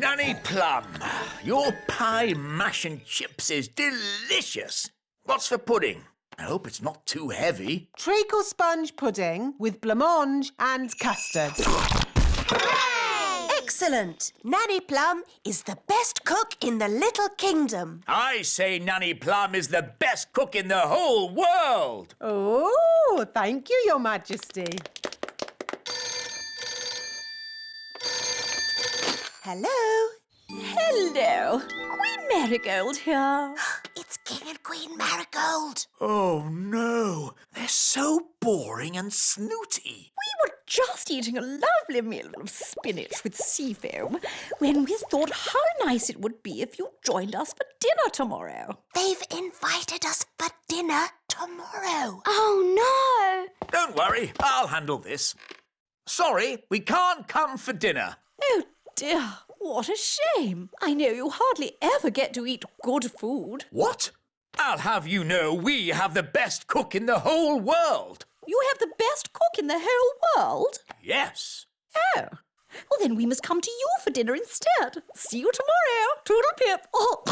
Nanny Plum, your pie, mash and chips is delicious. What's for pudding? I hope it's not too heavy. Treacle sponge pudding with blancmange and custard. Excellent! Nanny Plum is the best cook in the Little Kingdom. I say Nanny Plum is the best cook in the whole world. Oh, thank you, Your Majesty. Hello. Hello. Queen Marigold here. It's King and Queen Marigold. Oh, no. They're so boring and snooty. We were just eating a lovely meal of spinach with sea foam when we thought how nice it would be if you joined us for dinner tomorrow. They've invited us for dinner tomorrow. Oh, no! Don't worry, I'll handle this. Sorry, we can't come for dinner. Oh, dear. What a shame. I know you hardly ever get to eat good food. What? I'll have you know we have the best cook in the whole world. You have the best cook in the whole world? Yes. Oh. Well, then we must come to you for dinner instead. See you tomorrow. Toodle-pip. Oh.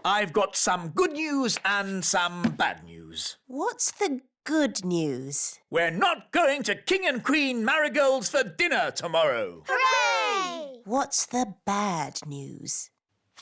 I've got some good news and some bad news. What's the good news? We're not going to King and Queen Marigold's for dinner tomorrow. Hooray! What's the bad news?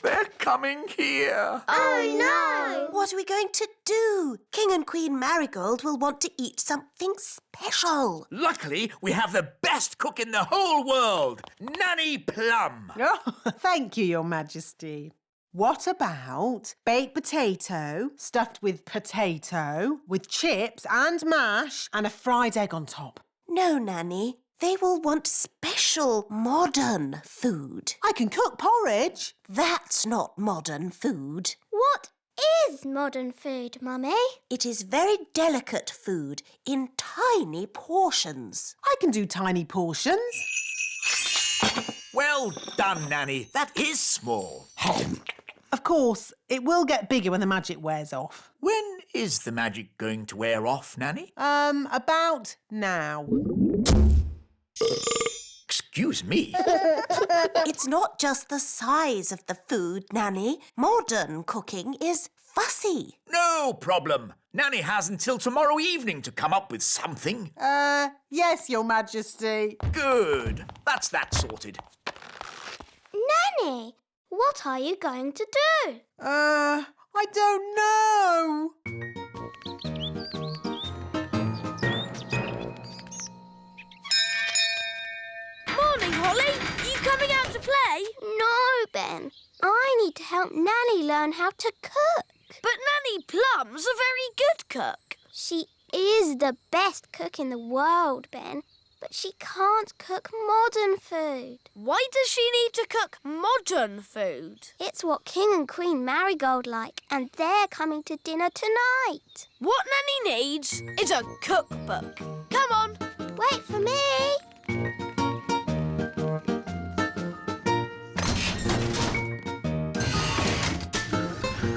They're coming here. Oh, no! What are we going to do? King and Queen Marigold will want to eat something special. Luckily, we have the best cook in the whole world, Nanny Plum. Oh, thank you, Your Majesty. What about baked potato stuffed with potato, with chips and mash and a fried egg on top? No, Nanny. They will want special modern food. I can cook porridge. That's not modern food. What is modern food, Mummy? It is very delicate food in tiny portions. I can do tiny portions. Well done, Nanny. That is small. Of course, it will get bigger when the magic wears off. When is the magic going to wear off, Nanny? About now. Excuse me. It's not just the size of the food, Nanny. Modern cooking is fussy. No problem. Nanny has until tomorrow evening to come up with something. Yes, Your Majesty. Good. That's that sorted. Nanny, what are you going to do? I don't know. Morning, Holly. Are you coming out to play? No, Ben. I need to help Nanny learn how to cook. But Nanny Plum's a very good cook. She is the best cook in the world, Ben. But she can't cook modern food. Why does she need to cook modern food? It's what King and Queen Marigold like, and they're coming to dinner tonight. What Nanny needs is a cookbook. Come on. Wait for me.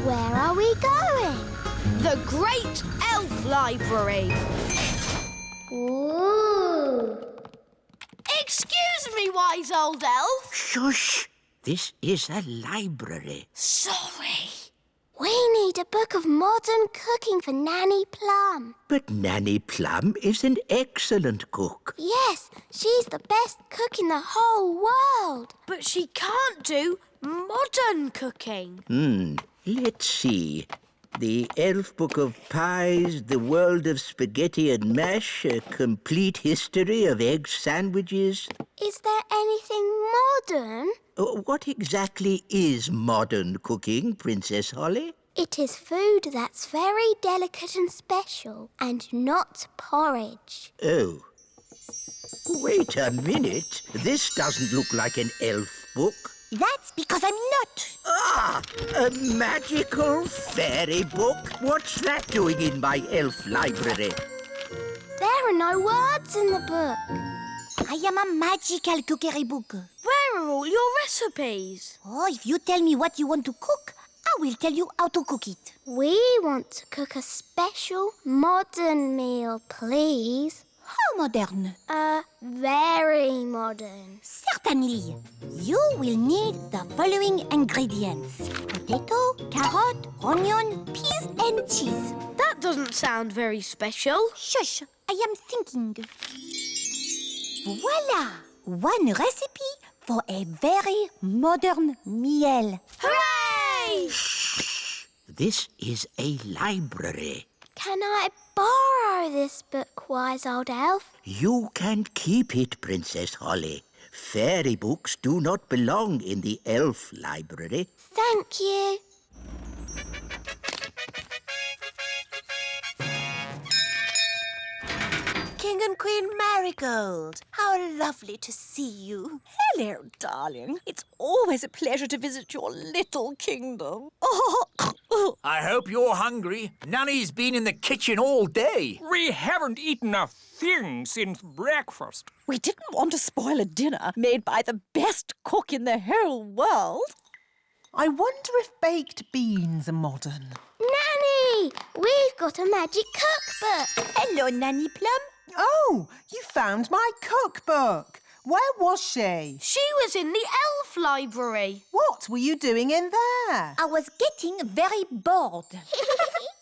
Where are we going? The Great Elf Library. Ooh. Excuse me, wise old elf. Shush! This is a library. Sorry. We need a book of modern cooking for Nanny Plum. But Nanny Plum is an excellent cook. Yes, she's the best cook in the whole world. But she can't do modern cooking. Let's see. The Elf Book of Pies, The World of Spaghetti and Mash, A Complete History of Egg Sandwiches. Is there anything modern? What exactly is modern cooking, Princess Holly? It is food that's very delicate and special, and not porridge. Oh. Wait a minute. This doesn't look like an elf book. That's because I'm not. Ah! A magical fairy book? What's that doing in my elf library? There are no words in the book. I am a magical cookery book. Where are all your recipes? Oh, if you tell me what you want to cook, I will tell you how to cook it. We want to cook a special modern meal, please. How modern? Very modern. Certainly. You will need the following ingredients. Potato, carrot, onion, peas and cheese. That doesn't sound very special. Shush, I am thinking. Voila! One recipe for a very modern meal. Hooray! This is a library. Can I borrow this book, wise old elf? You can keep it, Princess Holly. Fairy books do not belong in the elf library. Thank you. King and Queen Marigold, how lovely to see you. Hello, darling. It's always a pleasure to visit your little kingdom. I hope you're hungry. Nanny's been in the kitchen all day. We haven't eaten a thing since breakfast. We didn't want to spoil a dinner made by the best cook in the whole world. I wonder if baked beans are modern. Nanny, we've got a magic cookbook. Hello, Nanny Plum. Oh, you found my cookbook. Where was she? She was in the elf library. What were you doing in there? I was getting very bored.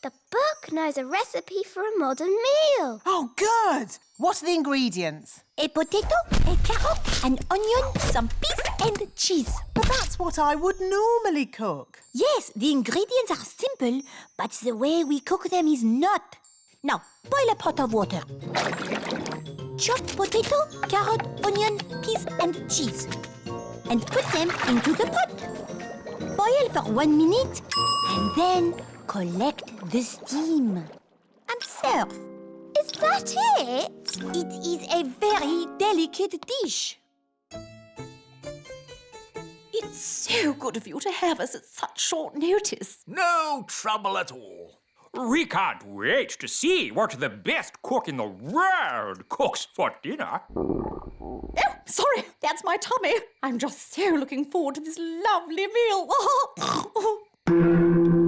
The book knows a recipe for a modern meal. Oh, good. What are the ingredients? A potato, a carrot, an onion, some peas and cheese. But that's what I would normally cook. Yes, the ingredients are simple, but the way we cook them is not. Now, boil a pot of water. Chop potato, carrot, onion, peas and cheese. And put them into the pot. Boil for 1 minute and then collect the steam. And serve. Is that it? It is a very delicate dish. It's so good of you to have us at such short notice. No trouble at all. We can't wait to see what the best cook in the world cooks for dinner. Oh, sorry, that's my tummy. I'm just so looking forward to this lovely meal.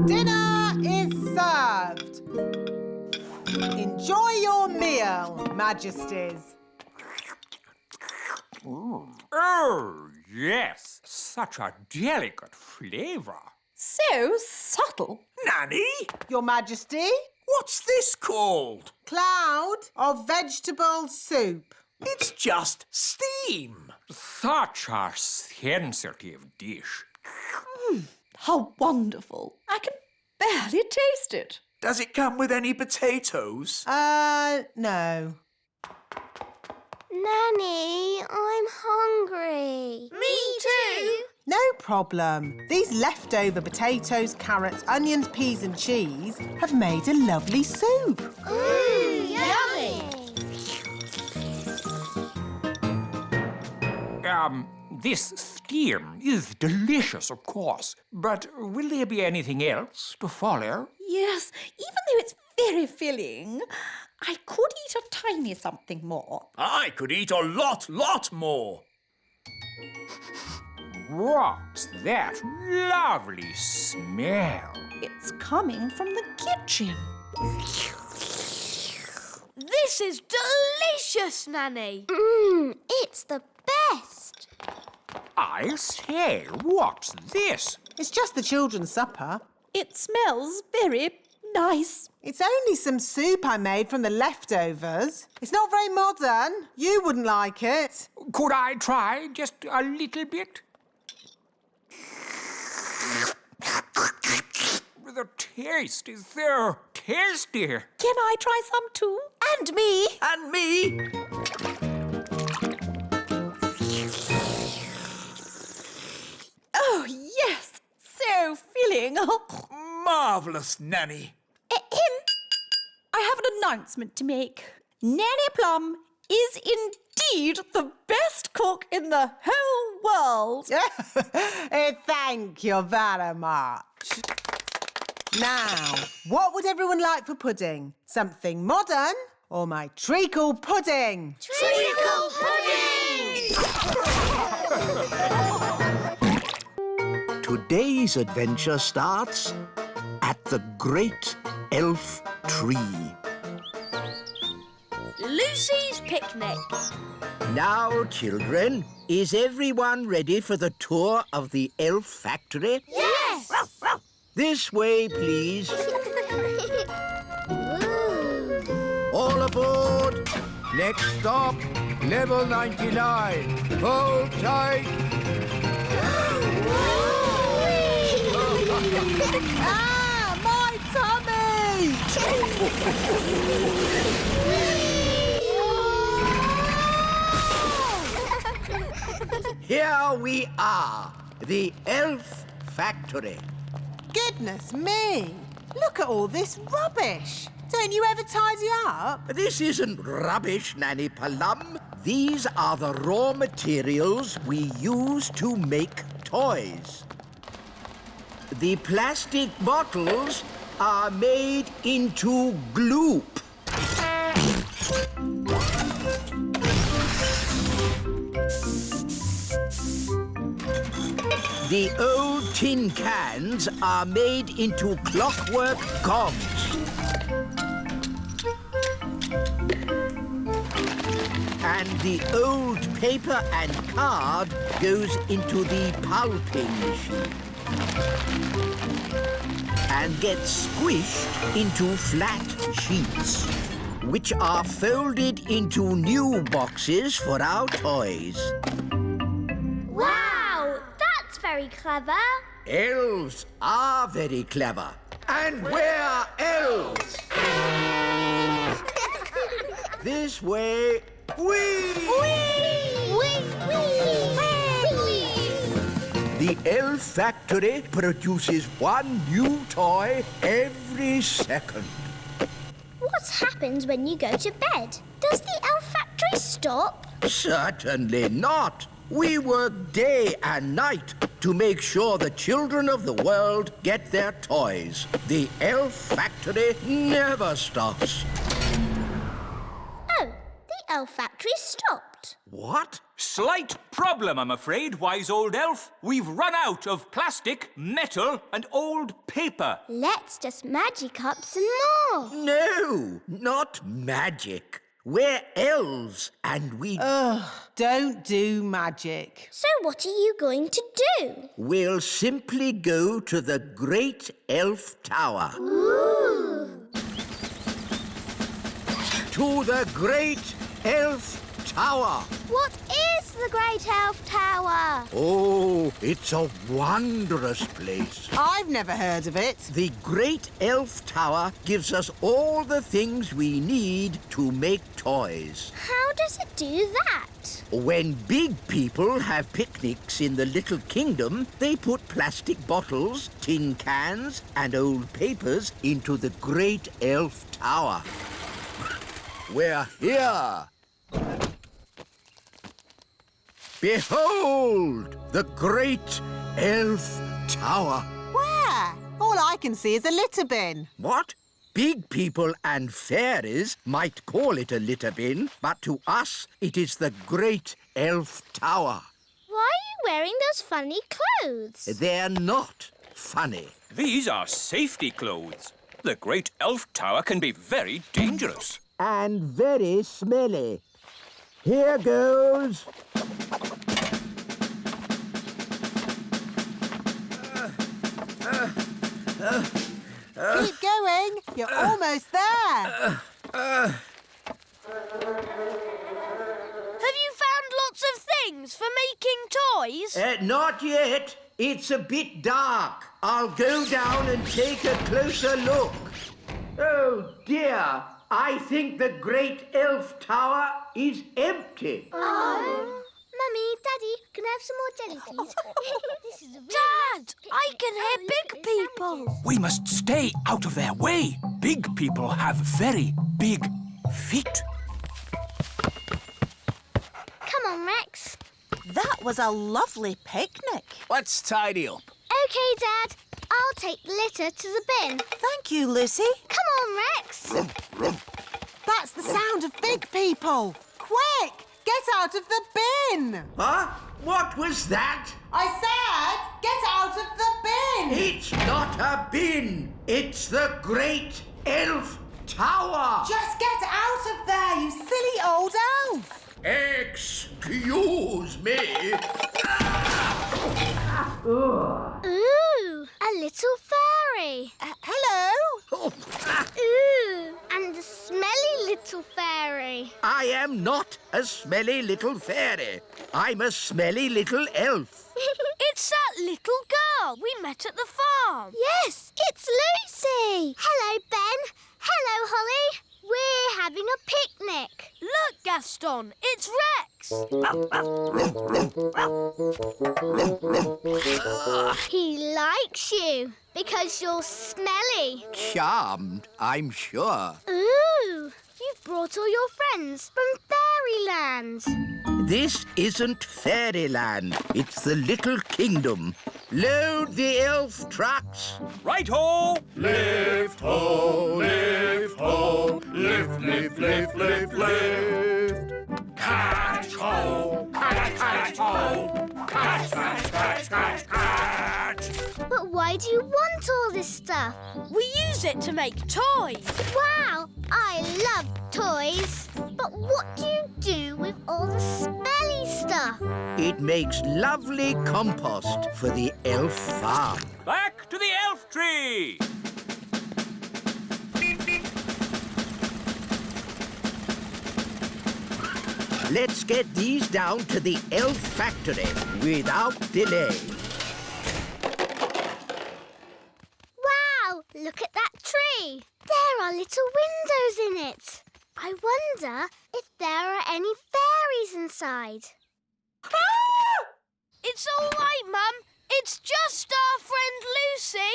Dinner is served. Enjoy your meal, Majesties. Oh, yes, such a delicate flavour. So subtle. Nanny, Your Majesty, what's this called? cloud of vegetable soup. It's just steam. Such a sensitive dish. How wonderful. I can barely taste it. Does it come with any potatoes? No. Nanny, I'm hungry. Me too. No problem. These leftover potatoes, carrots, onions, peas and cheese have made a lovely soup. Ooh, yummy. This steam is delicious, of course, but will there be anything else to follow? Yes, even though it's very filling, I could eat a tiny something more. I could eat a lot more. What's that lovely smell? It's coming from the kitchen. This is delicious, Nanny. It's the best. I say, what's this? It's just the children's supper. It smells very nice. It's only some soup I made from the leftovers. It's not very modern. You wouldn't like it. Could I try just a little bit? The taste is so tasty. Can I try some too? And me. And me. Oh, yes. So filling. Marvellous, Nanny. I have an announcement to make. Nanny Plum is indeed the best cook in the whole world. Thank you very much. Now, what would everyone like for pudding? Something modern or my treacle pudding? Treacle pudding! Today's adventure starts at the Great Elf Tree. Lucy's picnic. Now, children, is everyone ready for the tour of the elf factory? Yes! This way, please. All aboard. Next stop, level 99. Hold tight. Ah, my tummy! Here we are, the elf factory. Goodness me! Look at all this rubbish. Don't you ever tidy up? This isn't rubbish, Nanny Plum. These are the raw materials we use to make toys. The plastic bottles are made into gloop. The old tin cans are made into clockwork cogs. And the old paper and card goes into the pulping machine and gets squished into flat sheets, which are folded into new boxes for our toys. Wow! That's very clever. Elves are very clever. And we're elves! This way. Whee! The elf factory produces one new toy every second. What happens when you go to bed? Does the elf factory stop? Certainly not. We work day and night to make sure the children of the world get their toys. The elf factory never stops. Oh, the elf factory stopped. What? Slight problem, I'm afraid, wise old elf. We've run out of plastic, metal, and old paper. Let's just magic up some more. No, not magic. We're elves and we... Don't do magic. So what are you going to do? We'll simply go to the Great Elf Tower. Ooh. To the Great Elf Tower. What is the Great Elf Tower? Oh, it's a wondrous place. I've never heard of it. The Great Elf Tower gives us all the things we need to make toys. How does it do that? When big people have picnics in the Little Kingdom, they put plastic bottles, tin cans, and old papers into the Great Elf Tower. We're here. Behold, the Great Elf Tower. Where? All I can see is a litter bin. What? Big people and fairies might call it a litter bin, but to us it is the Great Elf Tower. Why are you wearing those funny clothes? They're not funny. These are safety clothes. The Great Elf Tower can be very dangerous. And very smelly. Here goes. Keep going. You're almost there. Have you found lots of things for making toys? Not yet. It's a bit dark. I'll go down and take a closer look. Oh, dear. I think the Great Elf Tower is empty. Oh. Mummy, Daddy, can I have some more jelly, please? This is a really Dad, I can hear big people. We must stay out of their way. Big people have very big feet. Come on, Rex. That was a lovely picnic. Let's tidy up. OK, Dad. I'll take the litter to the bin. Thank you, Lucy. Come on, Rex. That's the sound of big people. Quick, get out of the bin. Huh? What was that? I said, get out of the bin. It's not a bin. It's the Great Elf tower! Just get out of there, you silly old elf! Excuse me. Ooh, a little fairy. Hello? Ooh, and a smelly little fairy. I am not a smelly little fairy. I'm a smelly little elf. It's that little girl we met at the farm. Yes, it's Lucy. Hello, Ben. Hello, Holly. We're having a picnic. Look, Gaston, it's Rex. He likes you because you're smelly. Charmed, I'm sure. Ooh, you've brought all your friends from fairyland. This isn't fairyland. It's the little kingdom. Load the elf trucks. Right-ho! Lift ho, lift ho, lift, lift, lift, lift, lift. Catch ho, catch, catch ho, catch, catch, catch, catch, catch. But why do you want all this stuff? We use it to make toys. Wow, I love toys. But what do you do with all the smelly stuff? It makes lovely compost for the elf farm. Back to the elf tree! Let's get these down to the elf factory without delay. Wow, look at that tree. There are little windows in it. I wonder if there are any fairies inside. It's all right, Mum. It's just our friend Lucy.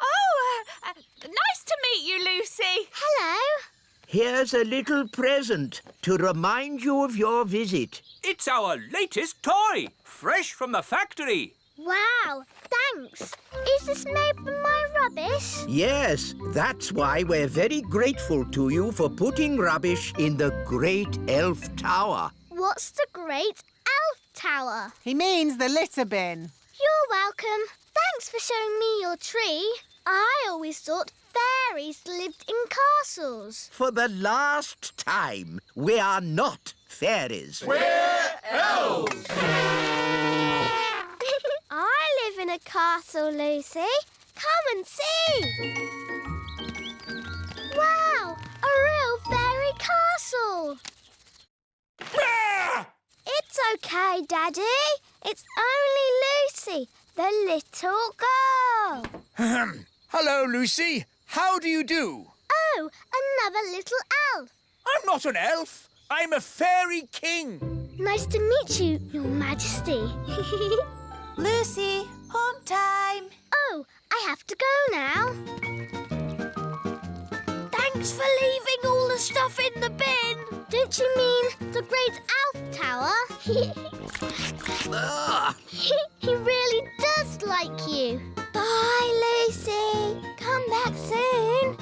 Oh, nice to meet you, Lucy. Hello. Here's a little present to remind you of your visit. It's our latest toy, fresh from the factory. Wow, thanks. Is this made from my rubbish? Yes, that's why we're very grateful to you for putting rubbish in the Great Elf Tower. What's the Great Elf Tower? He means the litter bin. You're welcome. Thanks for showing me your tree. I always thought fairies lived in castles. For the last time, we are not fairies. We're elves. I live in a castle, Lucy. Come and see. Wow, a real fairy castle. It's okay, Daddy. It's only Lucy, the little girl. Hello, Lucy. How do you do? Oh, another little elf. I'm not an elf. I'm a fairy king. Nice to meet you, Your Majesty. Lucy, home time. Oh, I have to go now. Thanks for leaving all the stuff in the bin. Don't you mean the Great Elf Tower? He really does like you. Bye, Lucy. Come back soon.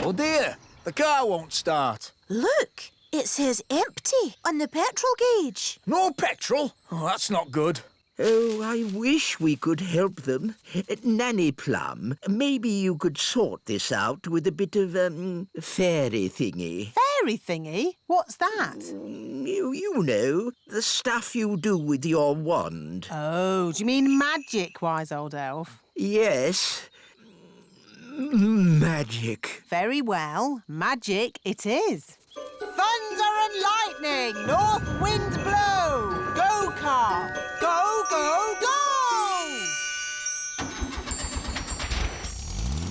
Oh, dear. The car won't start. Look, it says empty on the petrol gauge. No petrol? Oh, that's not good. Oh, I wish we could help them. Nanny Plum, maybe you could sort this out with a bit of, fairy thingy. Fairy thingy? What's that? You know, the stuff you do with your wand. Oh, do you mean magic, wise old elf? Yes. Magic. Very well. Magic it is. Thunder and lightning! North wind blow! Go, car! Go, go, go!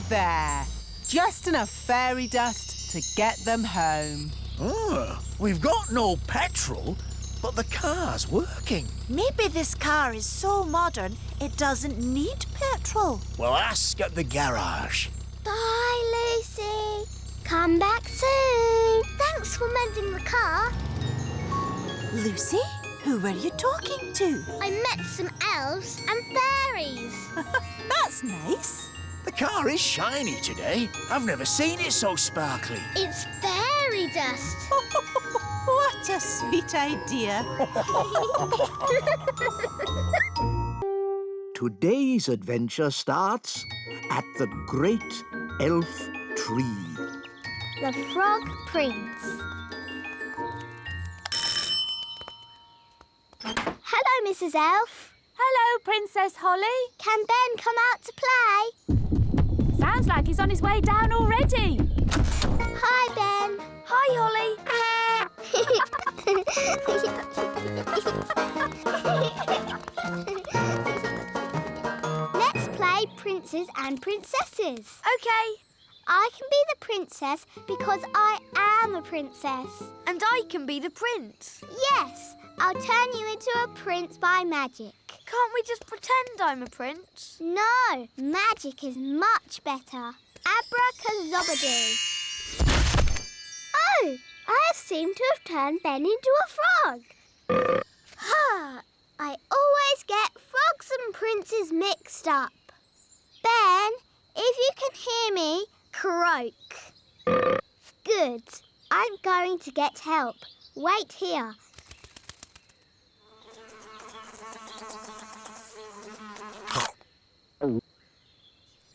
There. Just enough fairy dust to get them home. Oh, we've got no petrol, but the car's working. Maybe this car is so modern it doesn't need petrol. Well, ask at the garage. Bye, Lucy. Come back soon. Thanks for mending the car. Lucy, who were you talking to? I met some elves and fairies. That's nice. The car is shiny today. I've never seen it so sparkly. It's fairy dust. What a sweet idea. Today's adventure starts at the great elf tree. The Frog Prince. Hello, Mrs. Elf. Hello, Princess Holly. Can Ben come out to play? Sounds like he's on his way down already. Hi, Ben. Hi, Holly. Let's play Princes and Princesses. OK. I can be the princess because I am a princess. And I can be the prince. Yes, I'll turn you into a prince by magic. Can't we just pretend I'm a prince? No, magic is much better. Abracadabra. Oh, I seem to have turned Ben into a frog. I always get frogs and princes mixed up. Ben, if you can hear me, croak. Good. I'm going to get help. Wait here.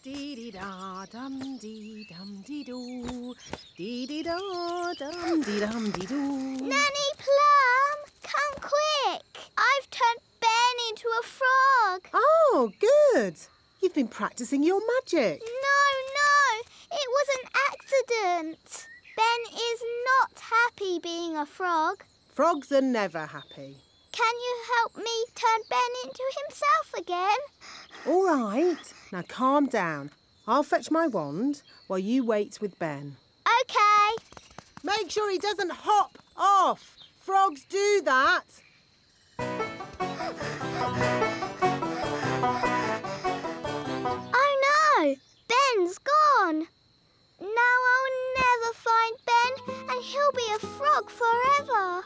Dee-dee-da-dum-dee-dum-dee-doo. Dee-dee-da-dum-dee-dum-dee-doo. Nanny Plum, come quick. I've turned Ben into a frog. Oh, good. You've been practicing your magic. No, it was an accident. Ben is not happy being a frog. Frogs are never happy. Can you help me turn Ben into himself again? All right. Now calm down. I'll fetch my wand while you wait with Ben. OK. Make sure he doesn't hop off. Frogs do that. Oh no, Ben's gone. Now I'll never find Ben and he'll be a frog forever.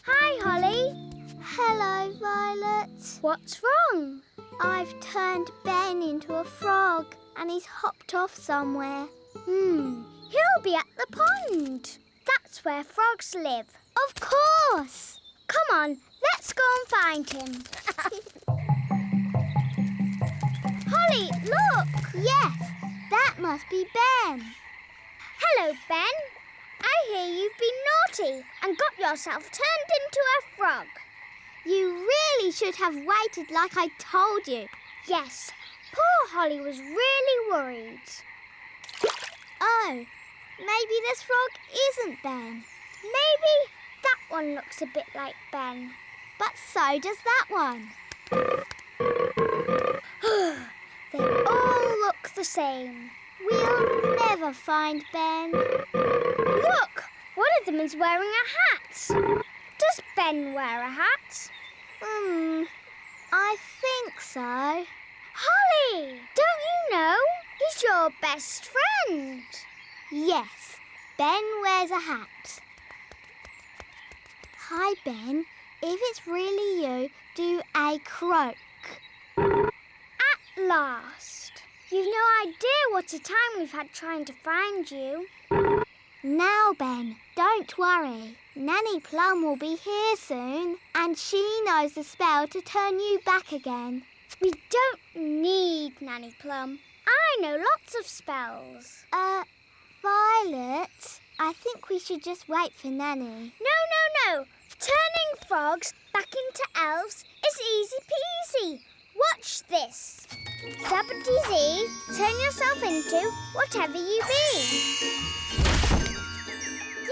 Hi, Holly. Hello, Violet. What's wrong? I've turned Ben into a frog and he's hopped off somewhere. He'll be at the pond. That's where frogs live. Of course. Come on, let's go and find him. Holly, look! Yes, that must be Ben. Hello, Ben. I hear you've been naughty and got yourself turned into a frog. You really should have waited like I told you. Yes, poor Holly was really worried. Oh, maybe this frog isn't Ben. Maybe that one looks a bit like Ben. But so does that one. They all look the same. We'll never find Ben. Look! One of them is wearing a hat. Does Ben wear a hat? I think so. Holly! Don't you know? He's your best friend. Yes, Ben wears a hat. Hi, Ben. If it's really you, do a croak. At last. You've no idea what a time we've had trying to find you. Now, Ben, don't worry. Nanny Plum will be here soon, and she knows the spell to turn you back again. We don't need Nanny Plum. I know lots of spells. Violet, I think we should just wait for Nanny. No. Turning frogs back into elves is easy peasy. Watch this. Zappity-zee, turn yourself into whatever you be.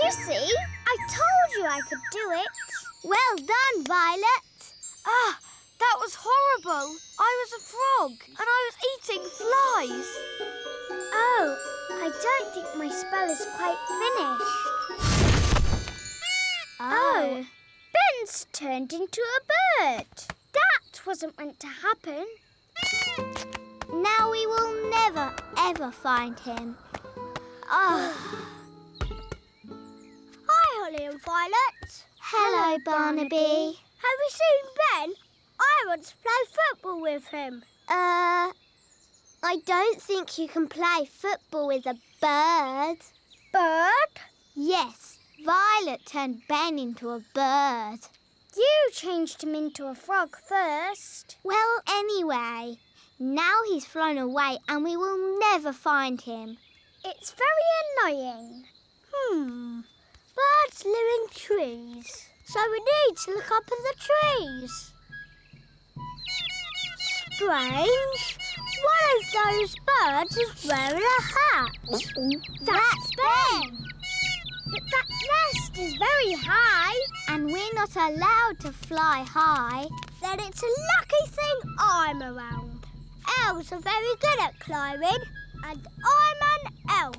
You see, I told you I could do it. Well done, Violet. That was horrible. I was a frog and I was eating flies. Oh, I don't think my spell is quite finished. Oh, Ben's turned into a bird. That wasn't meant to happen. Now we will never, ever find him. Hi, Holly and Violet. Hello, Barnaby. Have you seen Ben? I want to play football with him. I don't think you can play football with a bird. Bird? Yes, Violet turned Ben into a bird. You changed him into a frog first. Well, anyway, Now he's flown away and we will never find him. It's very annoying. Birds live in trees, so we need to look up in the trees. Strange. One of those birds is wearing a hat. That's Ben. But that nest is very high. And we're not allowed to fly high. Then it's a lucky thing I'm around. Elves are very good at climbing, and I'm an elf.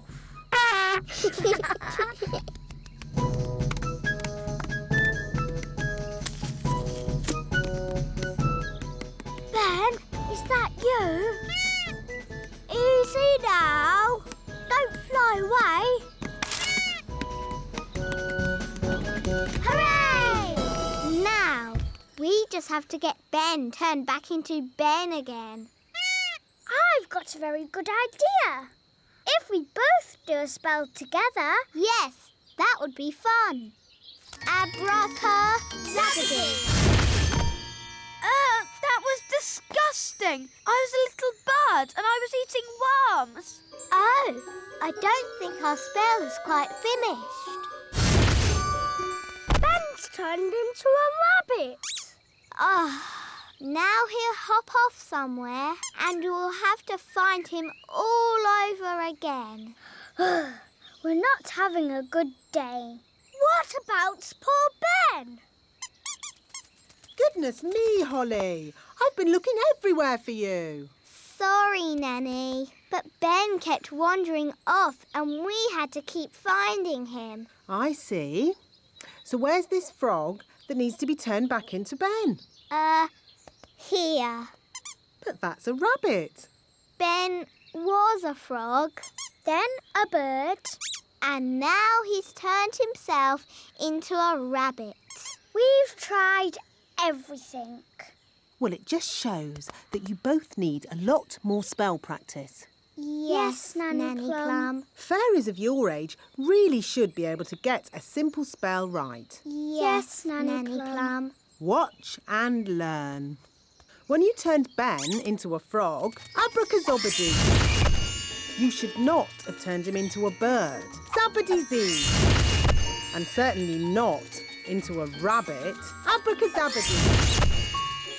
Ben, is that you? Easy now. Don't fly away. Hooray! Now, we just have to get Ben turned back into Ben again. I've got a very good idea. If we both do a spell together... Yes, that would be fun. Abracadabra. That was disgusting. I was a little bird and I was eating worms. Oh, I don't think our spell is quite finished. Ben's turned into a rabbit. Now he'll hop off somewhere and we'll have to find him all over again. We're not having a good day. What about poor Ben? Goodness me, Holly. I've been looking everywhere for you. Sorry, Nanny, but Ben kept wandering off and we had to keep finding him. I see. So where's this frog that needs to be turned back into Ben? Here. But that's a rabbit. Ben was a frog, then a bird, and now he's turned himself into a rabbit. We've tried everything. Well, it just shows that you both need a lot more spell practice. Yes, Nanny Plum. Fairies of your age really should be able to get a simple spell right. Yes, Nanny Plum. Watch and learn. When you turned Ben into a frog, abracadabra. You should not have turned him into a bird. Zabbity-zee. And certainly not into a rabbit. Abracadabra.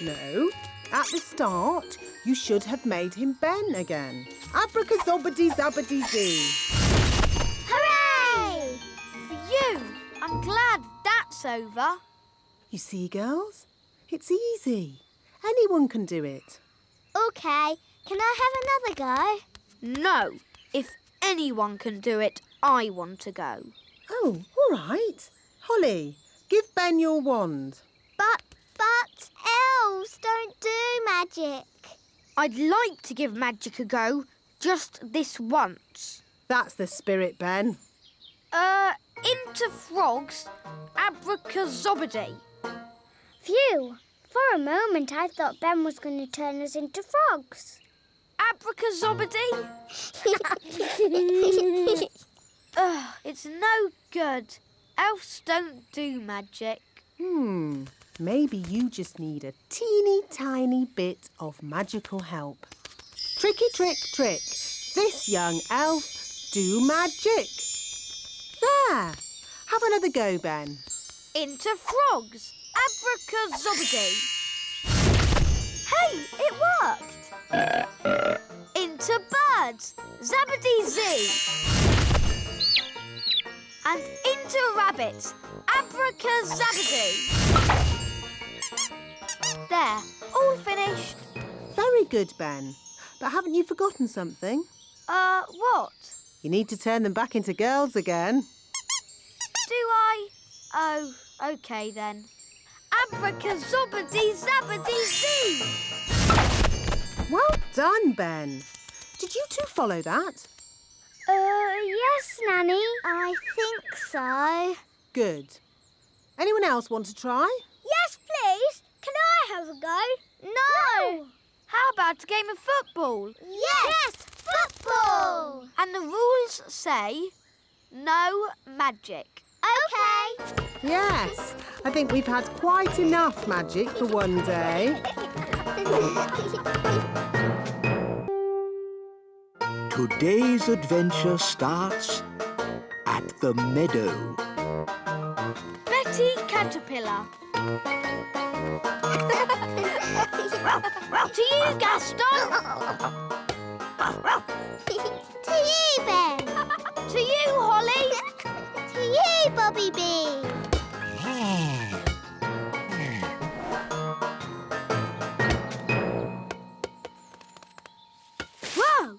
No, at the start, you should have made him Ben again. Abracadabra-zabbity-zee. Hooray! Phew! I'm glad that's over. You see, girls? It's easy. Anyone can do it. OK, can I have another go? No. If anyone can do it, I want to go. Oh, all right. Holly, give Ben your wand. But elves don't do magic. I'd like to give magic a go, just this once. That's the spirit, Ben. Into frogs, abracadabra. Phew! For a moment I thought Ben was going to turn us into frogs. Abracadabra. It's no good. Elves don't do magic. Maybe you just need a teeny tiny bit of magical help. Tricky trick trick. This young elf do magic. There. Have another go, Ben. Into frogs, abracadabra. Hey, it worked. Into birds, zabbity-zee. And into rabbits, abracadabra. There, all finished. Very good, Ben. But haven't you forgotten something? What? You need to turn them back into girls again. Do I? Oh, OK then. Abracadabra-zabbity-zee. Well done, Ben. Did you two follow that? Yes, Nanny. I think so. Good. Anyone else want to try? Yes, please. Can I have a go? No. How about a game of football? Yes, football. And the rules say no magic. OK. Yes. I think we've had quite enough magic for one day. Today's adventure starts at the meadow. Betty Caterpillar. To you, Gaston. To you, Ben. To you, Holly. To you, Bobby Bee. Whoa!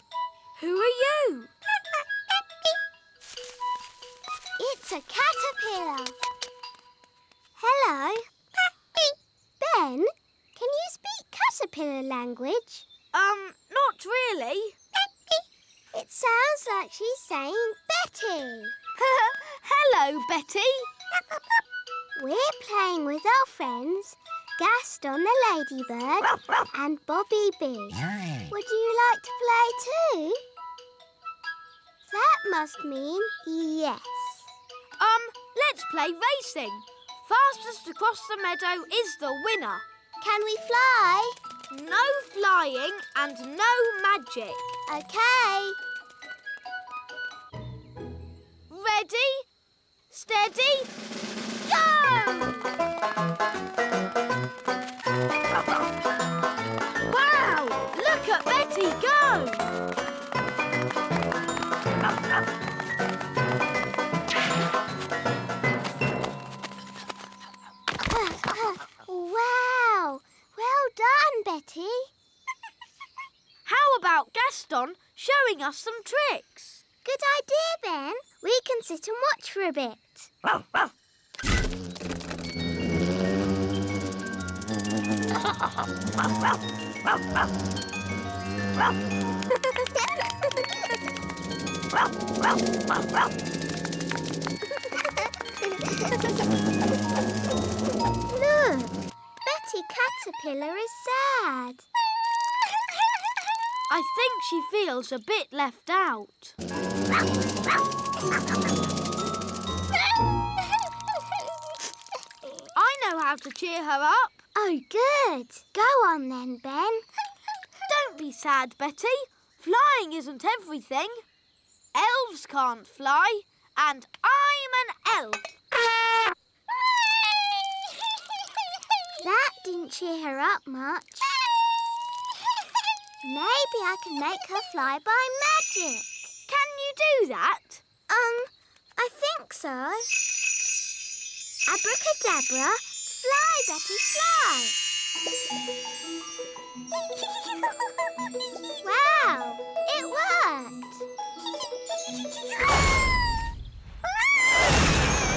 Who are you? It's a caterpillar. Hello. Ben, can you speak caterpillar language? Not really. It sounds like she's saying Betty. Hello, Betty. We're playing with our friends, Gaston the ladybird and Bobby Bee. Would you like to play too? That must mean yes. Let's play racing. Fastest across the meadow is the winner. Can we fly? No flying and no magic. Okay. Ready, steady, go! Wow! Look at Betty go! Wow! Well done, Betty. How about Gaston showing us some tricks? Good idea, Ben. We can sit and watch for a bit. Look, Betty Caterpillar is sad. I think she feels a bit left out. I know how to cheer her up. Oh, good. Go on then, Ben. Don't be sad, Betty. Flying isn't everything. Elves can't fly, and I'm an elf. That didn't cheer her up much. Maybe I can make her fly by magic. Can you do that? I think so. Abracadabra, fly, Betty, fly. Wow, it worked.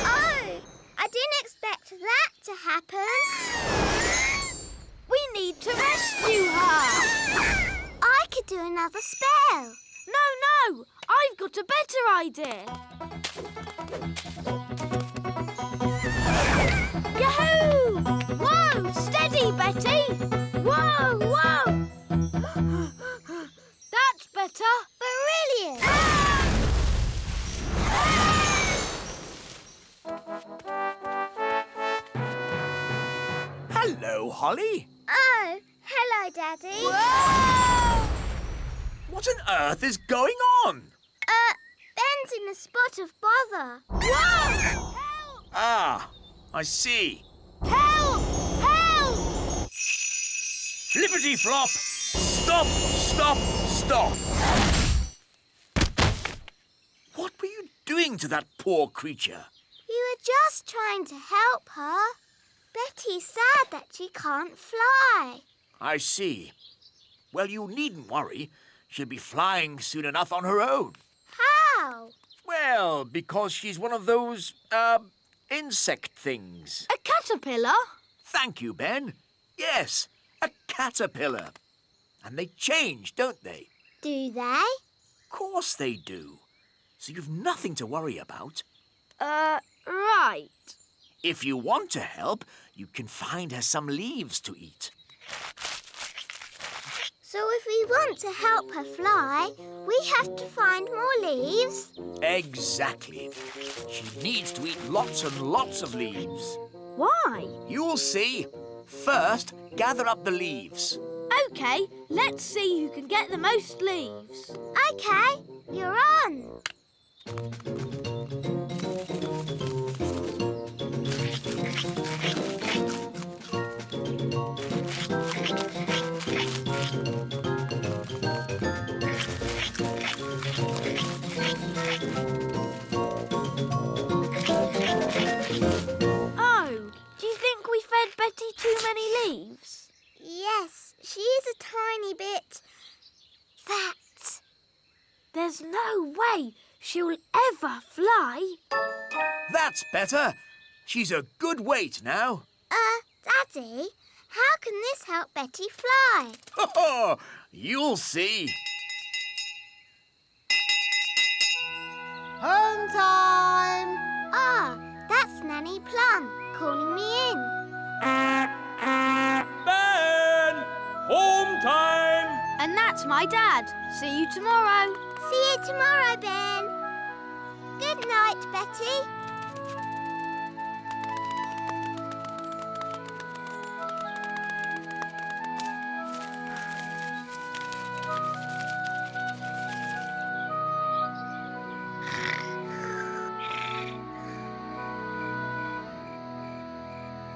Oh, I didn't expect that to happen. We need to rescue her. I could do another spell. No, I've got a better idea. Yahoo! Whoa, steady, Betty. Whoa. That's better. Brilliant. Hello, Holly. Oh, hello, Daddy. Whoa! What on earth is going on? Ben's in a spot of bother. Whoa! Ah, I see. Help! Flippity flop! Stop! What were you doing to that poor creature? We were just trying to help her. Betty's sad that she can't fly. I see. Well, you needn't worry. She'll be flying soon enough on her own. How? Well, because she's one of those, insect things. A caterpillar? Thank you, Ben. Yes, a caterpillar. And they change, don't they? Do they? Of course they do. So you've nothing to worry about. Right. If you want to help, you can find her some leaves to eat. So if we want to help her fly, we have to find more leaves? Exactly. She needs to eat lots and lots of leaves. Why? You'll see. First, gather up the leaves. OK, let's see who can get the most leaves. OK, you're on. Oh, do you think we fed Betty too many leaves? Yes, she is a tiny bit fat. There's no way she'll ever fly. That's better. She's a good weight now. Daddy, how can this help Betty fly? Ho-ho! You'll see. Home time! Ah, that's Nanny Plum calling me in. Ben! Home time! And that's my dad. See you tomorrow. See you tomorrow, Ben. Good night, Betty.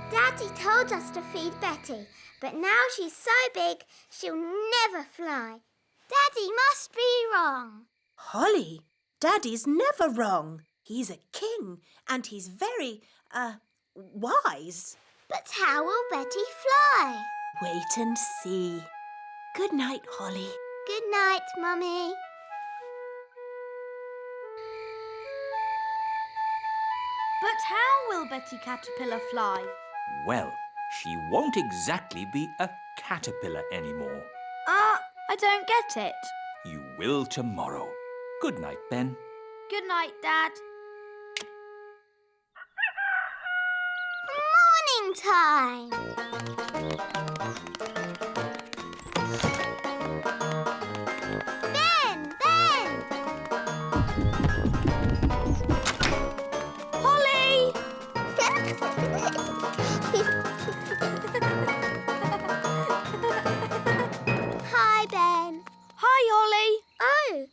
Daddy told us to feed Betty, but now she's so big she'll never fly. Daddy must be wrong. Holly, Daddy's never wrong. He's a king and he's very, wise. But how will Betty fly? Wait and see. Good night, Holly. Good night, Mummy. But how will Betty Caterpillar fly? Well, she won't exactly be a caterpillar anymore. I don't get it. You will tomorrow. Good night, Ben. Good night, Dad. Morning time. Ben! Holly! Hi, Ben. Hi, Holly. Oh,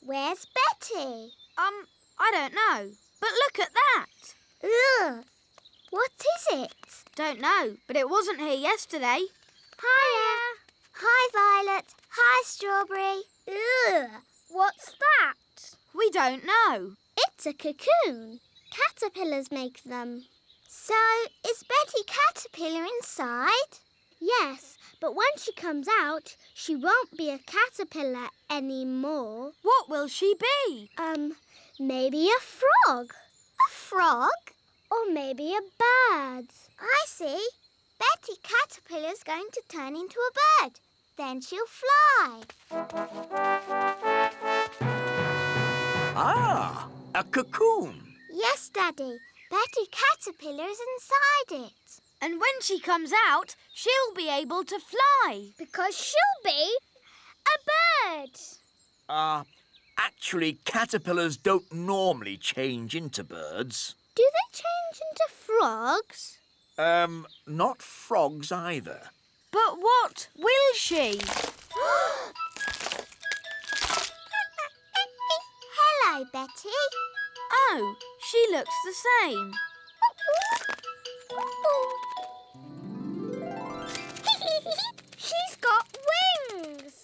where's Betty? I don't know. But look at that. Ugh. What is it? Don't know, but it wasn't here yesterday. Hiya. Hi, Violet. Hi, Strawberry. Ugh. What's that? We don't know. It's a cocoon. Caterpillars make them. So, is Betty Caterpillar inside? Yes, but when she comes out, she won't be a caterpillar anymore. What will she be? Maybe a frog. A frog? Or maybe a bird. I see. Betty Caterpillar's going to turn into a bird. Then she'll fly. Ah, a cocoon. Yes, Daddy. Betty Caterpillar is inside it. And when she comes out, she'll be able to fly. Because she'll be a bird. Actually, caterpillars don't normally change into birds. Do they change into frogs? Not frogs either. But what will she? Hello, Betty. Oh, she looks the same. She's got wings.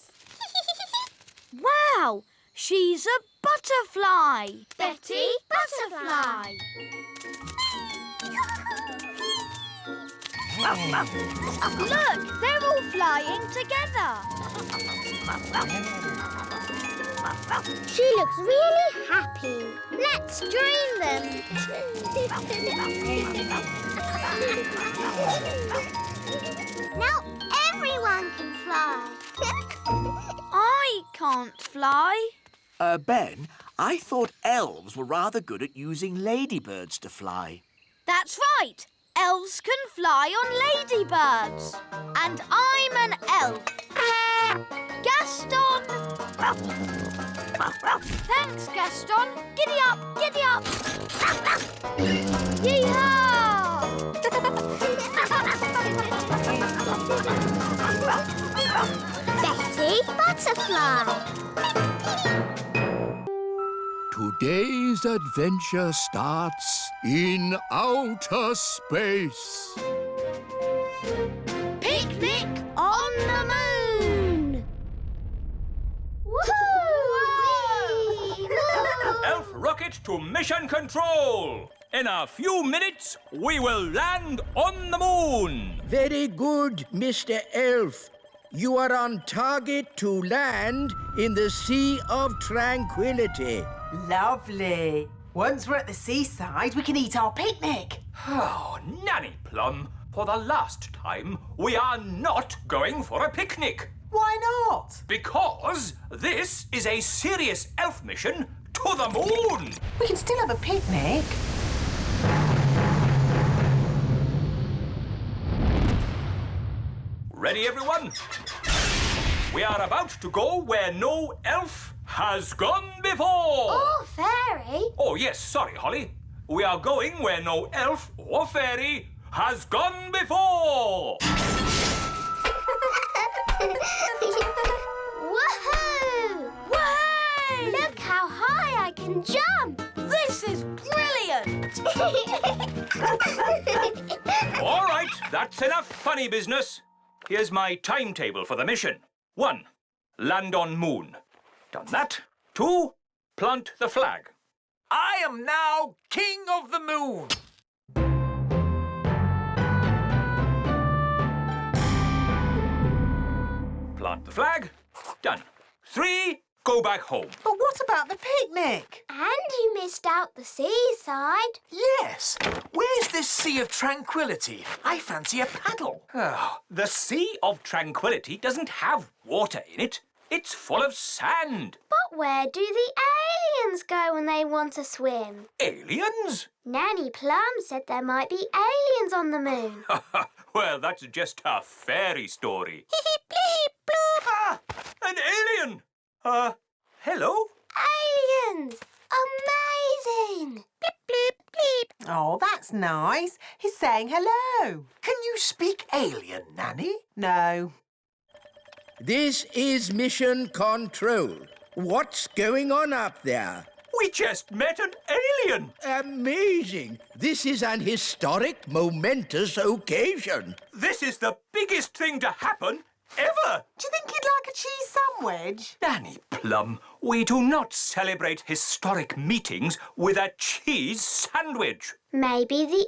Wow, she's a butterfly. Betty Butterfly. Look, they're all flying together. She looks really happy. Let's join them. Now everyone can fly. I can't fly. Ben, I thought elves were rather good at using ladybirds to fly. That's right. Elves can fly on ladybirds. And I'm an elf. Gaston! Thanks, Gaston. Giddy up, giddy up. Yee-haw! Betty Butterfly. Today's adventure starts in outer space. Picnic on the moon. Woohoo! Elf rocket to mission control. In a few minutes, we will land on the moon. Very good, Mr. Elf. You are on target to land in the Sea of Tranquility. Lovely. Once we're at the seaside, we can eat our picnic. Oh, Nanny Plum, for the last time, we are not going for a picnic. Why not? Because this is a serious elf mission to the moon. We can still have a picnic. Ready, everyone? We are about to go where no elf has gone before. Oh, fairy. Oh, yes, sorry, Holly. We are going where no elf or fairy has gone before. Woohoo! Way! Look how high I can jump. This is brilliant! All right, that's enough funny business. Here's my timetable for the mission. 1, land on moon. Done that. 2, plant the flag. I am now king of the moon. Plant the flag. Done. 3, go back home. But what about the picnic? And you missed out the seaside. Yes. Where's this Sea of Tranquility? I fancy a paddle. Oh, the Sea of Tranquility doesn't have water in it. It's full of sand. But where do the aliens go when they want to swim? Aliens? Nanny Plum said there might be aliens on the moon. Well, that's just a fairy story. Ah, an alien! Hello? Aliens! Amazing! Bleep, bleep, bleep. Oh, that's nice. He's saying hello. Can you speak alien, Nanny? No. This is Mission Control. What's going on up there? We just met an alien. Amazing! This is an historic, momentous occasion. This is the biggest thing to happen ever. Do you think he'd like a cheese sandwich? Nanny Plum, we do not celebrate historic meetings with a cheese sandwich. Maybe the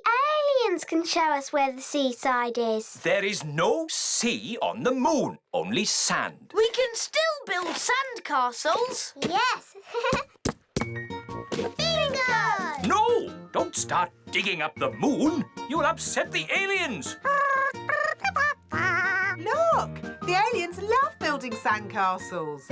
aliens can show us where the seaside is. There is no sea on the moon, only sand. We can still build sand castles. Yes. Bingo! No! Don't start digging up the moon. You'll upset the aliens. Look, the aliens love building sandcastles.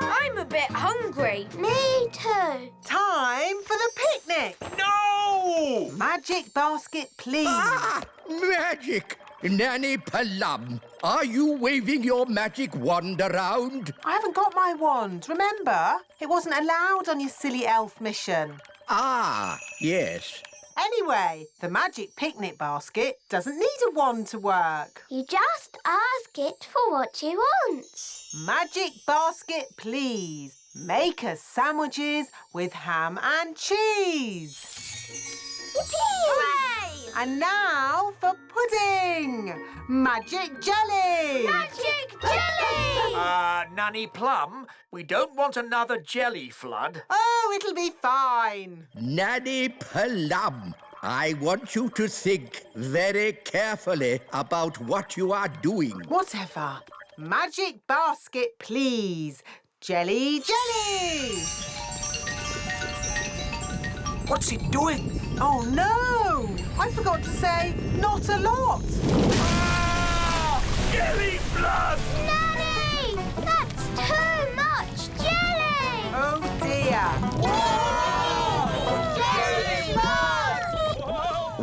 I'm a bit hungry. Me too. Time for the picnic. No! Magic basket, please. Ah! Magic! Nanny Plum, are you waving your magic wand around? I haven't got my wand, remember? It wasn't allowed on your silly elf mission. Ah, yes. Anyway, the magic picnic basket doesn't need a wand to work. You just ask it for what you want. Magic basket, please. Make us sandwiches with ham and cheese. Hooray! And now for pudding. Magic jelly. Magic jelly! Nanny Plum, we don't want another jelly flood. Oh, it'll be fine. Nanny Plum, I want you to think very carefully about what you are doing. Whatever. Magic basket, please. Jelly, jelly. What's he doing? Oh, no. I forgot to say not a lot. Jelly flood! Nanny! That's too much jelly! Oh, dear. Jelly flood!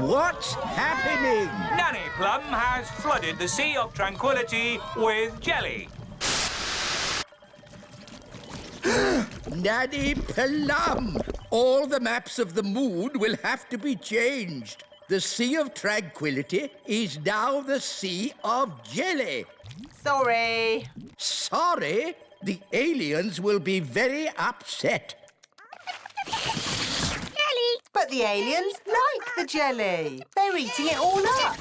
What's happening? Nanny Plum has flooded the Sea of Tranquility with jelly. Nanny Plum, all the maps of the moon will have to be changed. The Sea of Tranquility is now the Sea of Jelly. Sorry. Sorry? The aliens will be very upset. But the aliens like the jelly. They're eating it all up.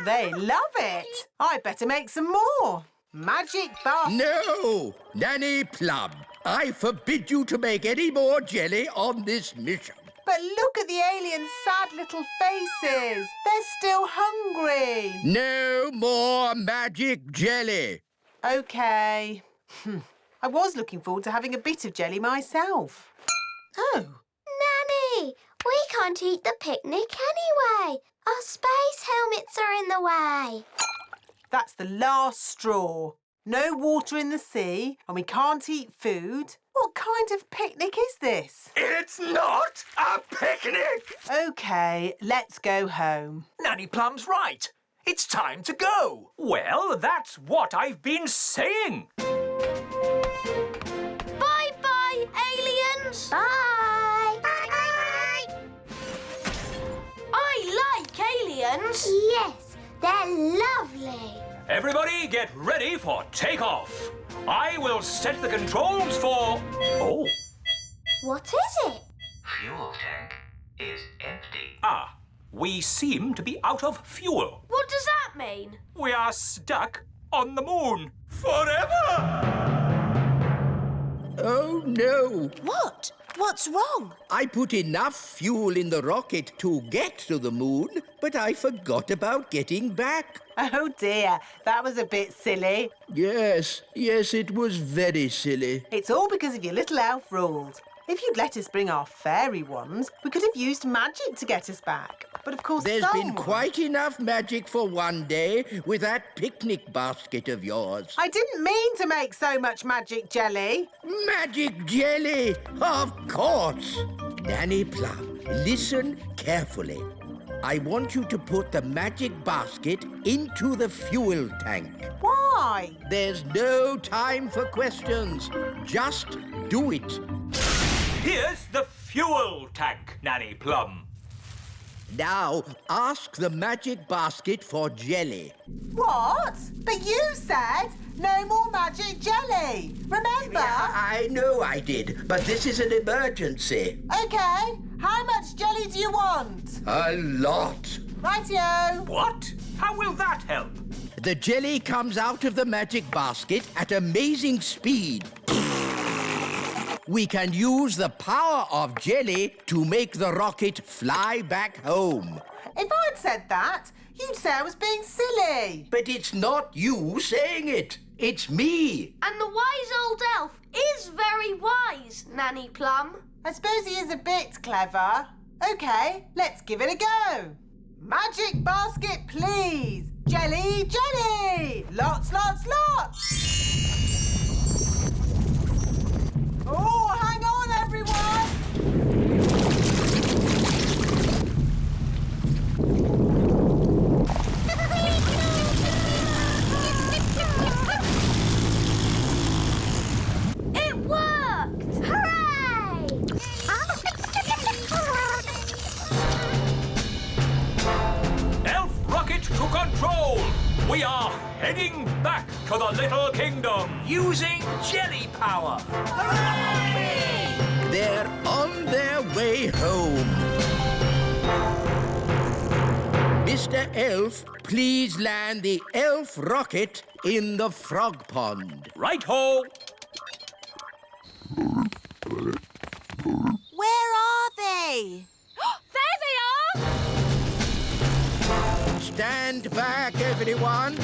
They love it. I better make some more. Magic basket. No! Nanny Plum, I forbid you to make any more jelly on this mission. But look at the aliens' sad little faces. They're still hungry. No more magic jelly. OK. I was looking forward to having a bit of jelly myself. Oh. Nanny, we can't eat the picnic anyway. Our space helmets are in the way. That's the last straw. No water in the sea and we can't eat food. What kind of picnic is this? It's not a picnic! OK, let's go home. Nanny Plum's right. It's time to go. Well, that's what I've been saying. Bye-bye, aliens. Bye. I like aliens. Yes, they're lovely. Everybody get ready for takeoff. I will set the controls for... Oh, What is it? fuel tank is empty. Ah, we seem to be out of fuel. What does that mean? We are stuck on the moon forever. Oh, no. What? What's wrong? I put enough fuel in the rocket to get to the moon, but I forgot about getting back. Oh dear, that was a bit silly. Yes, it was very silly. It's all because of your little elf rules. If you'd let us bring our fairy wands, we could have used magic to get us back. But of course, There's been someone... quite enough magic for one day with that picnic basket of yours. I didn't mean to make so much magic jelly. Magic jelly, of course. Nanny Plum, listen carefully. I want you to put the magic basket into the fuel tank. Why? There's no time for questions. Just do it. Here's the fuel tank, Nanny Plum. Now, ask the magic basket for jelly. What? But you said no more magic jelly. Remember? I know I did, but this is an emergency. OK, how much jelly do you want? A lot. Rightio. What? How will that help? The jelly comes out of the magic basket at amazing speed. We can use the power of jelly to make the rocket fly back home. If I'd said that, you'd say I was being silly. But it's not you saying it. It's me. And the wise old elf is very wise, Nanny Plum. I suppose he is a bit clever. OK, let's give it a go. Magic basket, please. Jelly, jelly. Lots, lots, lots. Oh, hang on, everyone. It worked! Hooray! Elf rocket to control. We are heading back to the Little Kingdom. Using jelly power. They're on their way home. Mr. Elf, please land the elf rocket in the frog pond. Right-ho. Where are they? There they are! Stand back, everyone.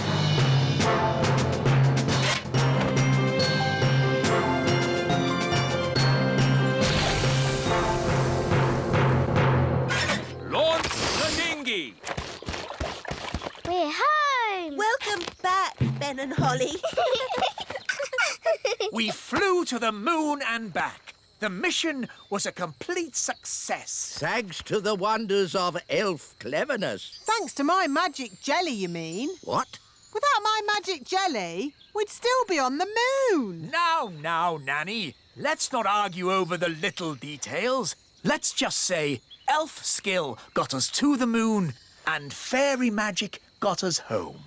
Launch the dinghy. We're home. Welcome back, Ben and Holly. We flew to the moon and back. The mission was a complete success. Thanks to the wonders of elf cleverness. Thanks to my magic jelly, you mean? What? Without my magic jelly, we'd still be on the moon. Now, Nanny. Let's not argue over the little details. Let's just say elf skill got us to the moon, and fairy magic got us home.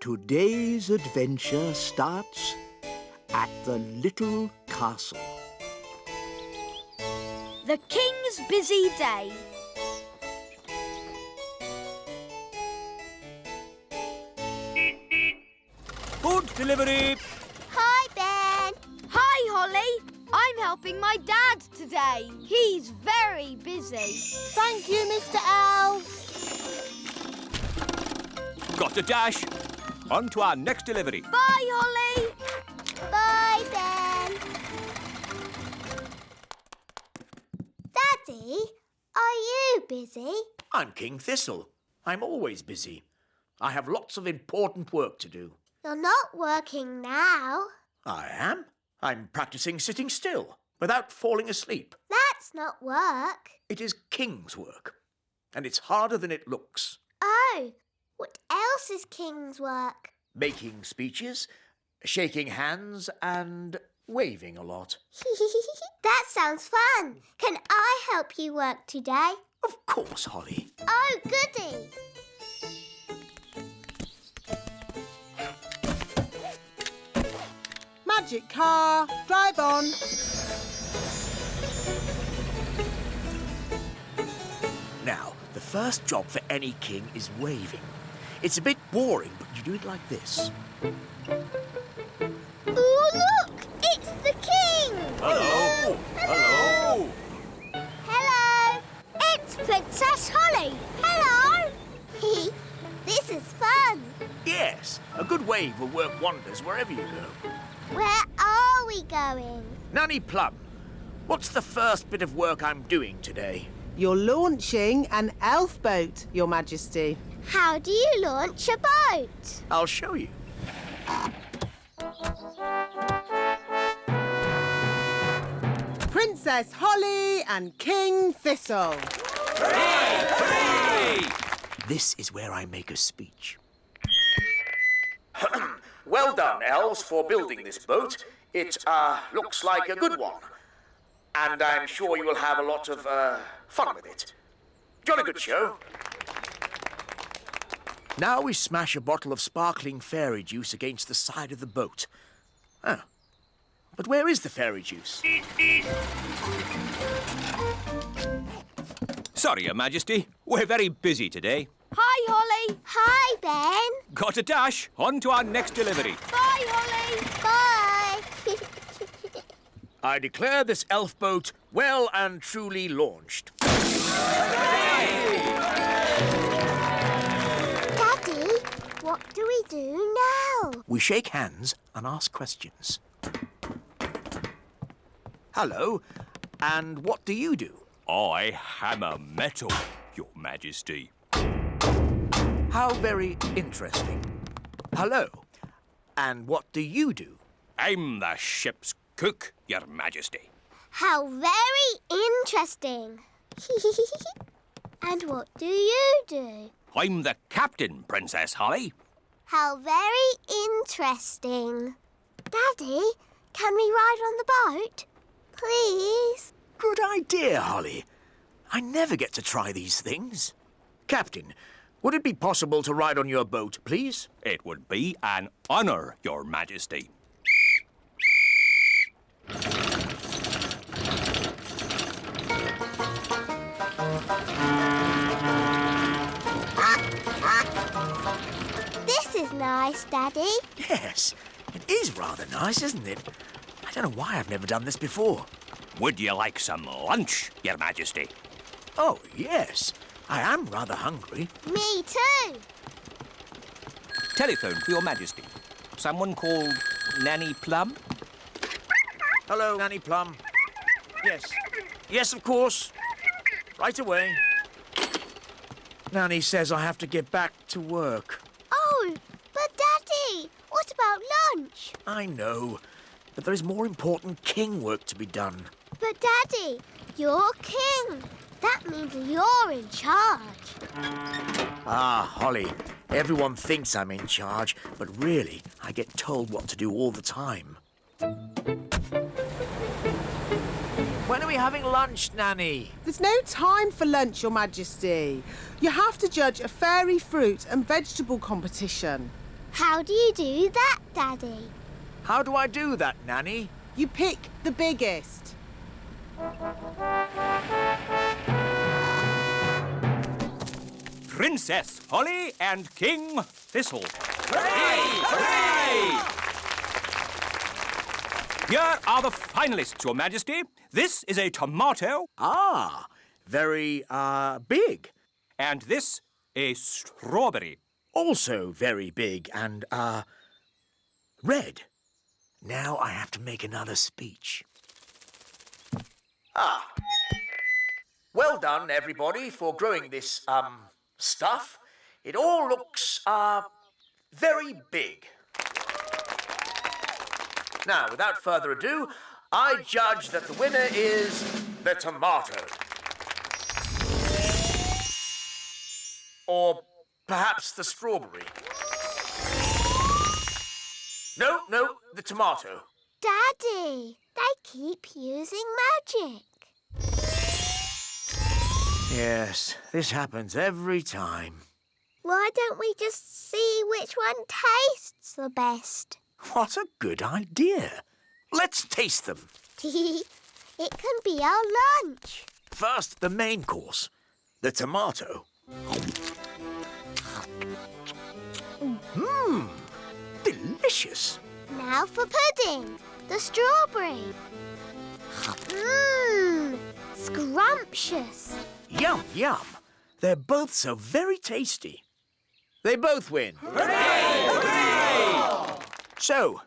Today's adventure starts at the little castle. The King's busy day. Food delivery. Hi, Ben. Hi, Holly. I'm helping my dad today. He's very busy. Thank you, Mr. Elf. Got a dash. On to our next delivery. Bye, Holly. Bye, Ben. Daddy, are you busy? I'm King Thistle. I'm always busy. I have lots of important work to do. You're not working now. I am. I'm practicing sitting still without falling asleep. That's not work. It is King's work, and it's harder than it looks. Oh, what else is King's work? Making speeches, shaking hands, and waving a lot. That sounds fun. Can I help you work today? Of course, Holly. Oh, goody. Magic car, drive on. Now, the first job for any king is waving. It's a bit boring, but you do it like this. Ooh, look! It's the King! Hello. Hello. Hello! It's Princess Holly! Hello! This is fun! Yes, a good wave will work wonders wherever you go. Where are we going? Nanny Plum, what's the first bit of work I'm doing today? You're launching an elf boat, Your Majesty. How do you launch a boat? I'll show you. Princess Holly and King Thistle. Hooray! This is where I make a speech. Well done, elves, for building this boat. It, looks like a good one. And I'm sure you will have a lot of, fun with it. Jolly good show. Now we smash a bottle of sparkling fairy juice against the side of the boat. Oh. But where is the fairy juice? Sorry, Your Majesty. We're very busy today. Hi, Holly. Hi, Ben. Got a dash. On to our next delivery. Bye, Holly. Bye. I declare this elf boat well and truly launched. Daddy, what do we do now? We shake hands and ask questions. Hello, and what do you do? I hammer metal, Your Majesty. How very interesting. Hello, and what do you do? I'm the ship's cook, Your Majesty. How very interesting. And what do you do? I'm the captain, Princess Holly. How very interesting. Daddy, can we ride on the boat? Please? Good idea, Holly. I never get to try these things. Captain, would it be possible to ride on your boat, please? It would be an honour, Your Majesty. This is nice, Daddy. Yes, it is rather nice, isn't it? I don't know why I've never done this before. Would you like some lunch, Your Majesty? Oh, yes. I am rather hungry. Me too. Telephone for Your Majesty. Someone called Nanny Plum? Hello, Nanny Plum. Yes. Yes, of course. Right away. Nanny says I have to get back to work. Oh, but Daddy, what about lunch? I know, but there is more important king work to be done. But Daddy, you're king. That means you're in charge. Ah, Holly, everyone thinks I'm in charge, but really, I get told what to do all the time. we having lunch, Nanny? There's no time for lunch, Your Majesty. You have to judge a fairy fruit and vegetable competition. How do you do that, Daddy? How do I do that, Nanny? You pick the biggest. Princess Holly and King Thistle. Here are the finalists, Your Majesty. This is a tomato. Ah, very, big. And this, a strawberry. Also very big and, red. Now I have to make another speech. Ah. Well done, everybody, for growing this, stuff. It all looks, very big. Now, without further ado, I judge that the winner is the tomato. Or perhaps the strawberry. No, the tomato. Daddy, they keep using magic. Yes, this happens every time. Why don't we just see which one tastes the best? What a good idea. Let's taste them. It can be our lunch. First, the main course, the tomato. Delicious. Now for pudding, the strawberry. Scrumptious. Yum, yum. They're both so very tasty. They both win. Hooray! So,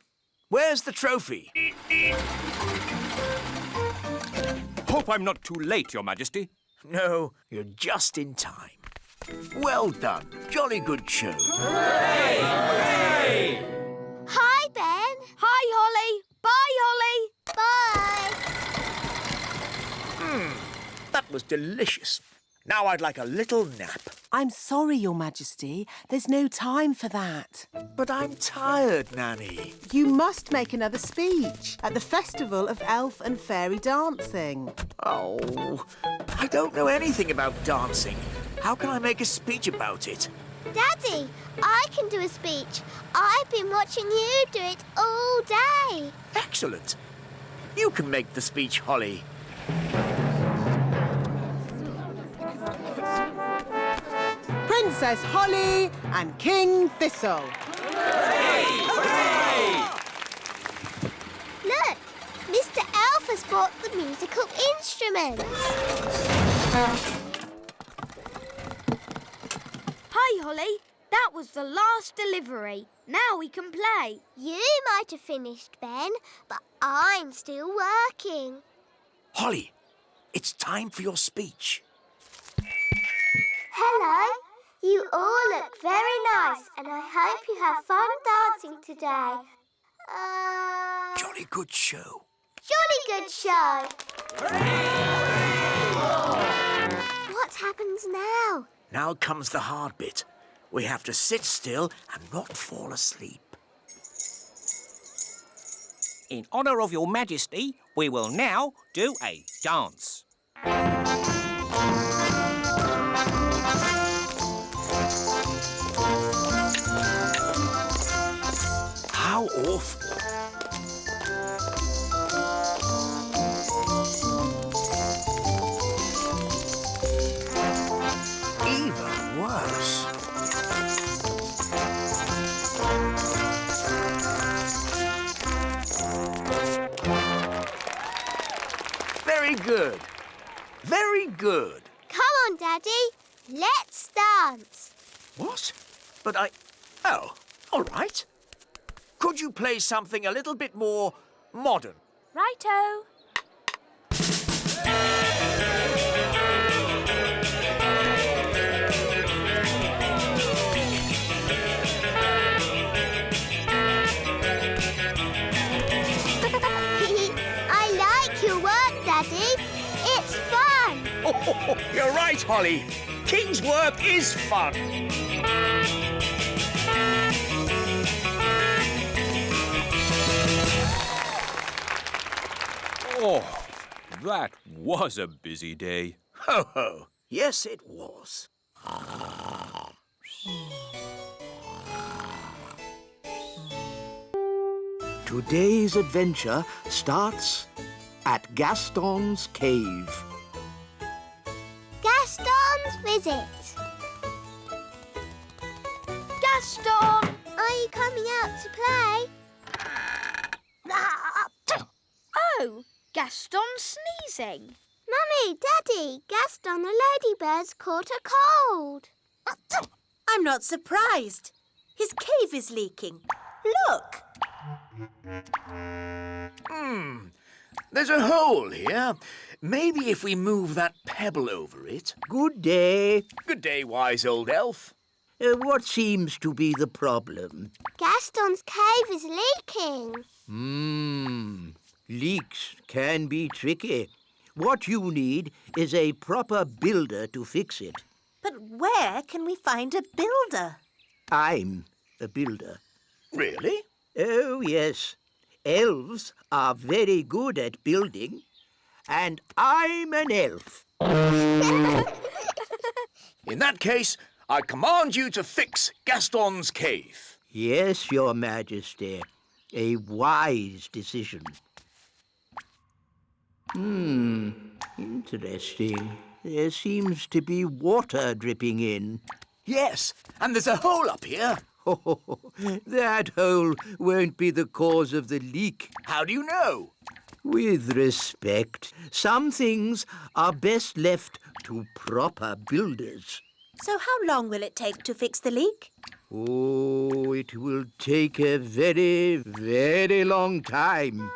where's the trophy? Hope I'm not too late, Your Majesty. No, you're just in time. Well done. Jolly good show. Hooray! Hi, Ben. Hi, Holly. Bye, Holly. Bye. That was delicious. Now I'd like a little nap. I'm sorry, Your Majesty. There's no time for that. But I'm tired, Nanny. You must make another speech at the Festival of Elf and Fairy Dancing. Oh, I don't know anything about dancing. How can I make a speech about it? Daddy, I can do a speech. I've been watching you do it all day. Excellent. You can make the speech, Holly. Princess Holly and King Thistle. Look, Mr. Elf has brought the musical instruments. Hi, Holly. That was the last delivery. Now we can play. You might have finished, Ben, but I'm still working. Holly, it's time for your speech. Hello. You all look very nice, and I hope you have fun dancing today. Jolly good show. Jolly good show. What happens now? Now comes the hard bit. We have to sit still and not fall asleep. In honour of Your Majesty, we will now do a dance. How awful. Even worse. Very good. Very good. Come on, Daddy. Let's dance. What? But Oh, all right. Could you play something a little bit more modern? Righto. I like your work, Daddy. It's fun. Oh, you're right, Holly. King's work is fun. Oh, That was a busy day. Ho, ho. Yes, it was. Today's adventure starts at Gaston's cave. Gaston's visit. Gaston! Are you coming out to play? Oh, Gaston's sneezing. Mummy, Daddy, Gaston the ladybird's caught a cold. I'm not surprised. His cave is leaking. Look. There's a hole here. Maybe if we move that pebble over it. Good day. Good day, wise old elf. What seems to be the problem? Gaston's cave is leaking. Leaks can be tricky. What you need is a proper builder to fix it. But where can we find a builder? I'm a builder. Really? Oh, yes. Elves are very good at building. And I'm an elf. In that case, I command you to fix Gaston's cave. Yes, Your Majesty. A wise decision. Interesting. There seems to be water dripping in. Yes, and there's a hole up here. Oh, that hole won't be the cause of the leak. How do you know? With respect, some things are best left to proper builders. So how long will it take to fix the leak? Oh, it will take a very, very long time.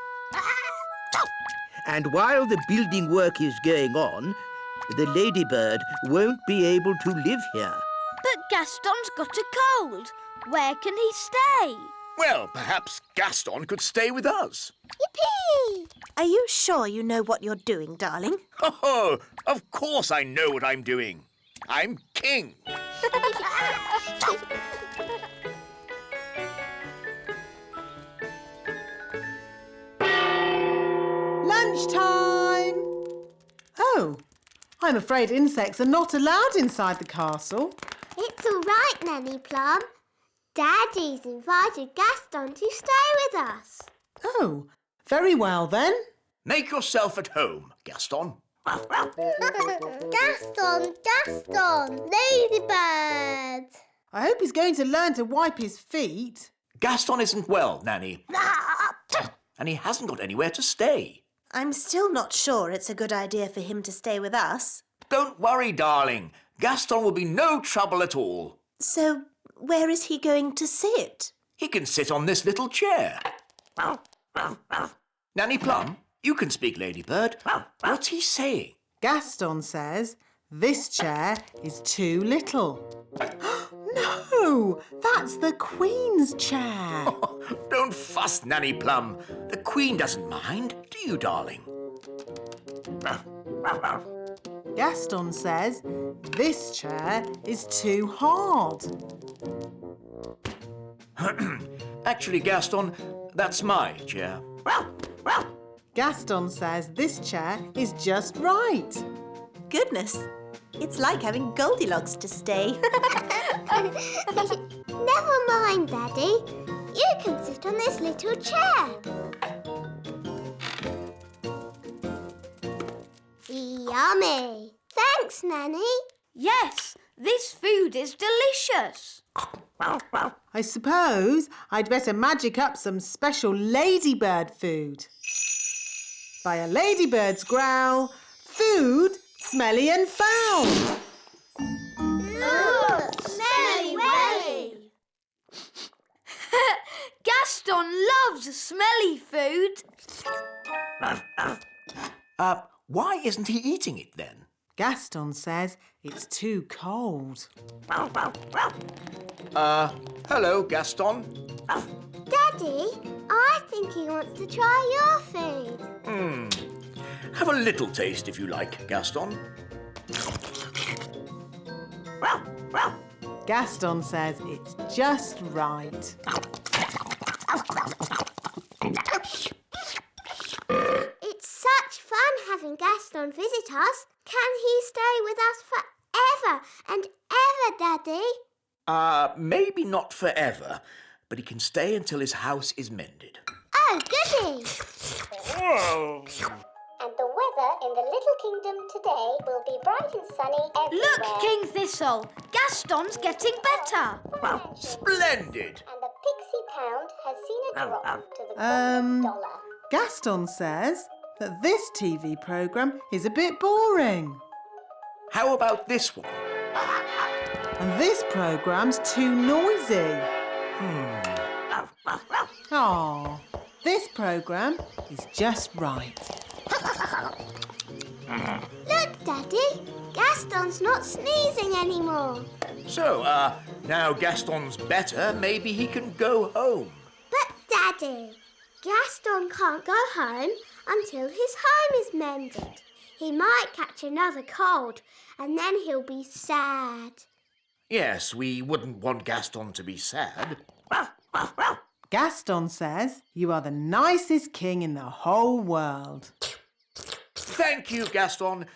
And while the building work is going on, the ladybird won't be able to live here. But Gaston's got a cold. Where can he stay? Well, perhaps Gaston could stay with us. Yippee! Are you sure you know what you're doing, darling? Oh, of course I know what I'm doing. I'm king. Lunchtime! Oh, I'm afraid insects are not allowed inside the castle. It's all right, Nanny Plum. Daddy's invited Gaston to stay with us. Oh, very well then. Make yourself at home, Gaston. Gaston, Gaston, ladybird. I hope he's going to learn to wipe his feet. Gaston isn't well, Nanny. And he hasn't got anywhere to stay. I'm still not sure it's a good idea for him to stay with us. Don't worry, darling. Gaston will be no trouble at all. So, where is he going to sit? He can sit on this little chair. Nanny Plum, you can speak, Ladybird. What's he saying? Gaston says this chair is too little. No, that's the Queen's chair. Don't fuss, Nanny Plum. The Queen doesn't mind, do you, darling? Gaston says this chair is too hard. Actually, Gaston, that's my chair. Gaston says this chair is just right. Goodness, it's like having Goldilocks to stay. Never mind, Daddy. You can sit on this little chair. Yummy. Thanks, Nanny. Yes, this food is delicious. I suppose I'd better magic up some special ladybird food. By a ladybird's growl, food smelly and foul. Ooh, smelly welly. Gaston loves smelly food. Why isn't he eating it then? Gaston says it's too cold. Hello, Gaston. Daddy, I think he wants to try your food. Have a little taste if you like, Gaston. Gaston says it's just right. It's such fun having Gaston visit us, can he stay with us forever and ever, Daddy? Maybe not forever, but he can stay until his house is mended. Oh, goody! Whoa! And the weather in the Little Kingdom today will be bright and sunny everywhere. Look, King Thistle, Gaston's getting better. Splendid! And the Pixie Pound has seen a drop to the $1. Gaston says that this TV programme is a bit boring. How about this one? And this programme's too noisy. Aw, this programme is just right. Look, Daddy, Gaston's not sneezing anymore. So, now Gaston's better, maybe he can go home. But, Daddy, Gaston can't go home until his home is mended. He might catch another cold and then he'll be sad. Yes, we wouldn't want Gaston to be sad. Gaston says you are the nicest king in the whole world. Thank you, Gaston.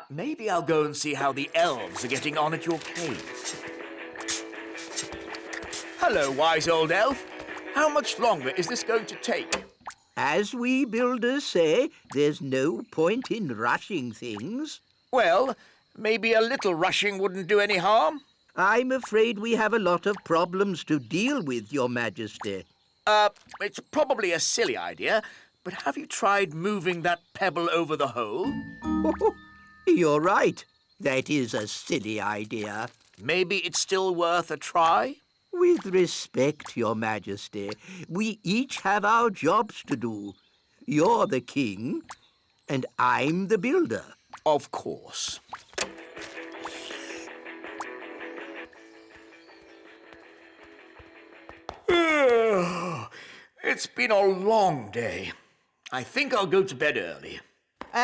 Maybe I'll go and see how the elves are getting on at your cave. Hello, wise old elf. How much longer is this going to take? As we builders say, there's no point in rushing things. Well, maybe a little rushing wouldn't do any harm. I'm afraid we have a lot of problems to deal with, Your Majesty. It's probably a silly idea, but have you tried moving that pebble over the hole? You're right. That is a silly idea. Maybe it's still worth a try? With respect, Your Majesty, we each have our jobs to do. You're the king, and I'm the builder. Of course. It's been a long day. I think I'll go to bed early.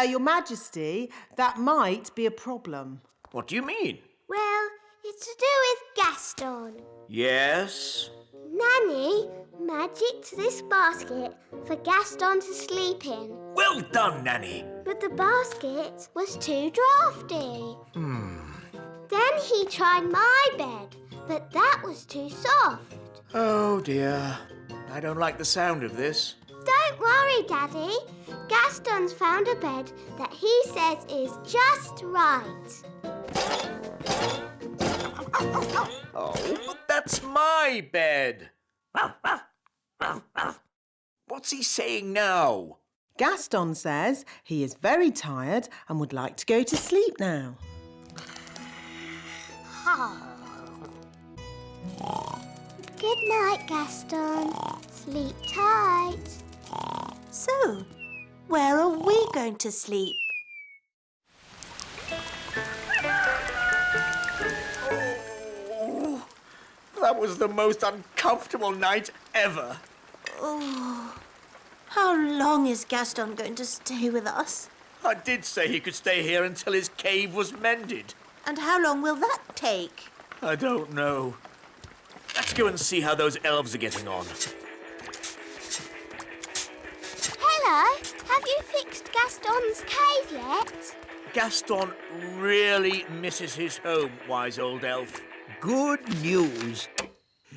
Your Majesty, that might be a problem. What do you mean? Well, it's to do with Gaston. Yes? Nanny magicked this basket for Gaston to sleep in. Well done, Nanny. But the basket was too drafty. Then he tried my bed, but that was too soft. Oh, dear. I don't like the sound of this. Don't worry, Daddy. Gaston's found a bed that he says is just right. Oh, but that's my bed. What's he saying now? Gaston says he is very tired and would like to go to sleep now. Good night, Gaston. Sleep tight. So, where are we going to sleep? Oh, that was the most uncomfortable night ever. Oh, how long is Gaston going to stay with us? I did say he could stay here until his cave was mended. And how long will that take? I don't know. Let's go and see how those elves are getting on. Hello, have you fixed Gaston's cave yet? Gaston really misses his home, wise old elf. Good news.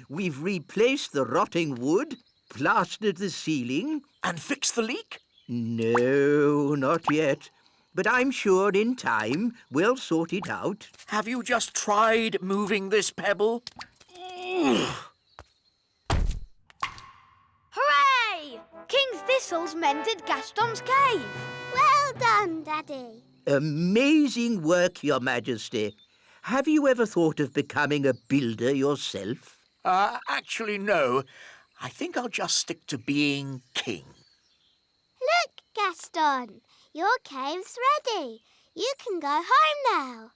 We've replaced the rotting wood, plastered the ceiling. And fixed the leak? No, not yet. But I'm sure in time we'll sort it out. Have you just tried moving this pebble? Hooray! King Thistle's mended Gaston's cave. Well done, Daddy. Amazing work, Your Majesty. Have you ever thought of becoming a builder yourself? Actually, no. I think I'll just stick to being king. Look, Gaston, your cave's ready. You can go home now.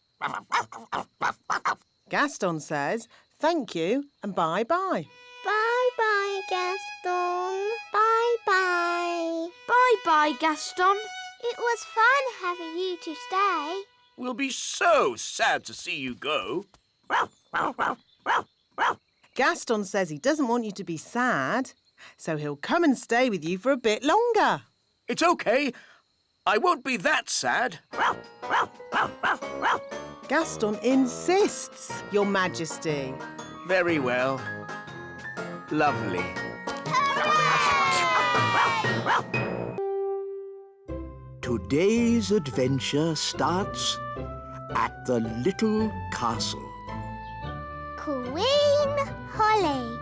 Gaston says thank you and bye-bye. Bye-bye, Gaston. Bye-bye. Bye-bye, Gaston. It was fun having you to stay. We'll be so sad to see you go. Gaston says he doesn't want you to be sad, so he'll come and stay with you for a bit longer. It's okay. I won't be that sad. Gaston insists, Your Majesty. Very well. Lovely. Today's adventure starts at the little castle. Queen Holly.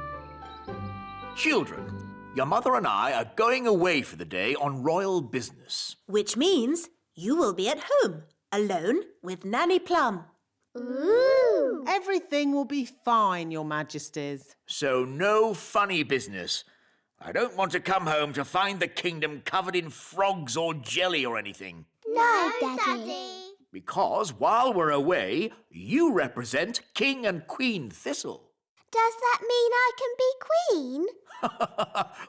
Children, your mother and I are going away for the day on royal business. Which means you will be at home, alone with Nanny Plum. Ooh. Everything will be fine, Your Majesties. So no funny business. I don't want to come home to find the kingdom covered in frogs or jelly or anything. No, Daddy. Because while we're away, you represent King and Queen Thistle. Does that mean I can be queen?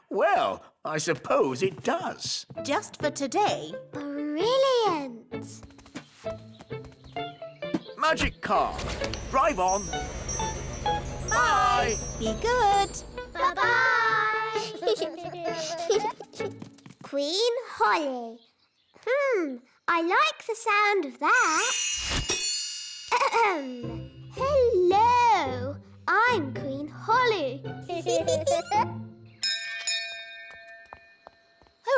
Well, I suppose it does. Just for today. Brilliant. Magic car. Drive on. Bye. Be good. Bye-bye. Queen Holly. I like the sound of that. Hello, I'm Queen Holly.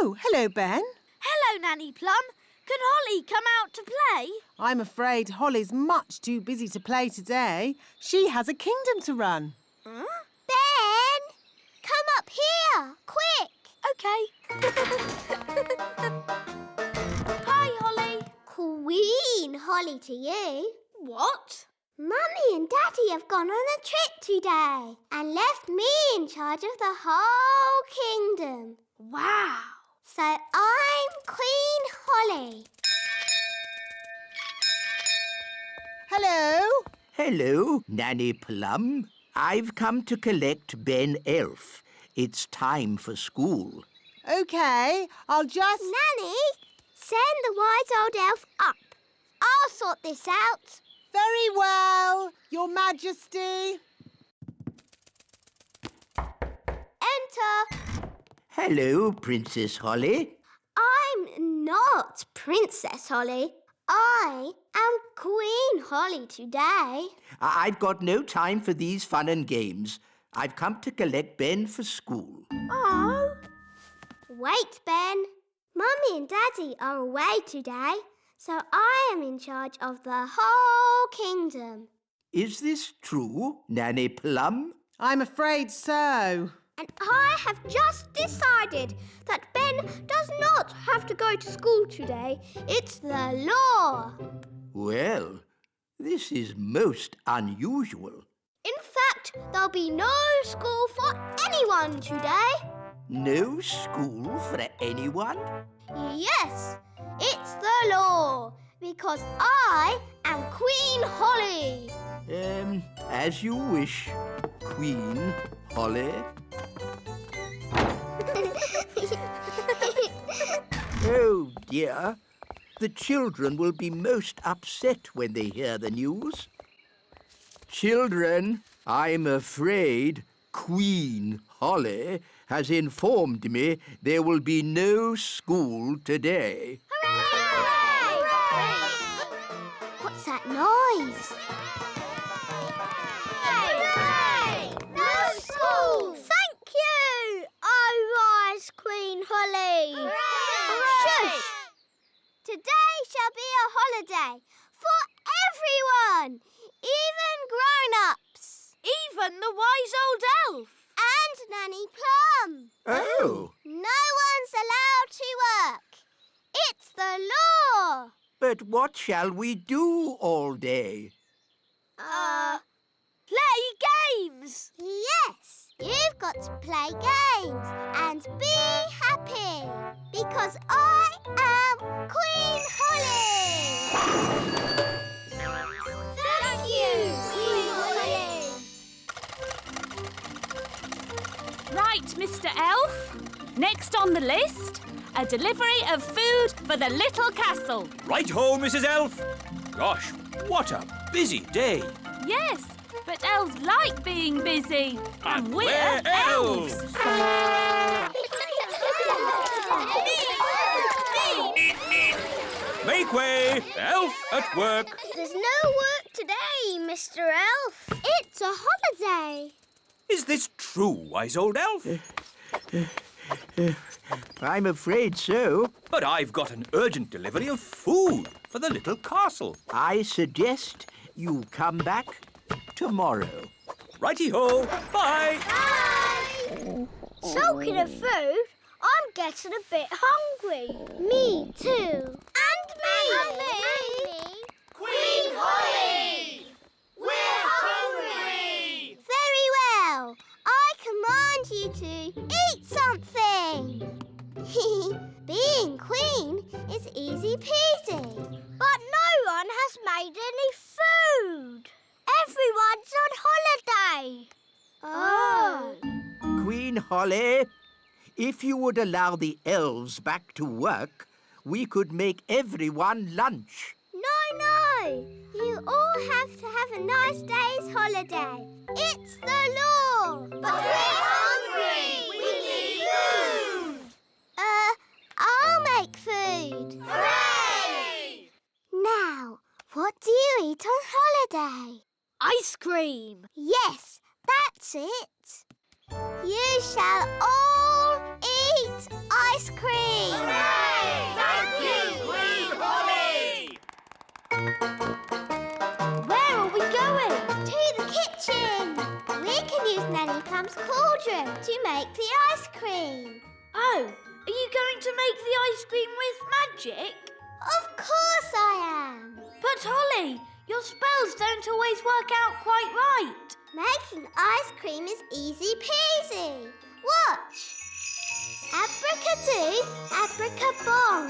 Oh, hello, Ben. Hello, Nanny Plum. Can Holly come out to play? I'm afraid Holly's much too busy to play today. She has a kingdom to run. Ben, come up here, quick. OK. Hi, Holly. Queen Holly to you. What? Mummy and Daddy have gone on a trip today and left me in charge of the whole kingdom. Wow. So I'm Queen Holly. Hello. Hello, Nanny Plum. I've come to collect Ben Elf. It's time for school. OK, I'll just... Nanny, send the wise old elf up. I'll sort this out. Very well, Your Majesty. Enter. Hello, Princess Holly. I'm not Princess Holly. I am Queen Holly today. I've got no time for these fun and games. I've come to collect Ben for school. Oh. Wait, Ben. Mummy and Daddy are away today, so I am in charge of the whole kingdom. Is this true, Nanny Plum? I'm afraid so. And I have just decided that Ben does not have to go to school today. It's the law. Well, this is most unusual. In fact, there'll be no school for anyone today. No school for anyone? Yes, it's the law, because I am Queen Holly. As you wish, Queen Holly. Oh, dear. The children will be most upset when they hear the news. Children, I'm afraid Queen Holly has informed me there will be no school today. Hooray! Hooray! What's that noise? Hooray! No school! Thank you, Wise Queen Holly. Hooray! Shush! Today shall be a holiday for everyone, even grown-ups. Even the wise old elf. And Nanny Plum. Oh. No one's allowed to work. It's the law. But what shall we do all day? Play games. Yes, you've got to play games and be happy because I am Queen Holly. Thank you, Queen Holly. Right, Mr. Elf. Next on the list, a delivery of food for the little castle. Right-ho, Mrs. Elf. Gosh, what a busy day. Yes, but elves like being busy. And we're we're elves. Make way! Elf at work. There's no work today, Mr. Elf. It's a holiday. Is this true, wise old elf? I'm afraid so. But I've got an urgent delivery of food for the little castle. I suggest you come back tomorrow. Righty-ho. Bye. Bye. Talking of food, I'm getting a bit hungry. Me too. And me. And me. Queen Holly! We're hungry! Very well. I command you to eat something. Being queen is easy peasy. But no one has made any food. Everyone's on holiday. Oh. Queen Holly, if you would allow the elves back to work, we could make everyone lunch. No. You all have to have a nice day's holiday. It's the law. But we're hungry. We need food. I'll make food. Hooray! Now, what do you eat on holiday? Ice cream. Yes, that's it. You shall all eat ice cream. Hooray! Thank you, Queen Holly! Where are we going? To the kitchen. We can use Nanny Plum's cauldron to make the ice cream. Oh, are you going to make the ice cream with magic? Of course I am. But Holly, your spells don't always work out quite right. Making ice cream is easy peasy. Watch. Abracadoo, abracabong.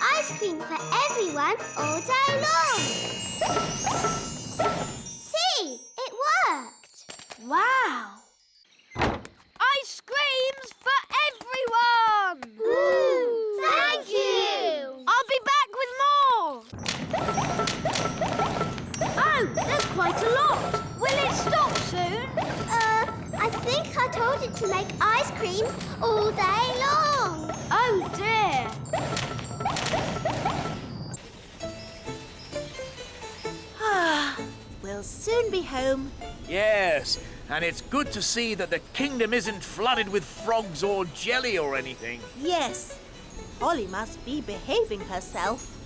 Ice cream for everyone all day long. See, it worked. Wow. Ice creams for everyone! Ooh, thank you. I'll be back with more. Oh, there's quite a lot. Will it stop soon? I think I told it to make ice cream all day long. Oh, dear. We'll soon be home. Yes, and it's good to see that the kingdom isn't flooded with frogs or jelly or anything. Yes. Holly must be behaving herself.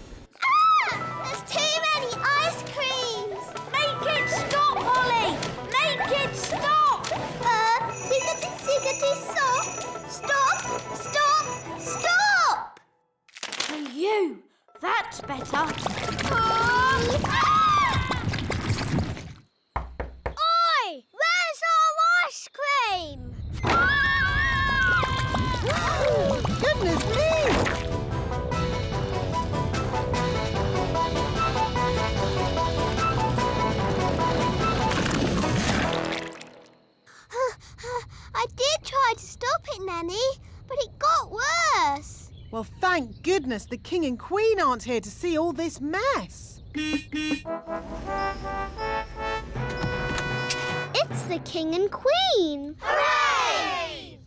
There's too many ice creams. Make it stop, Holly! Make it stop! Ziggity, stop! Stop! Stop! Stop! For you. That's better. Oi! Where's our ice cream? Goodness me! I did try to stop it, Nanny, but it got worse. Well, thank goodness the King and Queen aren't here to see all this mess. It's the King and Queen. Hooray!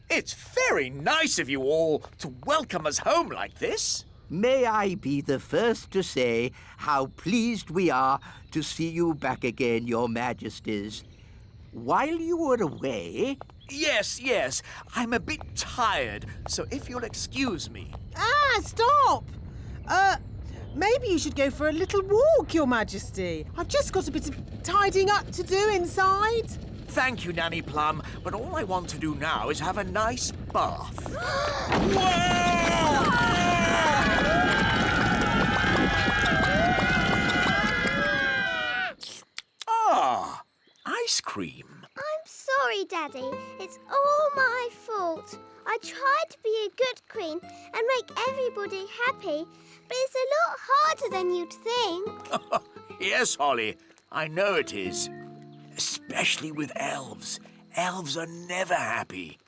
It's very nice of you all to welcome us home like this. May I be the first to say how pleased we are to see you back again, Your Majesties. While you were away... Yes. I'm a bit tired, so if you'll excuse me. Stop! Maybe you should go for a little walk, Your Majesty. I've just got a bit of tidying up to do inside. Thank you, Nanny Plum, but all I want to do now is have a nice bath. Ice cream. I'm sorry, Daddy. It's all my fault. I tried to be a good queen and make everybody happy, but it's a lot harder than you'd think. Yes, Holly, I know it is. Especially with elves. Elves are never happy.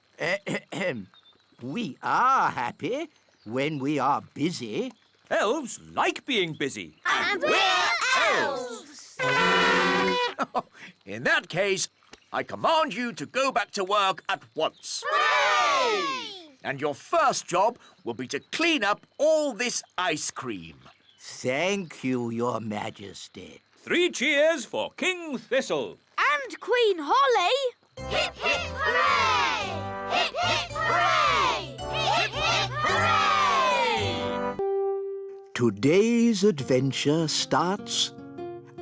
We are happy when we are busy. Elves like being busy. And we're elves! In that case, I command you to go back to work at once. Hooray! And your first job will be to clean up all this ice cream. Thank you, Your Majesty. 3 cheers for King Thistle. And Queen Holly. Hip, hip, hooray! Hip, hip, hooray! Hip, hip, hooray! Today's adventure starts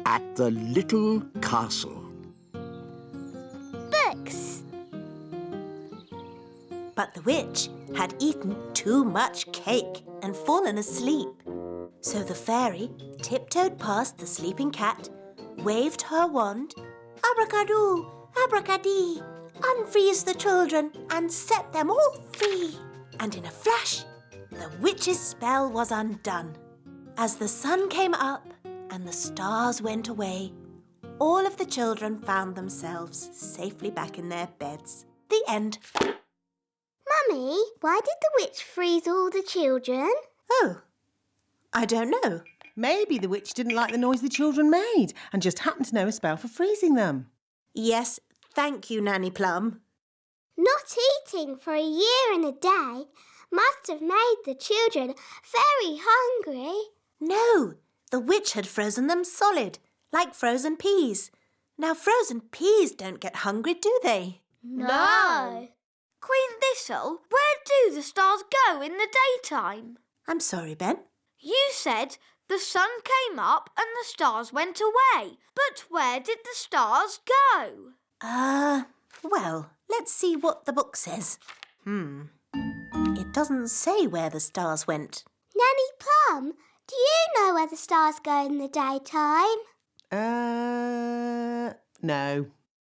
at the little castle. Books. But the witch had eaten too much cake and fallen asleep. So the fairy tiptoed past the sleeping cat, waved her wand, abracadoo, abracadee, unfreeze the children and set them all free. And in a flash, the witch's spell was undone. As the sun came up and the stars went away, all of the children found themselves safely back in their beds. The end. Mummy, why did the witch freeze all the children? Oh, I don't know. Maybe the witch didn't like the noise the children made and just happened to know a spell for freezing them. Yes, thank you, Nanny Plum. Not eating for a year and a day must have made the children very hungry. No, the witch had frozen them solid, like frozen peas. Now, frozen peas don't get hungry, do they? No. Queen Thistle, where do the stars go in the daytime? I'm sorry, Ben. You said the sun came up and the stars went away. But where did the stars go? Well, let's see what the book says. It doesn't say where the stars went. Nanny Plum, do you know where the stars go in the daytime? No.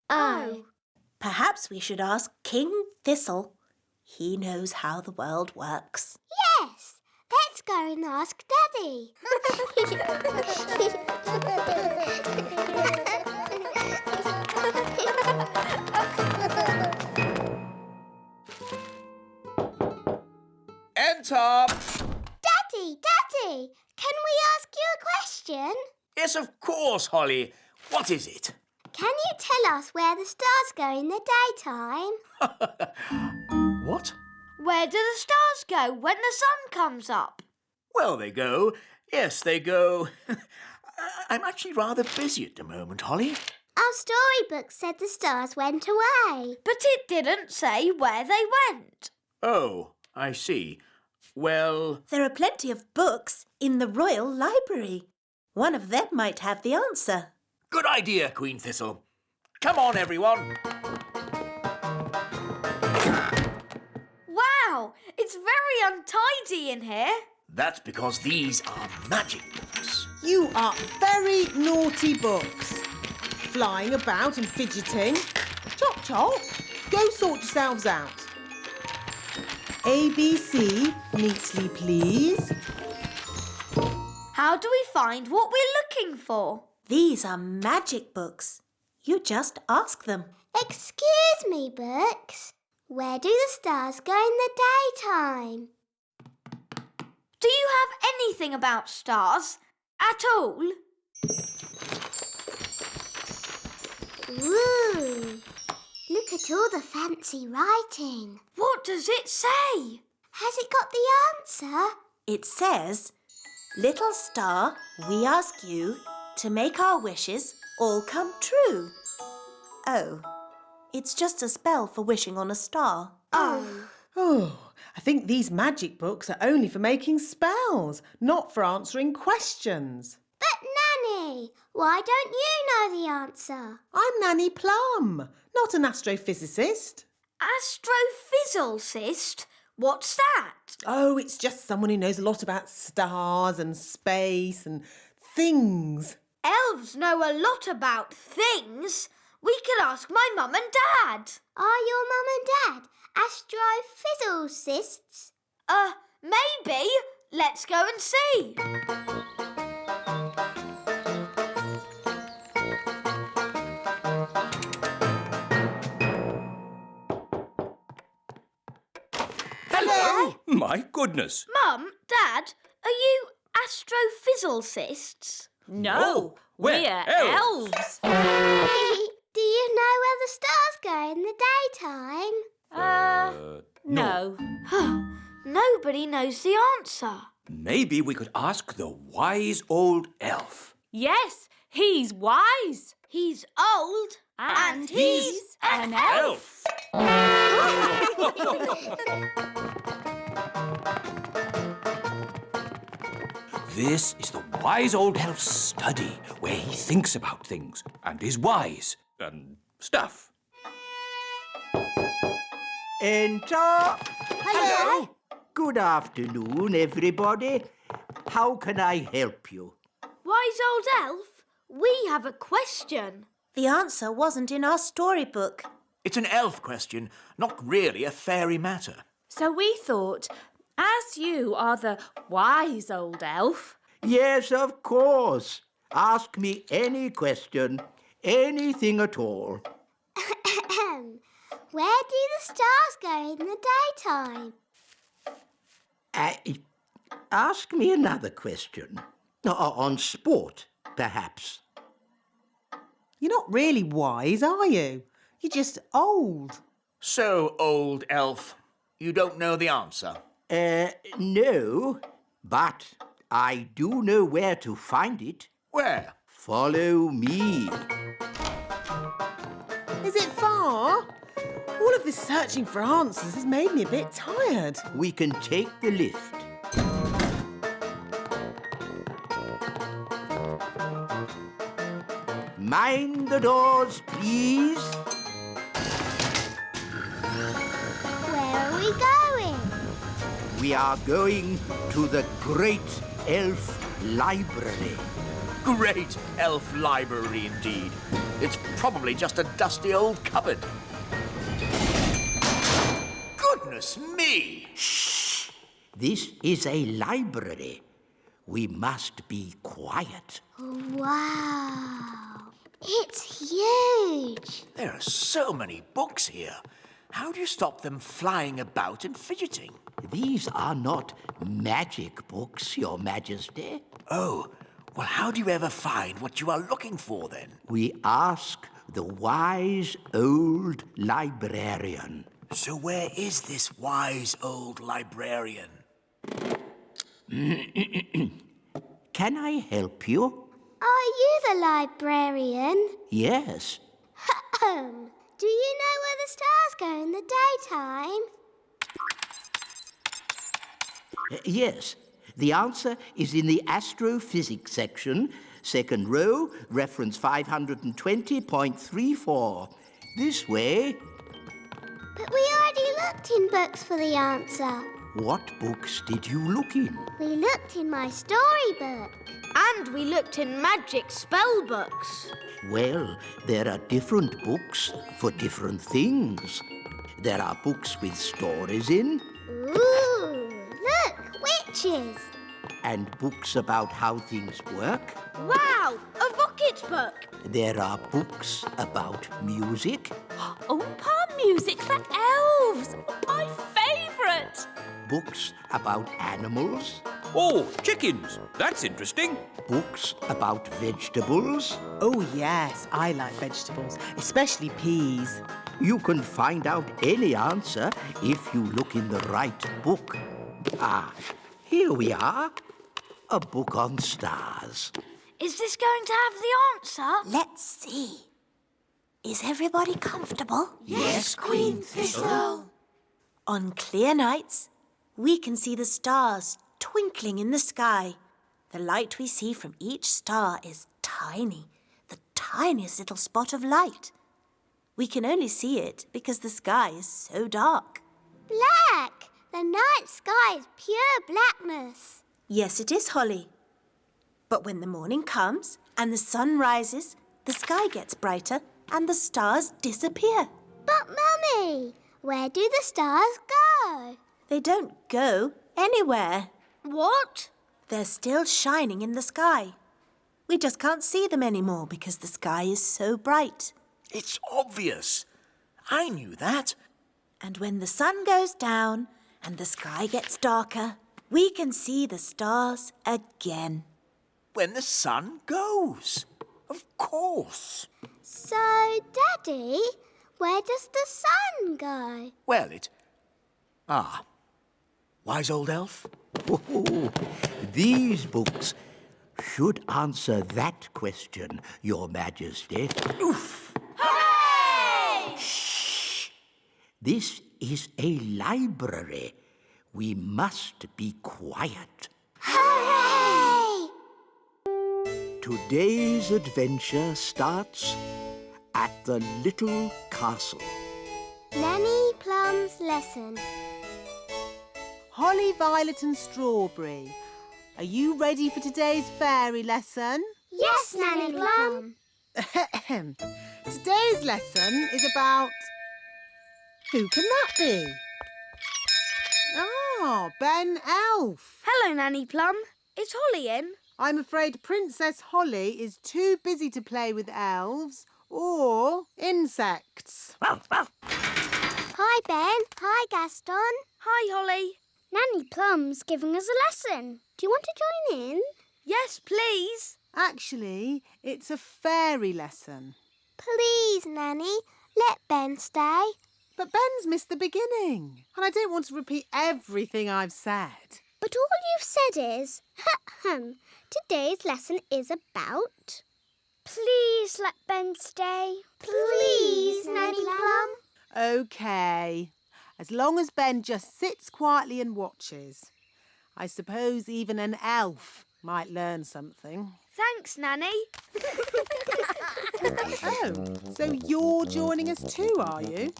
Oh. Perhaps we should ask King Thistle. He knows how the world works. Yes. Let's go and ask Daddy. Enter! Daddy, can we ask you a question? Yes, of course, Holly. What is it? Can you tell us where the stars go in the daytime? What? Where do the stars go when the sun comes up? Well, they go. Yes, they go. I'm actually rather busy at the moment, Holly. Our storybook said the stars went away. But it didn't say where they went. Oh, I see. Well... There are plenty of books in the Royal Library. One of them might have the answer. Good idea, Queen Thistle. Come on, everyone. Wow, it's very untidy in here. That's because these are magic books. You are very naughty books. Flying about and fidgeting. Chop, chop. Go sort yourselves out. ABC, neatly please. How do we find what we're looking for? These are magic books. You just ask them. Excuse me, books. Where do the stars go in the daytime? Do you have anything about stars at all? Ooh, look at all the fancy writing. What does it say? Has it got the answer? It says, "Little star, we ask you to make our wishes all come true." Oh, it's just a spell for wishing on a star. Oh, I think these magic books are only for making spells, not for answering questions. But Nanny, why don't you know the answer? I'm Nanny Plum, not an astrophysicist. Astrophysicist? What's that? Oh, it's just someone who knows a lot about stars and space and things. Elves know a lot about things. We could ask my mum and dad. Are your mum and dad astrophysicists? Maybe. Let's go and see. Hello! My goodness. Mum, Dad, are you astrophysicists? No, we're we're elves. Do you know where the stars go in the daytime? No. know. Nobody knows the answer. Maybe we could ask the wise old elf. Yes, he's wise. He's old. And he's an elf. This is the wise old elf's study, where he thinks about things and is wise and stuff. Enter. Hello. Good afternoon, everybody. How can I help you? Wise old elf, we have a question. The answer wasn't in our storybook. It's an elf question, not really a fairy matter. So we thought, as you are the wise old elf, Yes, of course. Ask me any question, anything at all. Where do the stars go in the daytime? Ask me another question. On sport, perhaps. You're not really wise, are you? You're just old. So, old elf, you don't know the answer? No, but I do know where to find it. Where? Follow me. Is it far? All of this searching for answers has made me a bit tired. We can take the lift. Mind the doors, please. Where are we going? We are going to the Great Elf Library. Great elf library indeed. It's probably just a dusty old cupboard. Goodness me! Shh! This is a library. We must be quiet. Wow. It's huge. There are so many books here. How do you stop them flying about and fidgeting? These are not magic books, Your Majesty. Oh, well, how do you ever find what you are looking for, then? We ask the wise old librarian. So where is this wise old librarian? Can I help you? Are you the librarian? Yes. Do you know where the stars go in the daytime? Yes. The answer is in the astrophysics section, second row, reference 520.34. This way. But we already looked in books for the answer. What books did you look in? We looked in my storybook. And we looked in magic spell books. Well, there are different books for different things. There are books with stories in. Ooh, look, witches. And books about how things work. Wow, a rocket book. There are books about music. Oompa music for elves. My favourite. Books about animals. Oh, chickens. That's interesting. Books about vegetables. Oh, yes, I like vegetables, especially peas. You can find out any answer if you look in the right book. Ah, here we are. A book on stars. Is this going to have the answer? Let's see. Is everybody comfortable? Yes, Queen Thistle. On clear nights, we can see the stars twinkling in the sky. The light we see from each star is tiny, the tiniest little spot of light. We can only see it because the sky is so dark. Black. The night sky is pure blackness. Yes, it is, Holly. But when the morning comes and the sun rises, the sky gets brighter and the stars disappear. But, Mummy, where do the stars go? They don't go anywhere. What? They're still shining in the sky. We just can't see them anymore because the sky is so bright. It's obvious. I knew that. And when the sun goes down and the sky gets darker, we can see the stars again. When the sun goes. Of course. So, Daddy, where does the sun go? Well, Ah, wise old elf? Oh, these books should answer that question, Your Majesty. Oof! Hooray! Shh! This is a library. We must be quiet. Hooray! Today's adventure starts at the little castle. Nanny Plum's lesson. Holly, Violet and Strawberry, are you ready for today's fairy lesson? Yes, Nanny Plum. Today's lesson is about... Who can that be? Ah, Ben Elf. Hello, Nanny Plum. Is Holly in? I'm afraid Princess Holly is too busy to play with elves or insects. Hi, Ben. Hi, Gaston. Hi, Holly. Nanny Plum's giving us a lesson. Do you want to join in? Yes, please. Actually, it's a fairy lesson. Please, Nanny, let Ben stay. But Ben's missed the beginning, and I don't want to repeat everything I've said. But all you've said is, today's lesson is about... Please let Ben stay. Please, Nanny Plum. OK. As long as Ben just sits quietly and watches. I suppose even an elf might learn something. Thanks, Nanny. Oh, so you're joining us too, are you?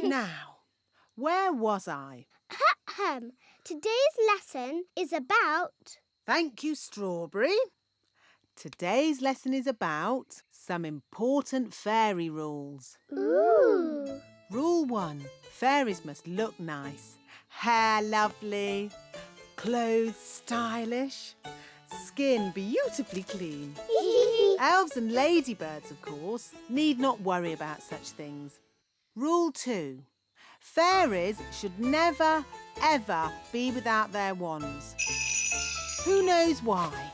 Now, where was I? Today's lesson is about... Thank you, Strawberry. Today's lesson is about some important fairy rules. Ooh. Rule 1. Fairies must look nice. Hair lovely. Clothes stylish. Skin beautifully clean. Elves and ladybirds, of course, need not worry about such things. Rule 2. Fairies should never, ever be without their wands. Who knows why?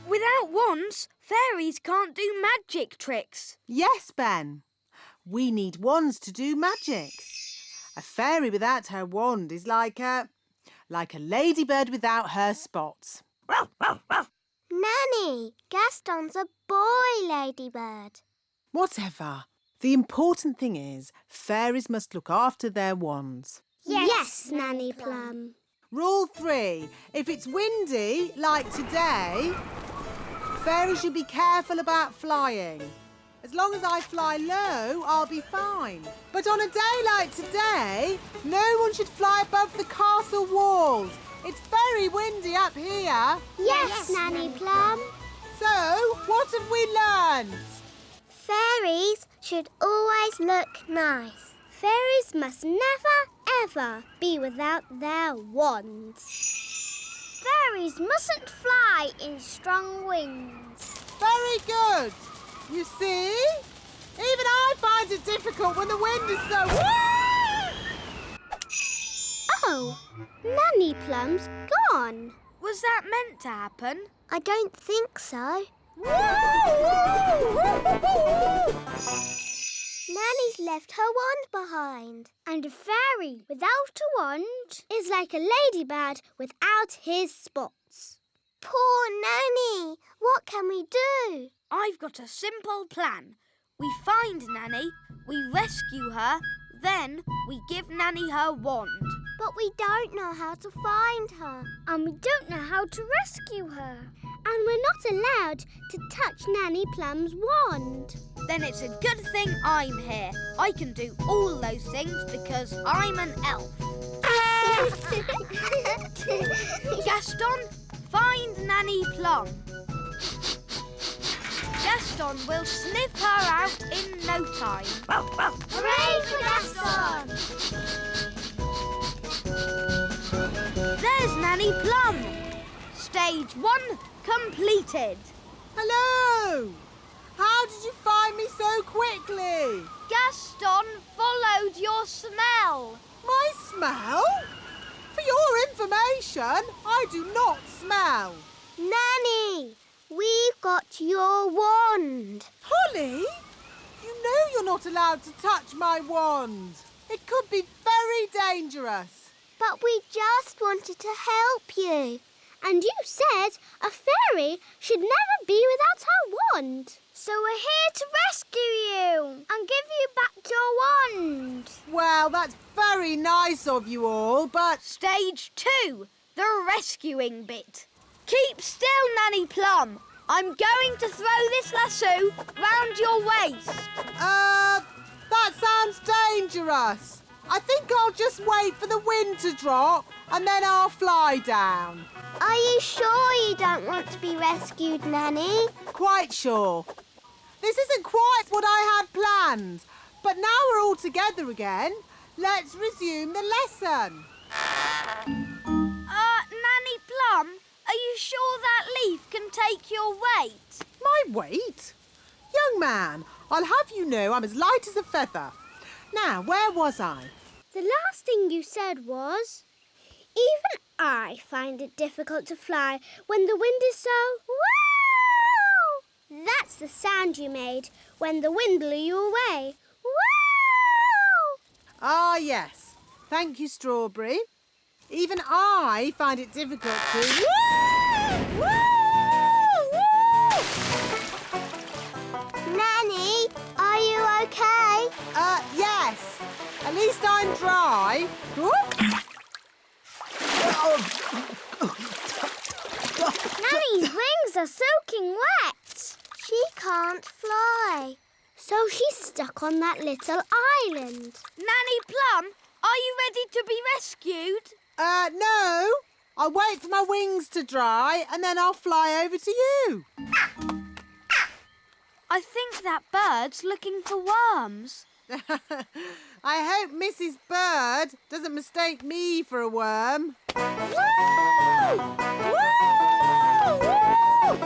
Without wands, fairies can't do magic tricks. Yes, Ben. We need wands to do magic. A fairy without her wand is like a ladybird without her spots. Nanny, Gaston's a boy ladybird. Whatever. The important thing is fairies must look after their wands. Yes, Nanny Plum. Rule 3. If it's windy, like today, fairies should be careful about flying. As long as I fly low, I'll be fine. But on a day like today, no one should fly above the castle walls. It's very windy up here. Yes, Nanny Plum. So, what have we learned? Fairies should always look nice. Fairies must never, ever be without their wands. Fairies mustn't fly in strong winds. Very good. You see? Even I find it difficult when the wind is so... Oh, Nanny Plum's gone. Was that meant to happen? I don't think so. Nanny's left her wand behind. And a fairy without a wand is like a ladybird without his spots. Poor Nanny. What can we do? I've got a simple plan. We find Nanny, we rescue her, then we give Nanny her wand. But we don't know how to find her. And we don't know how to rescue her. And we're not allowed to touch Nanny Plum's wand. Then it's a good thing I'm here. I can do all those things because I'm an elf. Gaston, find Nanny Plum. Gaston will sniff her out in no time. Hooray for Gaston! There's Nanny Plum. Stage 1 completed. Hello! How did you find me so quickly? Gaston followed your smell. My smell? For your information, I do not smell. Nanny, we've got your wand. Holly, you know you're not allowed to touch my wand. It could be very dangerous. But we just wanted to help you. And you said a fairy should never be without her wand. So we're here to rescue you and give you back your wand. Well, that's very nice of you all, but... Stage 2, the rescuing bit. Keep still, Nanny Plum. I'm going to throw this lasso round your waist. That sounds dangerous. I think I'll just wait for the wind to drop and then I'll fly down. Are you sure you don't want to be rescued, Nanny? Quite sure. This isn't quite what I had planned, but now we're all together again. Let's resume the lesson. Nanny Plum, are you sure that leaf can take your weight? My weight? Young man, I'll have you know I'm as light as a feather. Now, where was I? The last thing you said was, even I find it difficult to fly when the wind is so... Woo! That's the sound you made when the wind blew you away. Woo! Ah, yes. Thank you, Strawberry. Even I find it difficult to... Woo! Woo! Woo! Nanny, are you okay? Yes. At least I'm dry. Nanny's wings are soaking wet. She can't fly. So she's stuck on that little island. Nanny Plum, are you ready to be rescued? No. I'll wait for my wings to dry and then I'll fly over to you. I think that bird's looking for worms. I hope Mrs. Bird doesn't mistake me for a worm. Woo! Woo! Woo!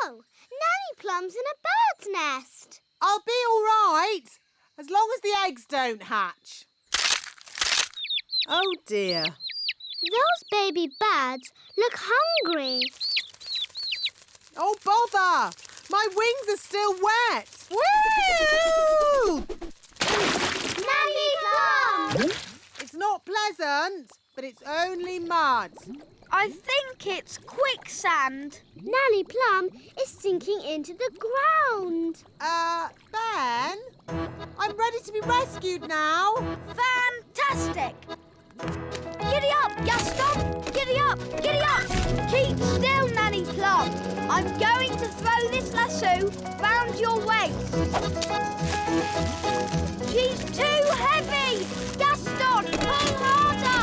Oh, Nanny Plum's in a bird's nest. I'll be all right, as long as the eggs don't hatch. Oh, dear. Those baby birds look hungry. Oh, bother! My wings are still wet. Woo! Nanny Plum! It's not pleasant, but it's only mud. I think it's quicksand. Nanny Plum is sinking into the ground. Ben? I'm ready to be rescued now. Fantastic! Giddy up, Gaston! Giddy up! Giddy up! Keep still, Nanny Plum. I'm going to throw this lasso round your waist. She's too heavy! Gaston, pull harder!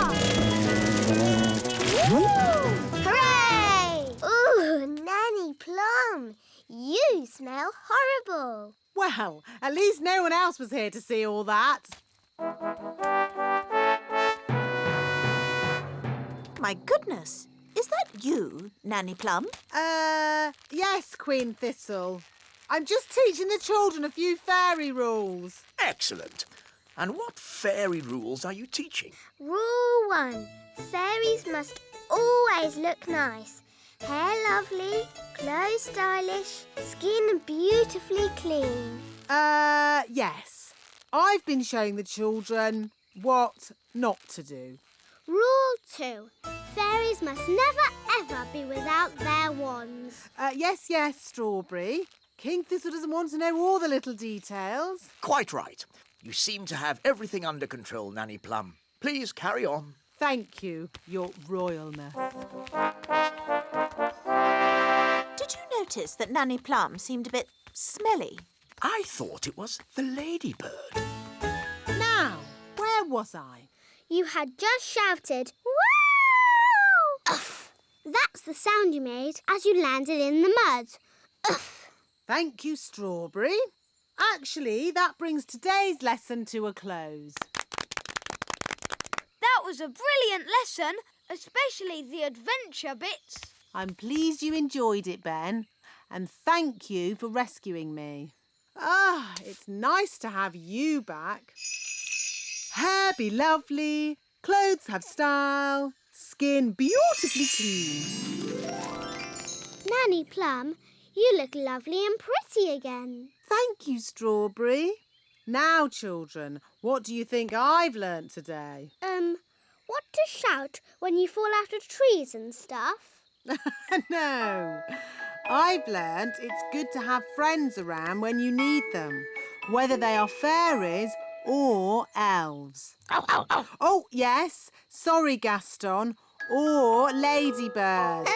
Woo! Hooray! Ooh, Nanny Plum, you smell horrible. Well, at least no one else was here to see all that. My goodness, is that you, Nanny Plum? Yes, Queen Thistle. I'm just teaching the children a few fairy rules. Excellent. And what fairy rules are you teaching? Rule 1. Fairies must always look nice. Hair lovely, clothes stylish, skin beautifully clean. Yes. I've been showing the children what not to do. Rule 2. Fairies must never ever be without their wands. Yes, Strawberry. King Thistle doesn't want to know all the little details. Quite right. You seem to have everything under control, Nanny Plum. Please carry on. Thank you, Your Royalness. Did you notice that Nanny Plum seemed a bit smelly? I thought it was the ladybird. Now, where was I? You had just shouted, "Woo!" Uff. That's the sound you made as you landed in the mud. Uff. Thank you, Strawberry. Actually, that brings today's lesson to a close. That was a brilliant lesson, especially the adventure bits. I'm pleased you enjoyed it, Ben, and thank you for rescuing me. It's nice to have you back. Hair be lovely, clothes have style, skin beautifully clean. Nanny Plum, you look lovely and pretty again. Thank you, Strawberry. Now, children, what do you think I've learnt today? What to shout when you fall out of trees and stuff? No. I've learnt it's good to have friends around when you need them, whether they are fairies or elves. Oh, yes. Sorry, Gaston. Or ladybirds.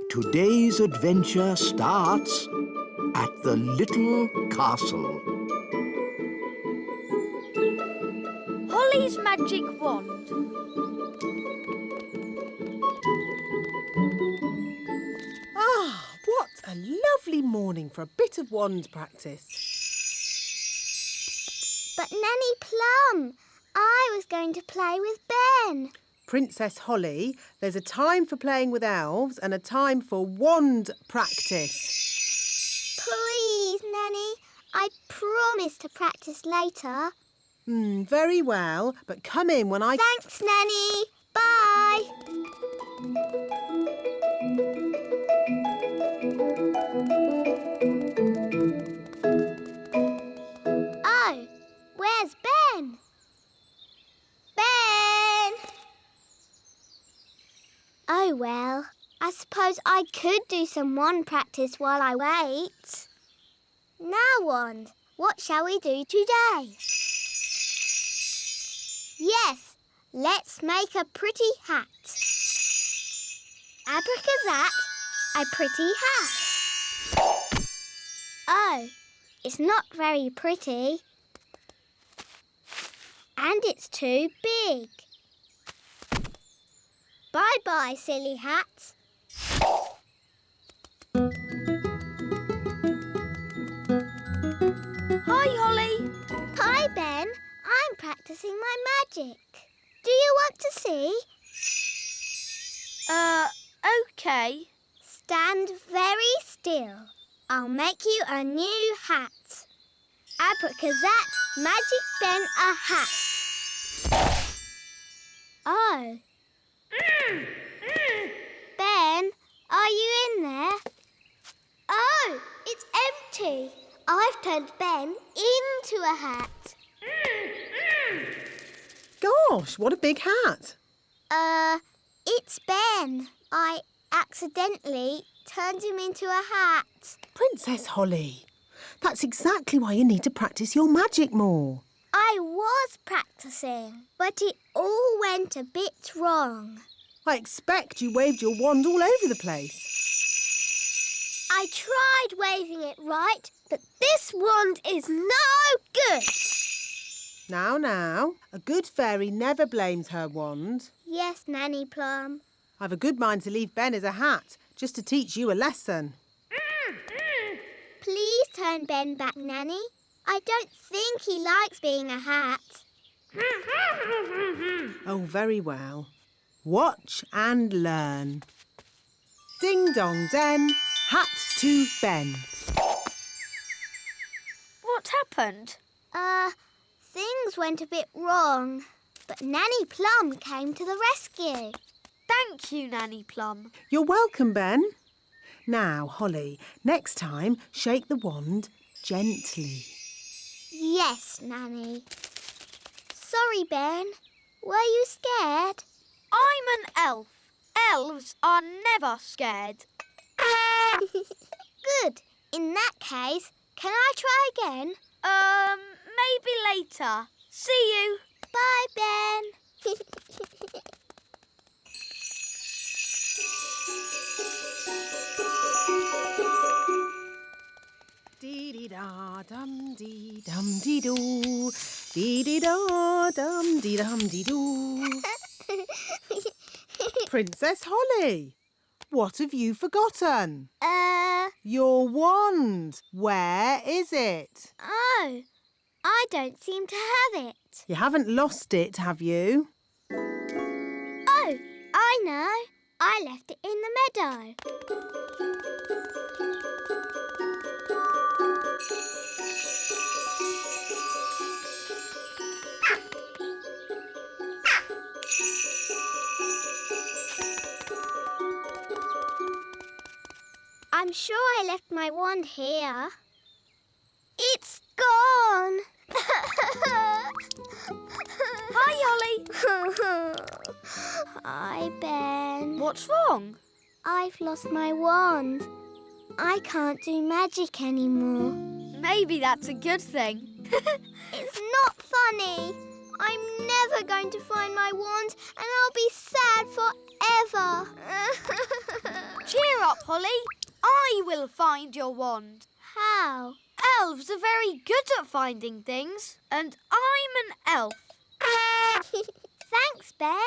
Today's adventure starts at the little castle. Holly's magic wand. Ah, what a lovely morning for a bit of wand practice. But Nanny Plum, I was going to play with Ben. Princess Holly, there's a time for playing with elves and a time for wand practice. Please, Nanny. I promise to practice later. Very well, but come in when I... Thanks, Nanny. Bye. Oh, where's Ben? Ben! Oh, well, I suppose I could do some wand practice while I wait. Now, Wand, what shall we do today? Yes, let's make a pretty hat. Abracazat, a pretty hat. Oh, it's not very pretty. And it's too big. Bye-bye, silly hat. Hi, Holly. Hi, Ben. I'm practicing my magic. Do you want to see? Okay. Stand very still. I'll make you a new hat. Abracazat, magic Ben a hat. Oh. Ben, are you in there? Oh, it's empty. I've turned Ben into a hat. Gosh, what a big hat. It's Ben. I accidentally turned him into a hat. Princess Holly, that's exactly why you need to practice your magic more. I was practicing, but it all went a bit wrong. I expect you waved your wand all over the place. I tried waving it right, but this wand is no good. Now, a good fairy never blames her wand. Yes, Nanny Plum. I've a good mind to leave Ben as a hat, just to teach you a lesson. Please turn Ben back, Nanny. I don't think he likes being a hat. Oh, very well. Watch and learn. Ding dong den, hat to Ben. What happened? Things went a bit wrong, but Nanny Plum came to the rescue. Thank you, Nanny Plum. You're welcome, Ben. Now, Holly, next time, shake the wand gently. Yes, Nanny. Sorry, Ben. Were you scared? I'm an elf. Elves are never scared. Good. In that case, can I try again? Maybe later. See you. Bye, Ben. Dee-dee-da-dum-dee-dum-dee-doo. Dee-dee-da-dum-dee-dum-dee-doo. Princess Holly, what have you forgotten? Your wand. Where is it? Oh, I don't seem to have it. You haven't lost it, have you? Oh, I know. I left it in the meadow. I'm sure I left my wand here. It's gone! Hi, Ben. What's wrong? I've lost my wand. I can't do magic anymore. Maybe that's a good thing. It's not funny. I'm never going to find my wand and I'll be sad forever. Cheer up, Holly. I will find your wand. How? Elves are very good at finding things, and I'm an elf. Thanks, Ben.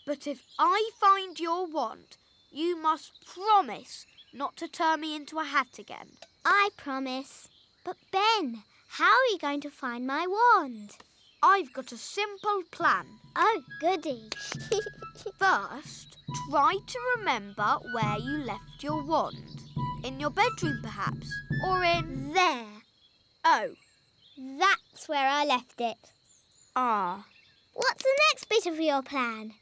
But if I find your wand, you must promise not to turn me into a hat again. I promise. But Ben, how are you going to find my wand? I've got a simple plan. Oh, goody. First, try to remember where you left your wand. In your bedroom, perhaps? Or in... There. Oh. That's where I left it. Ah. What's the next bit of your plan?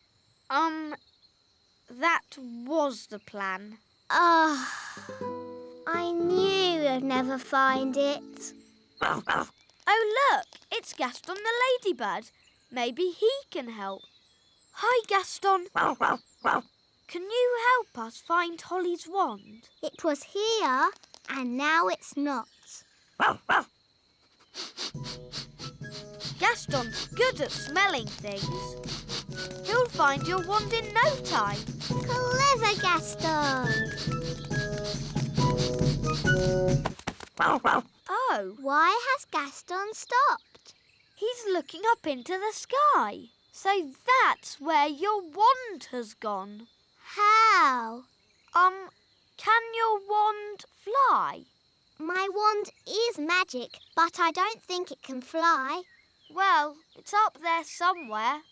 That was the plan. I knew I'd never find it. Oh, look, it's Gaston the ladybird. Maybe he can help. Hi, Gaston. Can you help us find Holly's wand? It was here, and now it's not. Gaston's good at smelling things. He'll find your wand in no time. Clever, Gaston. Oh. Why has Gaston stopped? He's looking up into the sky. So that's where your wand has gone. How? Can your wand fly? My wand is magic, but I don't think it can fly. Well, it's up there somewhere.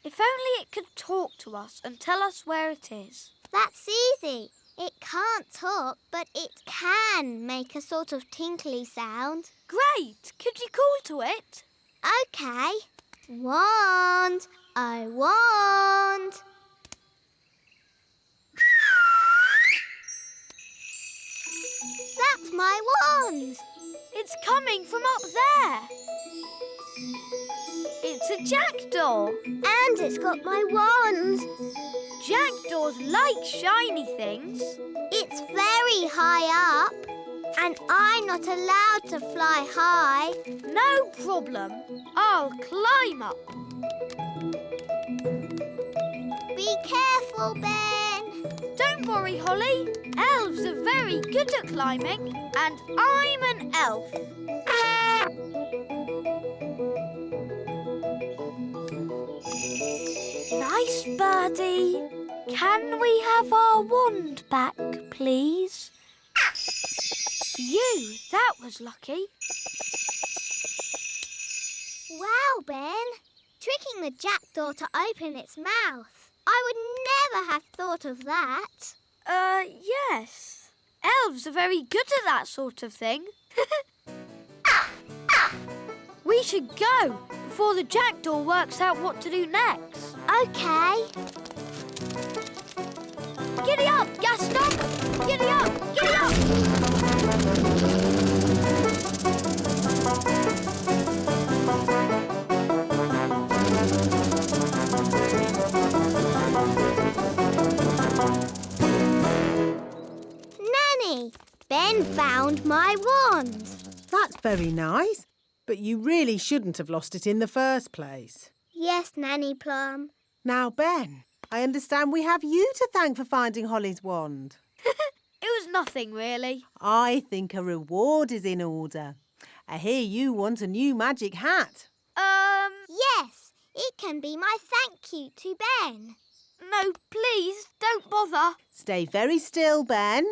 If only it could talk to us and tell us where it is. That's easy. It can't talk, but it can make a sort of tinkly sound. Great! Could you call to it? OK. Wand, I want. That's my wand. It's coming from up there. It's a jackdaw. And it's got my wand. Jackdaws like shiny things. It's very high up. And I'm not allowed to fly high. No problem. I'll climb up. Be careful, Ben. Don't worry, Holly. Elves are very good at climbing, and I'm an elf. Nice birdie. Can we have our wand back, please? That was lucky. Wow, Ben. Tricking the jackdaw to open its mouth. I would never have thought of that. Yes. Elves are very good at that sort of thing. We should go before the jackdaw works out what to do next. OK. Giddy up, Gaston! Giddy up! Giddy up! Nanny, Ben found my wand. That's very nice, but you really shouldn't have lost it in the first place. Yes, Nanny Plum. Now, Ben, I understand we have you to thank for finding Holly's wand. It was nothing, really. I think a reward is in order. I hear you want a new magic hat. Yes, it can be my thank you to Ben. No, please, don't bother. Stay very still, Ben.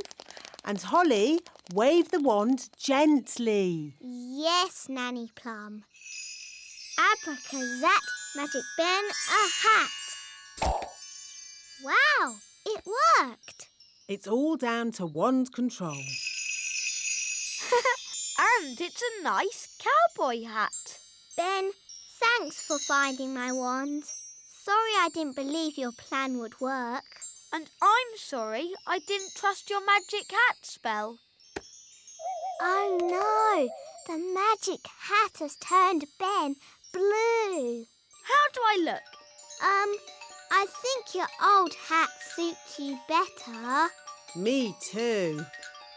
And Holly, wave the wand gently. Yes, Nanny Plum. Abracazat, Magic Ben, a hat. Wow, it worked. It's all down to wand control. And it's a nice cowboy hat. Ben, thanks for finding my wand. Sorry I didn't believe your plan would work. And I'm sorry I didn't trust your magic hat spell. Oh no, the magic hat has turned Ben blue. How do I look? I think your old hat suits you better. Me too.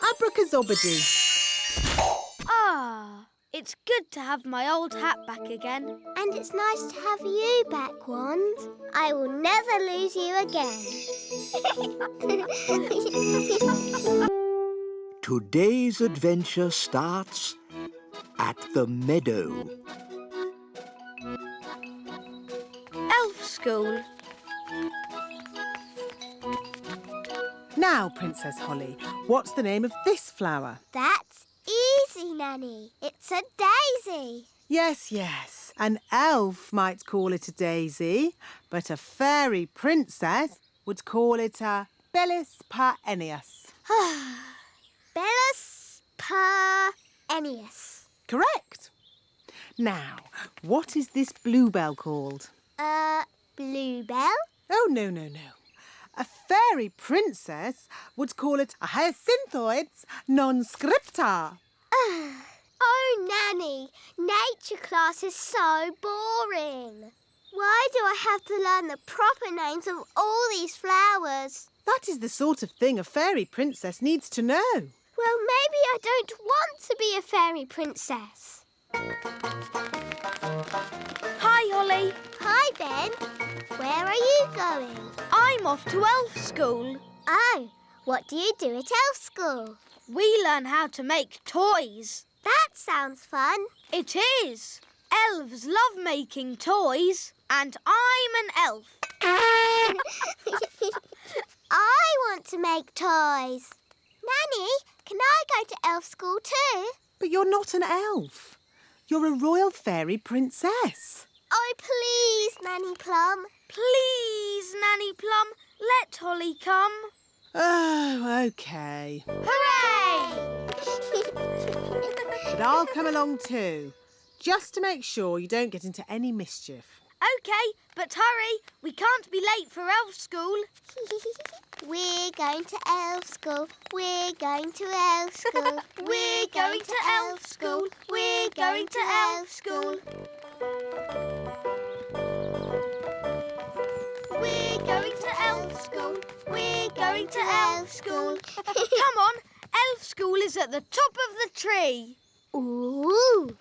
Abracazobadoo. Ah, it's good to have my old hat back again. And it's nice to have you back, Wand. I will never lose you again. Today's adventure starts at the meadow. Elf school. Now, Princess Holly, what's the name of this flower? That's easy, Nanny. It's a daisy. Yes, yes. An elf might call it a daisy, but a fairy princess would call it a Bellis perennius. Bellis perennius. Correct. Now, what is this bluebell called? Bluebell? Oh, no, no, no. A fairy princess would call it a Hyacinthoids non-scripta. Oh, Nanny, nature class is so boring. Why do I have to learn the proper names of all these flowers? That is the sort of thing a fairy princess needs to know. Well, maybe I don't want to be a fairy princess. Hi, Holly. Hi, Ben. Where are you going? I'm off to elf school. Oh, what do you do at elf school? We learn how to make toys. That sounds fun. It is. Elves love making toys, and I'm an elf. I want to make toys. Nanny, can I go to elf school too? But you're not an elf. You're a royal fairy princess. Oh, please, Nanny Plum. Please, Nanny Plum, let Holly come. Oh, OK. Hooray! But I'll come along too, just to make sure you don't get into any mischief. OK, but hurry. We can't be late for elf school. We're going to elf school. We're going to elf school. We're going to elf school. We're going to elf school. We're going to elf school. We're going to elf school. Come on, elf school is at the top of the tree. Ooh.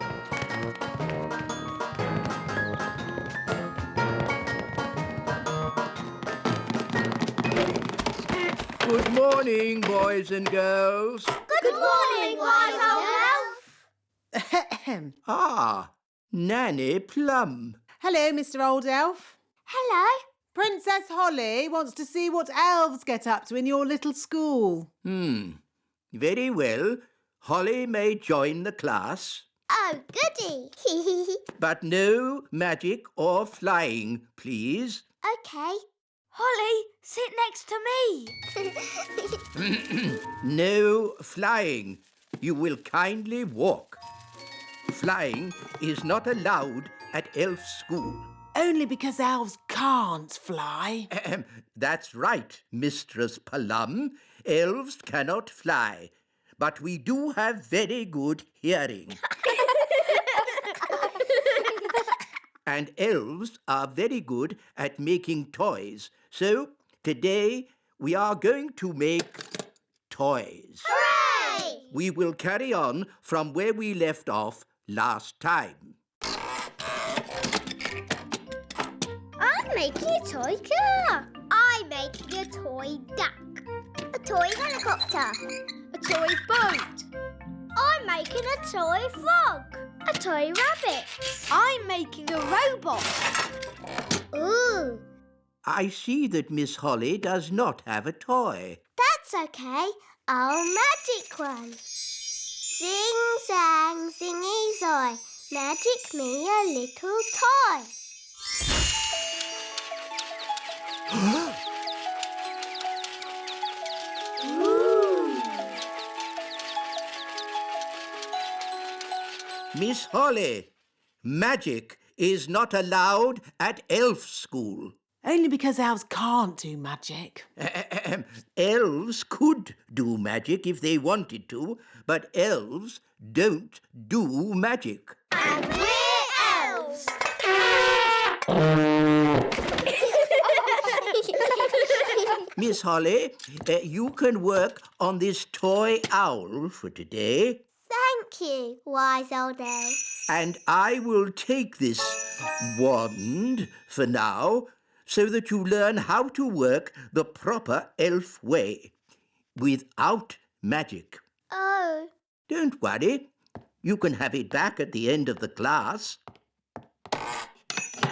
Good morning, boys and girls. Good morning, wise old elf. Ah, Nanny Plum. Hello, Mr. Old Elf. Hello. Princess Holly wants to see what elves get up to in your little school. Very well. Holly may join the class, Oh, goody. but no magic or flying, please. OK. Holly, sit next to me. No flying. You will kindly walk. Flying is not allowed at elf school. Only because elves can't fly. That's right, Mistress Plum. Elves cannot fly, but we do have very good hearing. And elves are very good at making toys. So today we are going to make toys. Hooray! We will carry on from where we left off last time. I'm making a toy car. I'm making a toy duck. A toy helicopter. A toy boat. I'm making a toy frog. A toy rabbit. I'm making a robot. Ooh, I see that Miss Holly does not have a toy. that's okay. I'll magic one. Zing, zang, zingy, zoy. Magic me a little toy. Miss Holly, magic is not allowed at elf school. Only because elves can't do magic. Elves could do magic if they wanted to, but elves don't do magic. And we're elves. Miss Holly, you can work on this toy owl for today. Thank you, wise old elf. And I will take this wand for now so that you learn how to work the proper elf way without magic. Oh. Don't worry. You can have it back at the end of the class.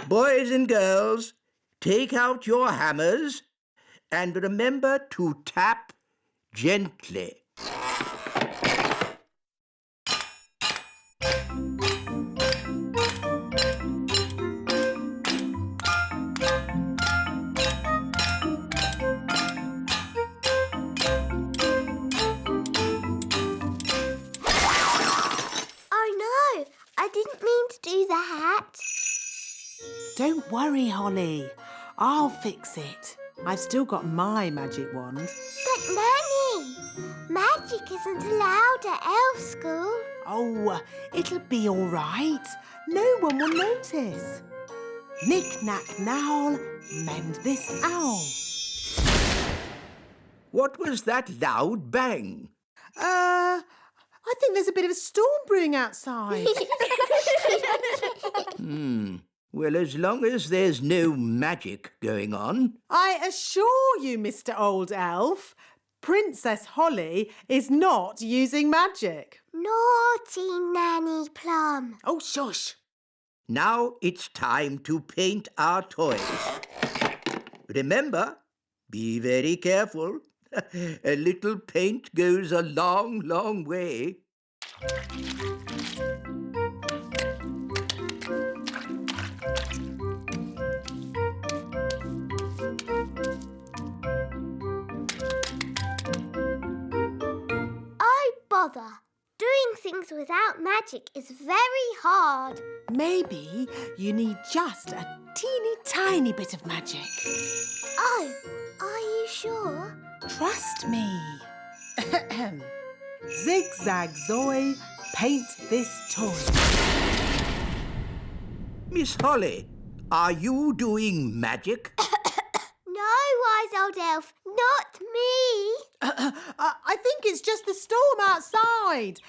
Boys and girls, take out your hammers and remember to tap gently. I didn't mean to do that. Don't worry, Holly. I'll fix it. I've still got my magic wand. But Nanny, magic isn't allowed at elf school. Oh, it'll be all right. No one will notice. Knick-knack-knowl, mend this owl. What was that loud bang? I think there's a bit of a storm brewing outside. Well, as long as there's no magic going on. I assure you, Mr. Old Elf, Princess Holly is not using magic. Naughty Nanny Plum. Oh, shush. Now it's time to paint our toys. Remember, be very careful. A little paint goes a long, long way. Oh, bother. Doing things without magic is very hard. Maybe you need just a teeny tiny bit of magic. Oh, are you sure? Trust me. Zigzag Zoe, paint this toy. Miss Holly, are you doing magic? No, wise old elf, not me. I think it's just the storm outside.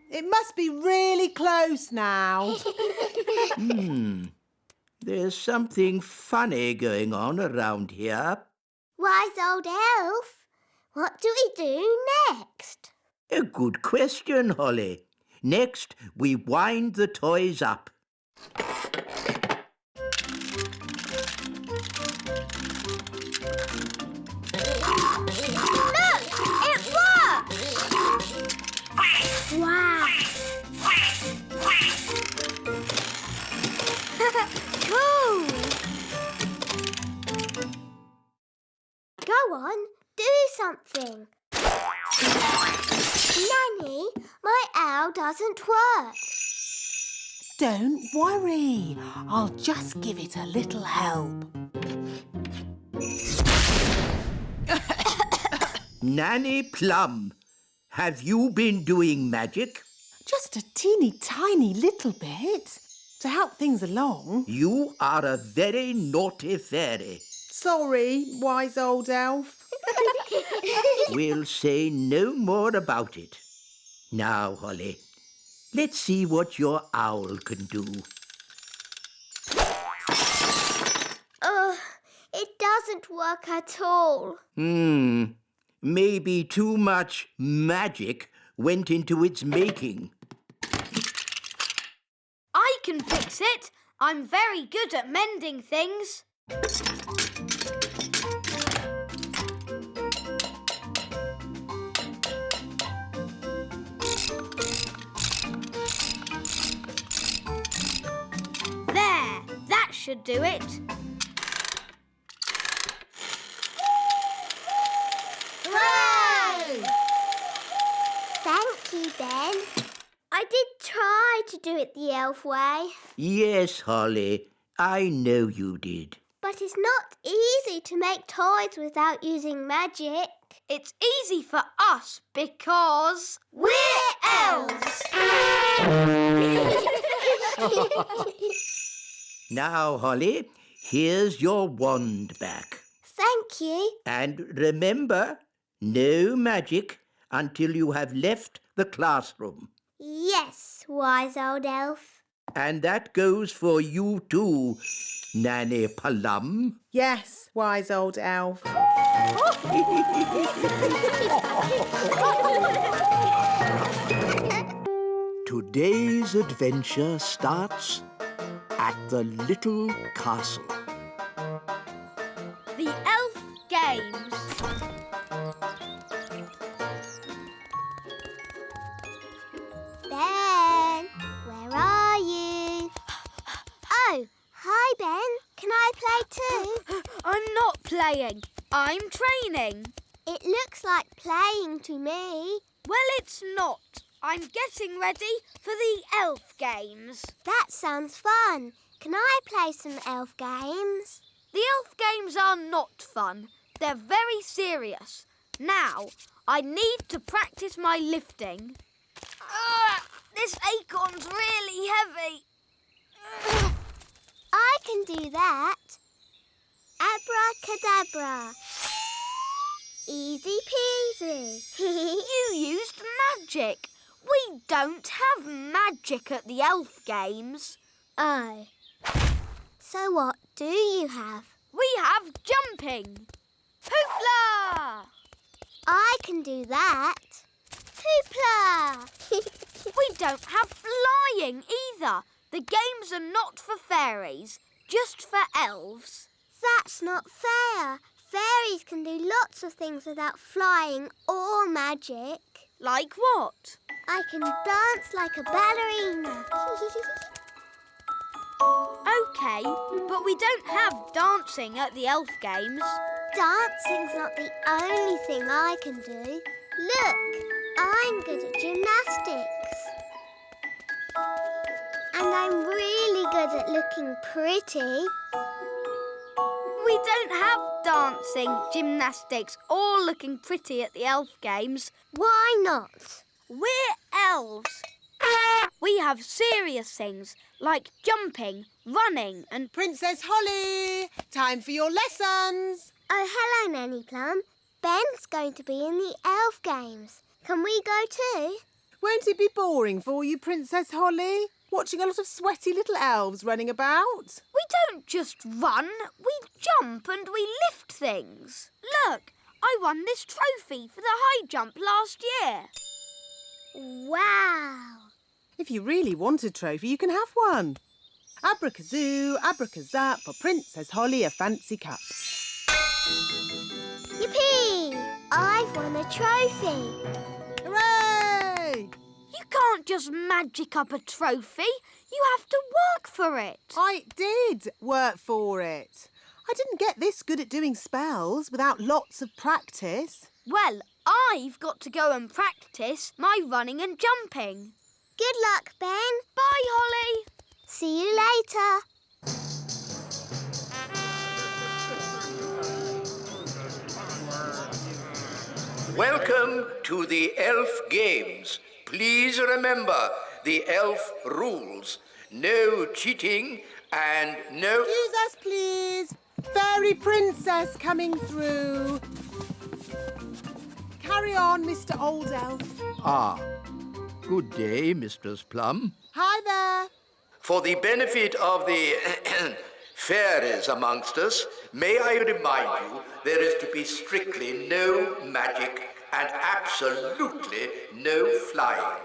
It must be really close now. There's something funny going on around here. Wise old elf, what do we do next? A good question, Holly. Next, we wind the toys up. Look, it works! Wow! Cool! Go on, do something. Nanny, my owl doesn't work. Don't worry. I'll just give it a little help. Nanny Plum, have you been doing magic? Just a teeny tiny little bit to help things along. You are a very naughty fairy. Sorry, wise old elf. We'll say no more about it. Now, Holly, let's see what your owl can do. It doesn't work at all. Maybe too much magic went into its making. I can fix it. I'm very good at mending things. There, that should do it. Hooray! Thank you, Ben. I did try to do it the elf way. Yes, Holly, I know you did. But it's not easy to make toys without using magic. It's easy for us because we're elves! Now, Holly, here's your wand back. Thank Thank you. And remember, no magic until you have left the classroom. Yes, wise old elf. And that goes for you too, Nanny Plum. Yes, wise old elf. Today's adventure starts at the little castle. The Elf Games. Ben, where are you? Oh, hi, Ben. Can I play too? I'm not playing. I'm training. It looks like playing to me. Well, it's not. I'm getting ready for the Elf Games. That sounds fun. Can I play some elf games? The Elf Games are not fun. They're very serious. Now, I need to practice my lifting. This acorn's really heavy. I can do that. Abracadabra. Easy peasy. You used magic. We don't have magic at the Elf Games. Oh. So what do you have? We have jumping. Hoopla! I can do that. Hoopla! We don't have flying either. The games are not for fairies, just for elves. That's not fair. Fairies can do lots of things without flying or magic. Like what? I can dance like a ballerina. OK, but we don't have dancing at the Elf Games. Dancing's not the only thing I can do. Look, I'm good at gymnastics. And I'm really good at looking pretty. We don't have dancing, gymnastics or looking pretty at the Elf Games. Why not? We're elves. We have serious things like jumping, running and... Princess Holly, time for your lessons. Oh, hello, Nanny Plum. Ben's going to be in the Elf Games. Can we go too? Won't it be boring for you, Princess Holly? Watching a lot of sweaty little elves running about? We don't just run, we jump and we lift things. Look, I won this trophy for the high jump last year. Wow! If you really want a trophy, you can have one. Abracazoo, abracazap, for Princess Holly a fancy cup. Yippee! I've won a trophy. Hooray! You can't just magic up a trophy. You have to work for it. I did work for it. I didn't get this good at doing spells without lots of practice. Well, I've got to go and practice my running and jumping. Good luck, Ben. Bye, Holly. See you later. Welcome to the Elf Games. Please remember the elf rules. No cheating and no... Excuse us, please. Fairy princess coming through. Carry on, Mr. Old Elf. Ah, good day, Mistress Plum. Hi there. For the benefit of the fairies amongst us, may I remind you there is to be strictly no magic and absolutely no flying.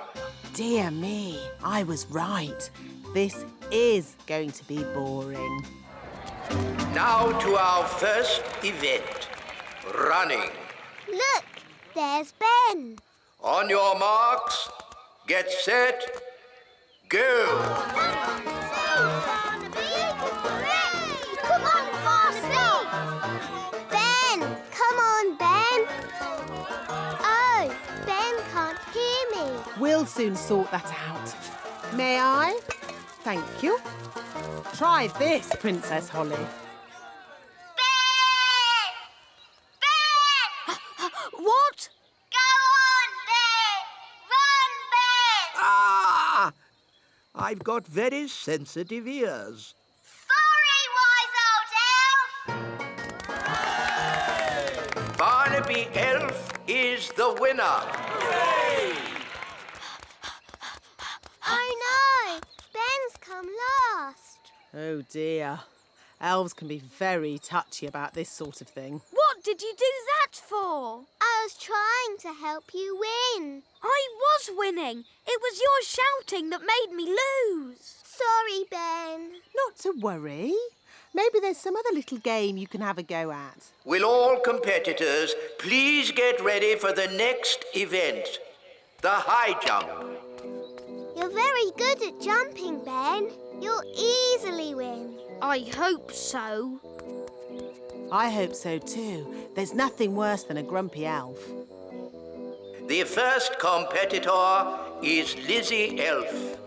Dear me, I was right. This is going to be boring. Now to our first event, running. Look, there's Ben. On your marks, get set, go. Come on, Farnaby! Ben! Come on, Ben! Oh, Ben can't hear me. We'll soon sort that out. May I? Thank you. Try this, Princess Holly. Ben! Ben! What? Go on, Ben! Run, Ben! Ah! I've got very sensitive ears. Sorry, wise old elf! is the winner. Oh no! Ben's come last. Oh dear. Elves can be very touchy about this sort of thing. What did you do that for? I was trying to help you win. I was winning. It was your shouting that made me lose. Sorry, Ben. Not to worry. Maybe there's some other little game you can have a go at. Will all competitors please get ready for the next event, the high jump. You're very good at jumping, Ben. You'll easily win. I hope so. I hope so too. There's nothing worse than a grumpy elf. The first competitor is Lizzie Elf.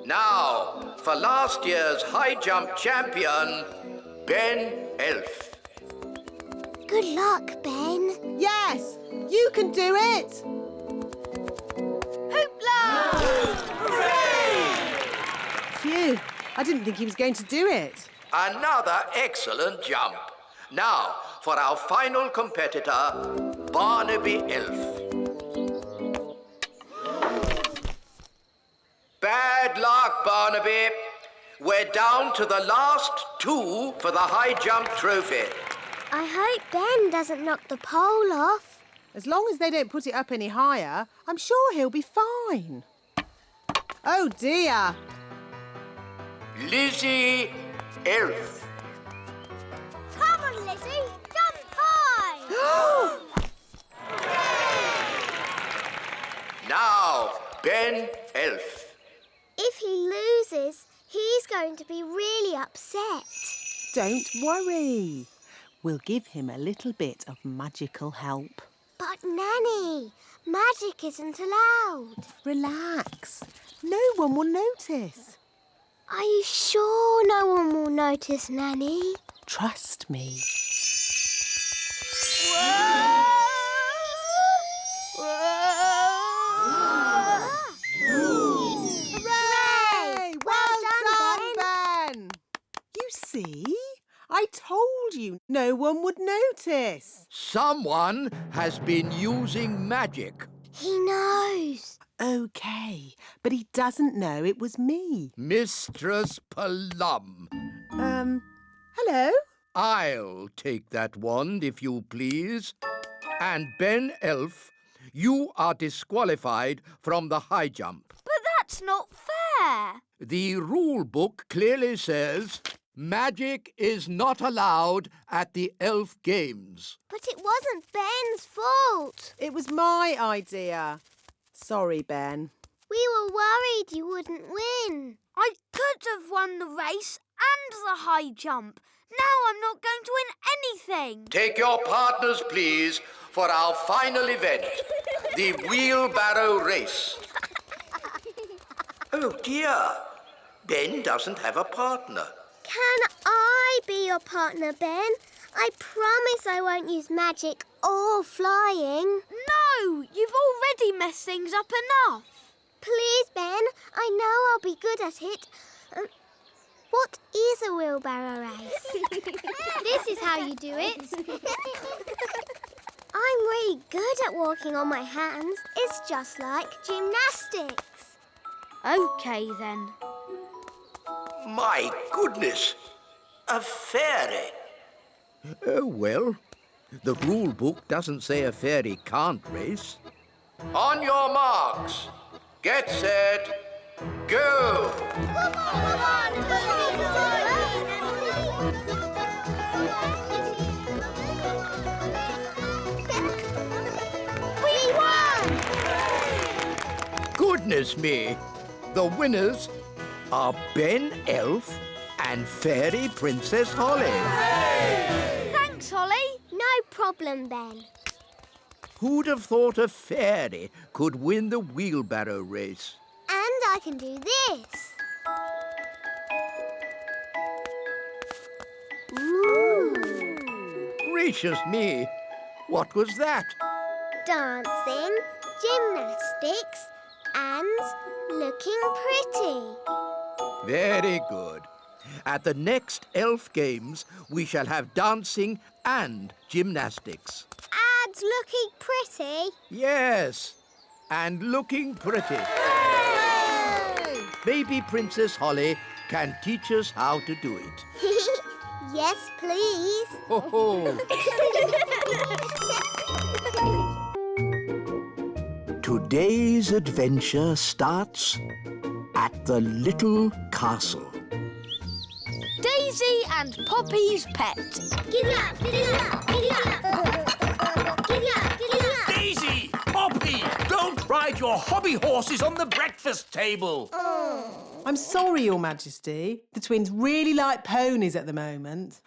Now, for last year's high jump champion, Ben Elf. Good luck, Ben. Yes, you can do it. Phew, I didn't think he was going to do it. Another excellent jump. Now, for our final competitor, Barnaby Elf. Bad luck, Barnaby. We're down to the last two for the high jump trophy. I hope Ben doesn't knock the pole off. As long as they don't put it up any higher, I'm sure he'll be fine. Oh dear. Lizzie Elf. Come on, Lizzie. Jump high. Now, Ben Elf. If he loses, he's going to be really upset. Don't worry. We'll give him a little bit of magical help. But, Nanny, magic isn't allowed. Relax. No one will notice. Are you sure no one will notice, Nanny? Trust me. Hooray! Well done, Ben! You see? I told you no one would notice. Someone has been using magic. He knows. OK, but he doesn't know it was me. Mistress Plum. Hello? I'll take that wand, if you please. And Ben Elf, you are disqualified from the high jump. But that's not fair. The rule book clearly says magic is not allowed at the elf games. But it wasn't Ben's fault. It was my idea. Sorry, Ben. We were worried you wouldn't win. I could have won the race and the high jump. Now I'm not going to win anything. Take your partners, please, for our final event, the wheelbarrow race. Oh, dear. Ben doesn't have a partner. Can I be your partner, Ben? I promise I won't use magic or flying. No, you've already messed things up enough. Please, Ben. I know I'll be good at it. What is a wheelbarrow race? This is how you do it. I'm really good at walking on my hands. It's just like gymnastics. OK, then. My goodness, a fairy. Oh, well, the rule book doesn't say a fairy can't race. On your marks, get set, go! Come on, We won! Goodness me, the winners are Ben Elf and Fairy Princess Holly. Thanks, Holly. No problem, Ben. Who'd have thought a fairy could win the wheelbarrow race? And I can do this. Ooh. Gracious me, what was that? Dancing, gymnastics, and looking pretty. Very good. At the next elf games, we shall have dancing and gymnastics. And looking pretty. Yes, and looking pretty. Baby Princess Holly can teach us how to do it. Yes, please. Ho ho! Today's adventure starts at the little castle. Daisy and Poppy's pet. Giddy up, giddy up, giddy up. Giddy up, giddy up. Daisy! Poppy! Don't ride your hobby horses on the breakfast table. I'm sorry, Your Majesty. The twins really like ponies at the moment.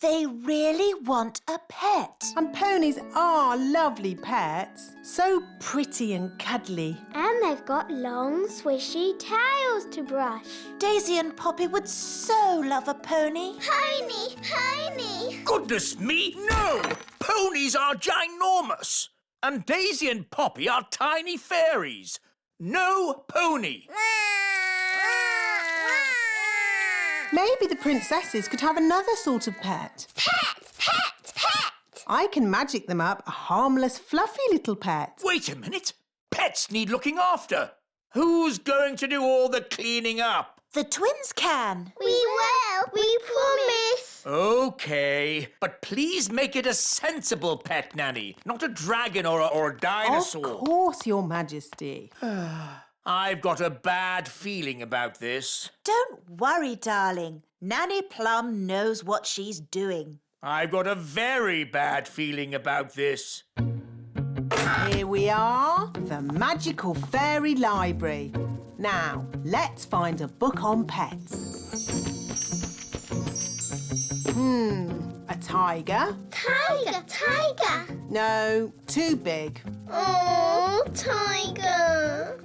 They really want a pet. And ponies are lovely pets. So pretty and cuddly. And they've got long, swishy tails to brush. Daisy and Poppy would so love a pony. Pony, pony. Goodness me, no! Ponies are ginormous. And Daisy and Poppy are tiny fairies. No pony. Maybe the princesses could have another sort of pet. Pet, pet, pet. I can magic them up a harmless, fluffy little pet. Wait a minute. Pets need looking after. Who's going to do all the cleaning up? The twins can. We will. We promise. OK, but please make it a sensible pet, Nanny, not a dragon or a dinosaur. Of course, Your Majesty. I've got a bad feeling about this. Don't worry, darling. Nanny Plum knows what she's doing. I've got a very bad feeling about this. Here we are, the magical fairy library. Now, let's find a book on pets. A tiger? Tiger, tiger. No, too big. Oh, tiger.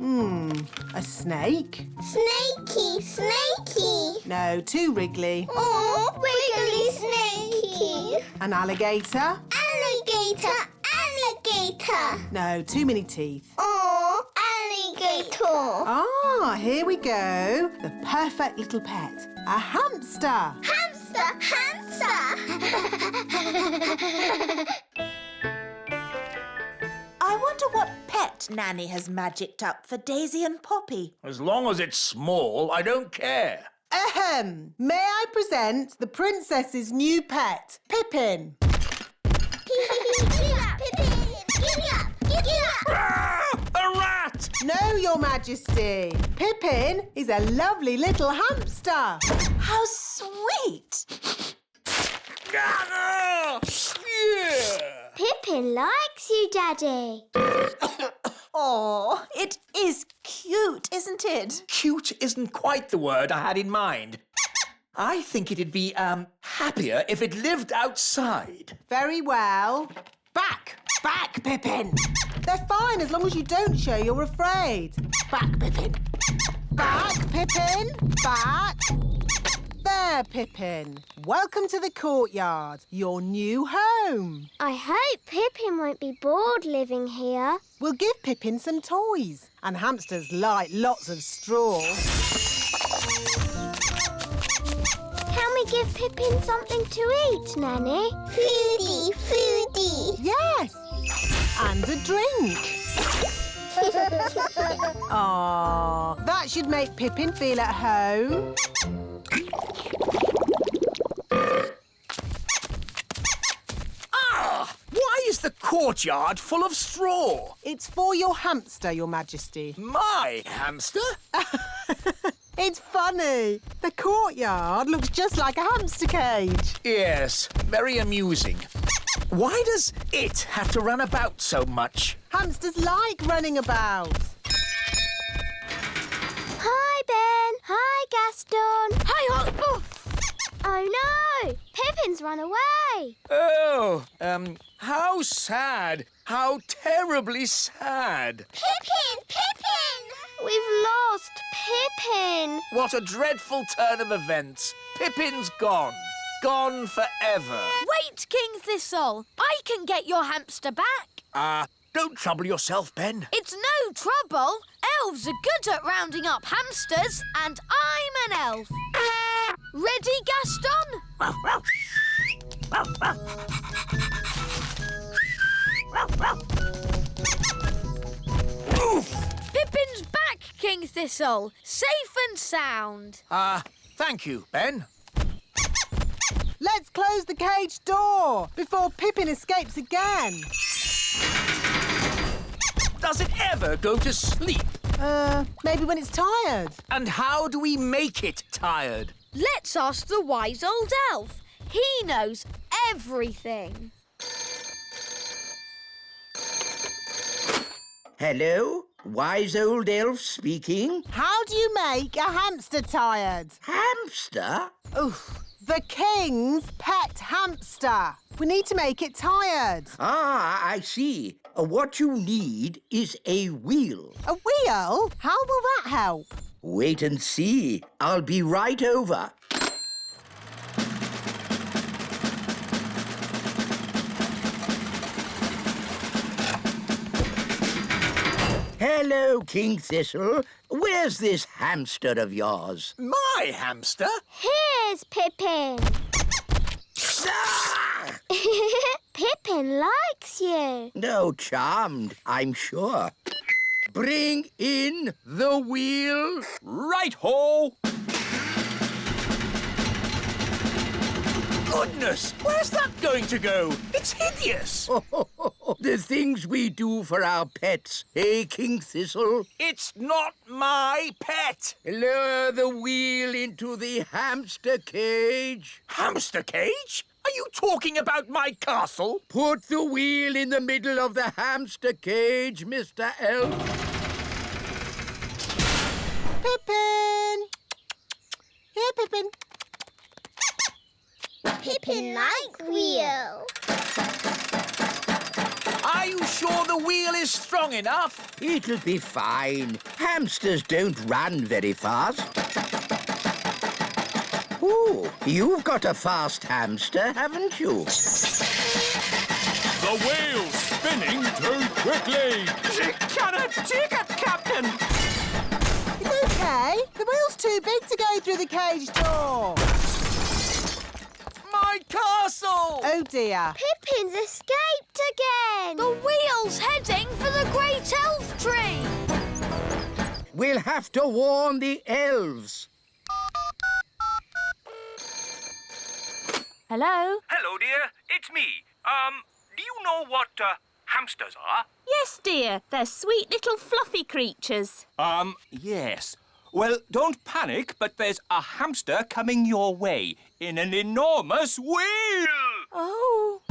A snake? Snakey, snakey. No, too wriggly. Oh, wiggly snakey. An alligator? Alligator, alligator. No, too many teeth. Oh, alligator. Ah, here we go. The perfect little pet. A hamster. Hamster, hamster. I wonder what pet Nanny has magicked up for Daisy and Poppy. As long as it's small, I don't care. Ahem! May I present the princess's new pet, Pippin? Giddy up, Pippin. Giddy up, giddy up. Ah, a rat! No, Your Majesty. Pippin is a lovely little hamster. How sweet! Ah, yeah. Pippin likes you, Daddy. Oh, it is cute, isn't it? Cute isn't quite the word I had in mind. I think it'd be, happier if it lived outside. Very well. Back, Pippin. They're fine as long as you don't show you're afraid. Back, Pippin. Back, Pippin. Back. There, Pippin. Welcome to the courtyard, your new home. I hope Pippin won't be bored living here. We'll give Pippin some toys, and hamsters like lots of straw. Can we give Pippin something to eat, Nanny? Foodie, foodie. Yes, and a drink. Aww, that should make Pippin feel at home. Ah! Why is the courtyard full of straw? It's for your hamster, Your Majesty. My hamster? It's funny. The courtyard looks just like a hamster cage. Yes, very amusing. Why does it have to run about so much? Hamsters like running about. Hi, Ben. Hi, Gaston. Hi, oh. Oh, no. Pippin's run away. Oh, how sad. How terribly sad. Pippin, Pippin. We've lost Pippin. What a dreadful turn of events. Pippin's gone. Gone forever. Wait, King Thistle. I can get your hamster back. Don't trouble yourself, Ben. It's no trouble. Elves are good at rounding up hamsters, and I'm an elf. Ready, Gaston? Pippin's back, King Thistle. Safe and sound. Thank you, Ben. Let's close the cage door before Pippin escapes again. Does it ever go to sleep? Maybe when it's tired. And how do we make it tired? Let's ask the wise old elf. He knows everything. Hello? Wise old elf speaking. How do you make a hamster tired? Hamster? Oof. The king's pet hamster. We need to make it tired. Ah, I see. What you need is a wheel. A wheel? How will that help? Wait and see. I'll be right over. Hello, King Thistle. Where's this hamster of yours? My hamster? Here's Pippin. Pippin likes you. No, charmed, I'm sure. Bring in the wheel. Right-ho! Goodness, where's that going to go? It's hideous. The things we do for our pets, eh, King Thistle? It's not my pet. Lower the wheel into the hamster cage. Hamster cage? Are you talking about my castle? Put the wheel in the middle of the hamster cage, Mr. Elf. Pippin! Here, Pippin. Pippin like wheel. Are you sure the wheel is strong enough? It'll be fine. Hamsters don't run very fast. Ooh, you've got a fast hamster, haven't you? The wheel's spinning too quickly. She cannot take it, Captain. It's okay. The wheel's too big to go through the cage door. My castle! Oh, dear. Pippin's escaped again. The wheel's heading for the great elf tree. We'll have to warn the elves. Hello? Hello, dear. It's me. Do you know what hamsters are? Yes, dear. They're sweet little fluffy creatures. Yes. Well, don't panic, but there's a hamster coming your way in an enormous wheel. Oh.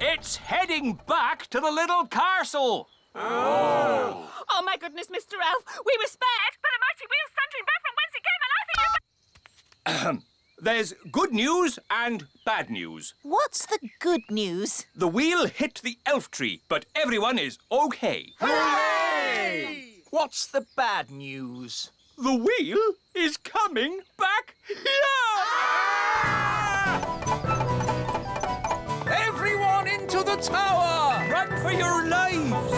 It's heading back to the little castle. Oh, my goodness, Mr. Elf. We were spared, but the mighty wheel's thundering back from whence it came, and I think There's good news and bad news. What's the good news? The wheel hit the elf tree, but everyone is okay. Hooray! What's the bad news? The wheel is coming back here! Everyone into the tower! Run for your lives!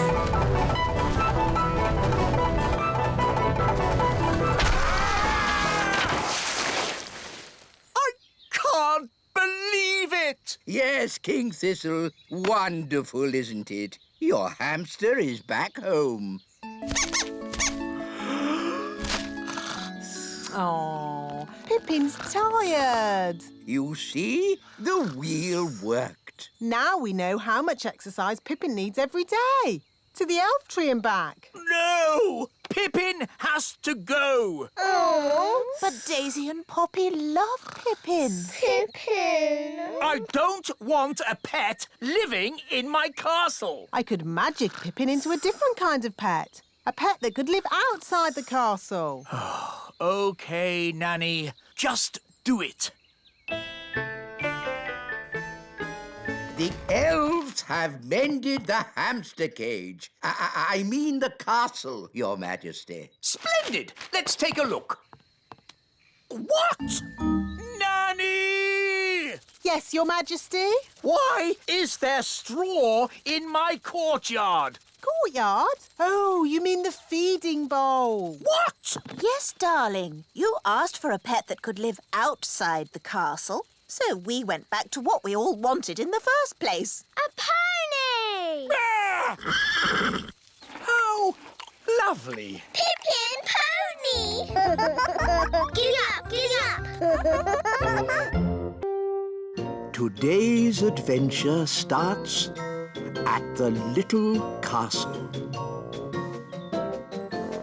I can't believe it! Yes, King Thistle. Wonderful, isn't it? Your hamster is back home. Oh, Pippin's tired. You see? The wheel worked. Now we know how much exercise Pippin needs every day. To the elf tree and back. No! Pippin has to go! Oh. But Daisy and Poppy love Pippin. Pippin. I don't want a pet living in my castle. I could magic Pippin into a different kind of pet. A pet that could live outside the castle. OK, Nanny. Just do it. The elves have mended the hamster cage. I mean the castle, Your Majesty. Splendid! Let's take a look. What? Nanny! Yes, Your Majesty. Why is there straw in my courtyard? Courtyard? Oh, you mean the feeding bowl. What? Yes, darling. You asked for a pet that could live outside the castle, so we went back to what we all wanted in the first place. A pony! How lovely. Pippin Pony! Giddy up, giddy up! Today's adventure starts at the little castle.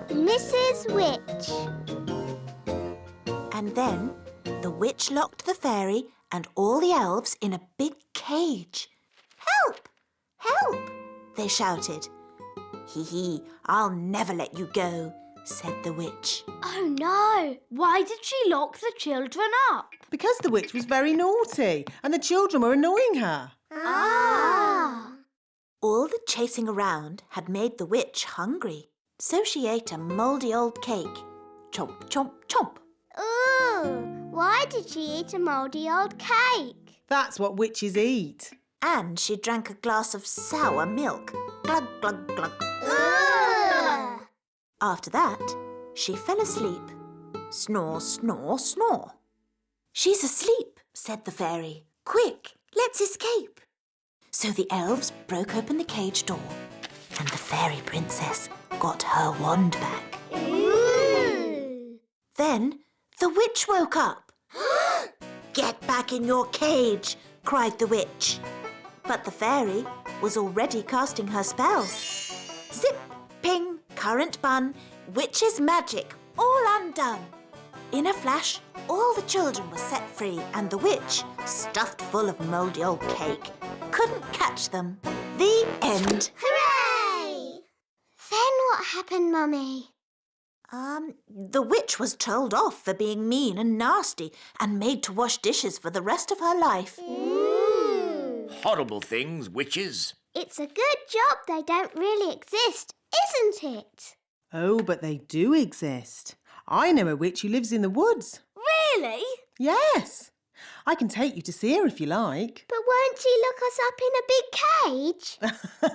Mrs. Witch. And then the witch locked the fairy and all the elves in a big cage. Help! Help! They shouted. Hee hee, I'll never let you go, said the witch. Oh no! Why did she lock the children up? Because the witch was very naughty and the children were annoying her. Ah! All the chasing around had made the witch hungry, so she ate a mouldy old cake. Chomp, chomp, chomp. Ooh! Why did she eat a mouldy old cake? That's what witches eat. And she drank a glass of sour milk. Glug, glug, glug. Ugh! After that, she fell asleep. Snore, snore, snore. She's asleep, said the fairy. Quick, let's escape. So the elves broke open the cage door and the fairy princess got her wand back. Ooh! Then the witch woke up. Get back in your cage, cried the witch. But the fairy was already casting her spell. Zip, ping, current bun, witch's magic, all undone. In a flash, all the children were set free and the witch, stuffed full of mouldy old cake, couldn't catch them. The end. Hooray! Then what happened, Mummy? The witch was told off for being mean and nasty and made to wash dishes for the rest of her life. Ooh! Horrible things, witches. It's a good job they don't really exist, isn't it? Oh, but they do exist. I know a witch who lives in the woods. Really? Yes. I can take you to see her if you like. But won't she lock us up in a big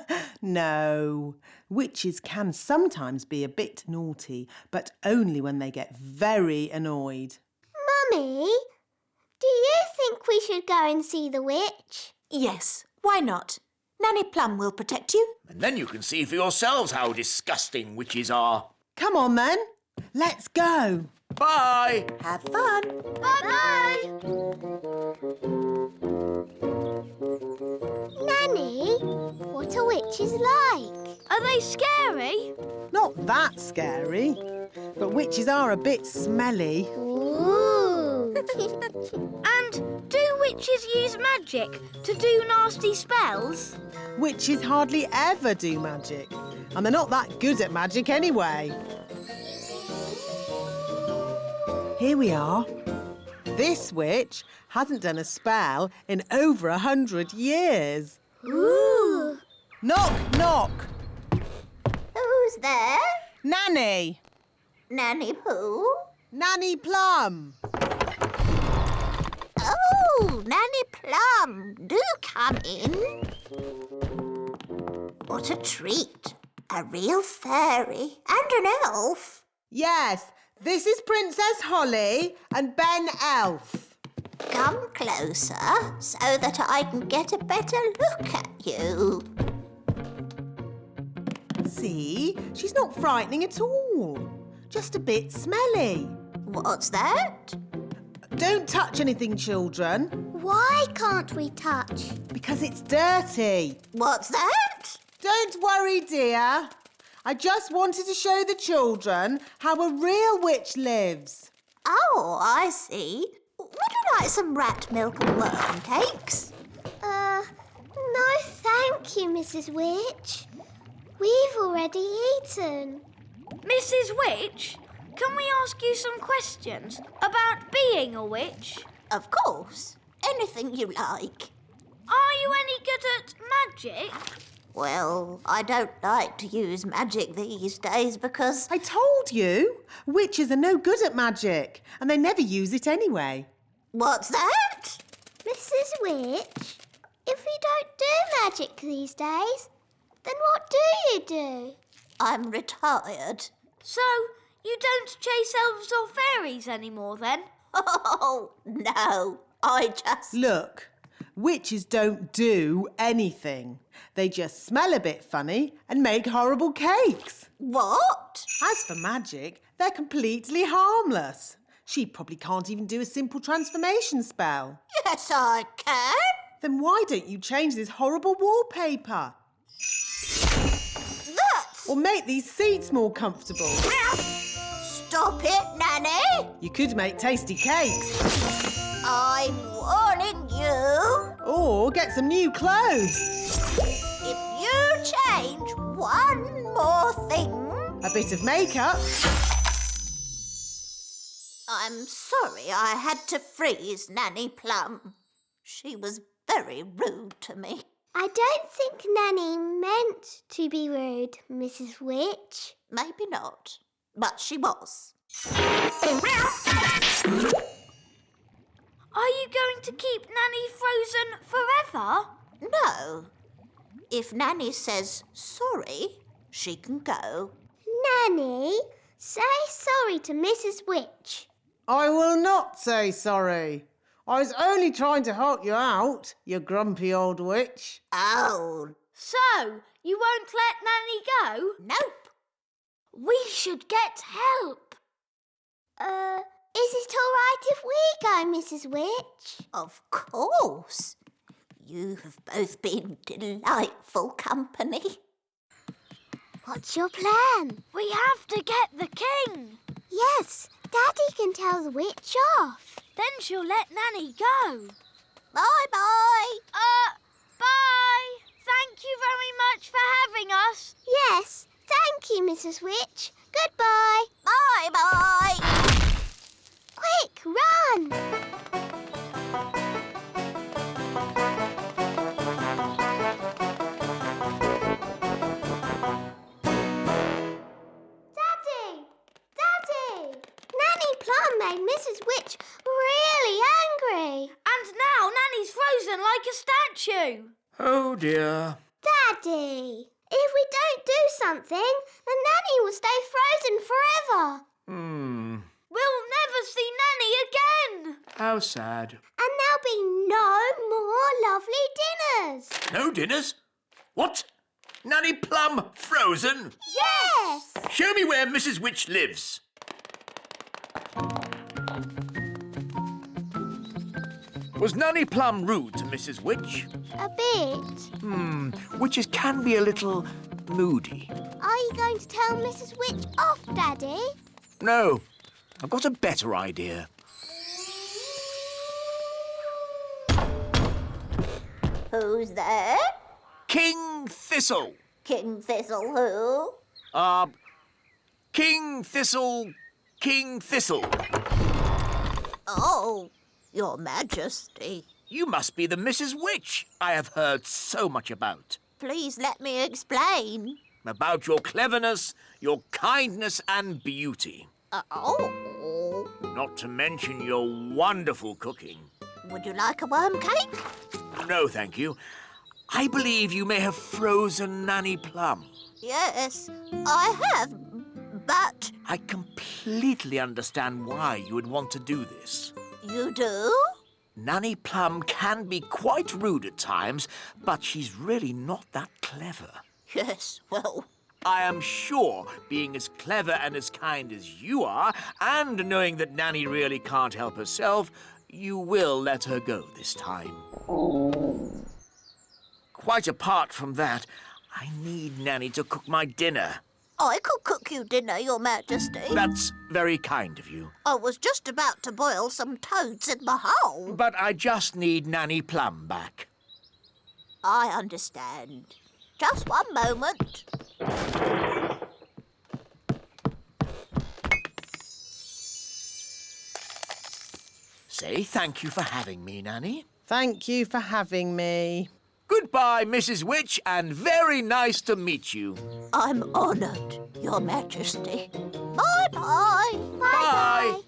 cage? No. Witches can sometimes be a bit naughty, but only when they get very annoyed. Mummy, do you think we should go and see the witch? Yes, why not? Nanny Plum will protect you. And then you can see for yourselves how disgusting witches are. Come on then. Let's go. Bye. Have fun. Bye-bye. Nanny, what are witches like? Are they scary? Not that scary, but witches are a bit smelly. Ooh. And do witches use magic to do nasty spells? Witches hardly ever do magic, and they're not that good at magic anyway. Here we are. This witch hasn't done a spell in over 100 years. Ooh. Knock, knock. Who's there? Nanny. Nanny who? Nanny Plum. Oh, Nanny Plum, do come in. What a treat. A real fairy and an elf. Yes, this is Princess Holly and Ben Elf. Come closer so that I can get a better look at you. See, she's not frightening at all. Just a bit smelly. What's that? Don't touch anything, children, Why can't we touch? because it's dirty. What's that? Don't worry, dear. I just wanted to show the children how a real witch lives. Oh, I see. Would you like some rat milk and worm cakes? No thank you, Mrs. Witch. We've already eaten. Mrs. Witch, can we ask you some questions about being a witch? Of course. Anything you like. Are you any good at magic? Well, I don't like to use magic these days because... I told you, witches are no good at magic, and they never use it anyway. What's that? Mrs. Witch, if we don't do magic these days, then what do you do? I'm retired. So, you don't chase elves or fairies anymore then? Oh, no. I just... Look, witches don't do anything. They just smell a bit funny and make horrible cakes. What? As for magic, they're completely harmless. She probably can't even do a simple transformation spell. Yes, I can. Then why don't you change this horrible wallpaper? That's... Or make these seats more comfortable. Stop it, Nanny. You could make tasty cakes. I'm warning you. Or get some new clothes. If you change one more thing... A bit of makeup. I'm sorry I had to freeze Nanny Plum. She was very rude to me. I don't think Nanny meant to be rude, Mrs. Witch. Maybe not, but she was. Are you going to keep Nanny frozen forever? No. If Nanny says sorry, she can go. Nanny, say sorry to Mrs. Witch. I will not say sorry. I was only trying to help you out, you grumpy old witch. Oh. So, you won't let Nanny go? Nope. We should get help. Is it all right if we go, Mrs. Witch? Of course. You have both been delightful company. What's your plan? We have to get the king. Yes, Daddy can tell the witch off. Then she'll let Nanny go. Bye-bye. Bye. Thank you very much for having us. Yes, thank you, Mrs. Witch. Goodbye. Bye-bye. Quick, run! Daddy! Daddy! Nanny Plum made Mrs. Witch really angry. And now Nanny's frozen like a statue. Oh, dear. Daddy, if we don't do something, then Nanny will stay frozen forever. We'll never see Nanny again. How sad. And there'll be no more lovely dinners. No dinners? What? Nanny Plum frozen? Yes! Show me where Mrs. Witch lives. Was Nanny Plum rude to Mrs. Witch? A bit. Witches can be a little moody. Are you going to tell Mrs. Witch off, Daddy? No, I've got a better idea. Who's there? King Thistle. King Thistle who? King Thistle. Oh, Your Majesty. You must be the Mrs. Witch I have heard so much about. Please let me explain. About your cleverness, your kindness and beauty. Oh. Not to mention your wonderful cooking. Would you like a worm cake? No, thank you. I believe you may have frozen Nanny Plum. Yes, I have, but... I completely understand why you would want to do this. You do? Nanny Plum can be quite rude at times, but she's really not that clever. Yes, well... I am sure, being as clever and as kind as you are, and knowing that Nanny really can't help herself, you will let her go this time. Quite apart from that, I need Nanny to cook my dinner. I could cook you dinner, Your Majesty. That's very kind of you. I was just about to boil some toads in the hole. But I just need Nanny Plum back. I understand. Just one moment. Say thank you for having me, Nanny. Thank you for having me. Goodbye, Mrs. Witch, and very nice to meet you. I'm honoured, Your Majesty. Bye-bye. Bye.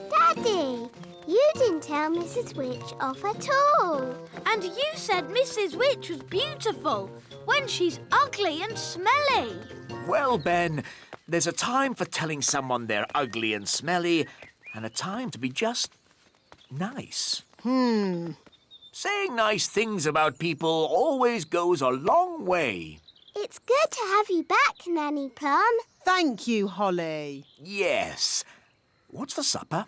Daddy, you tell Mrs. Witch off at all. And you said Mrs. Witch was beautiful when she's ugly and smelly. Well, Ben, there's a time for telling someone they're ugly and smelly and a time to be just nice. Saying nice things about people always goes a long way. It's good to have you back, Nanny Plum. Thank you, Holly. Yes. What's for supper?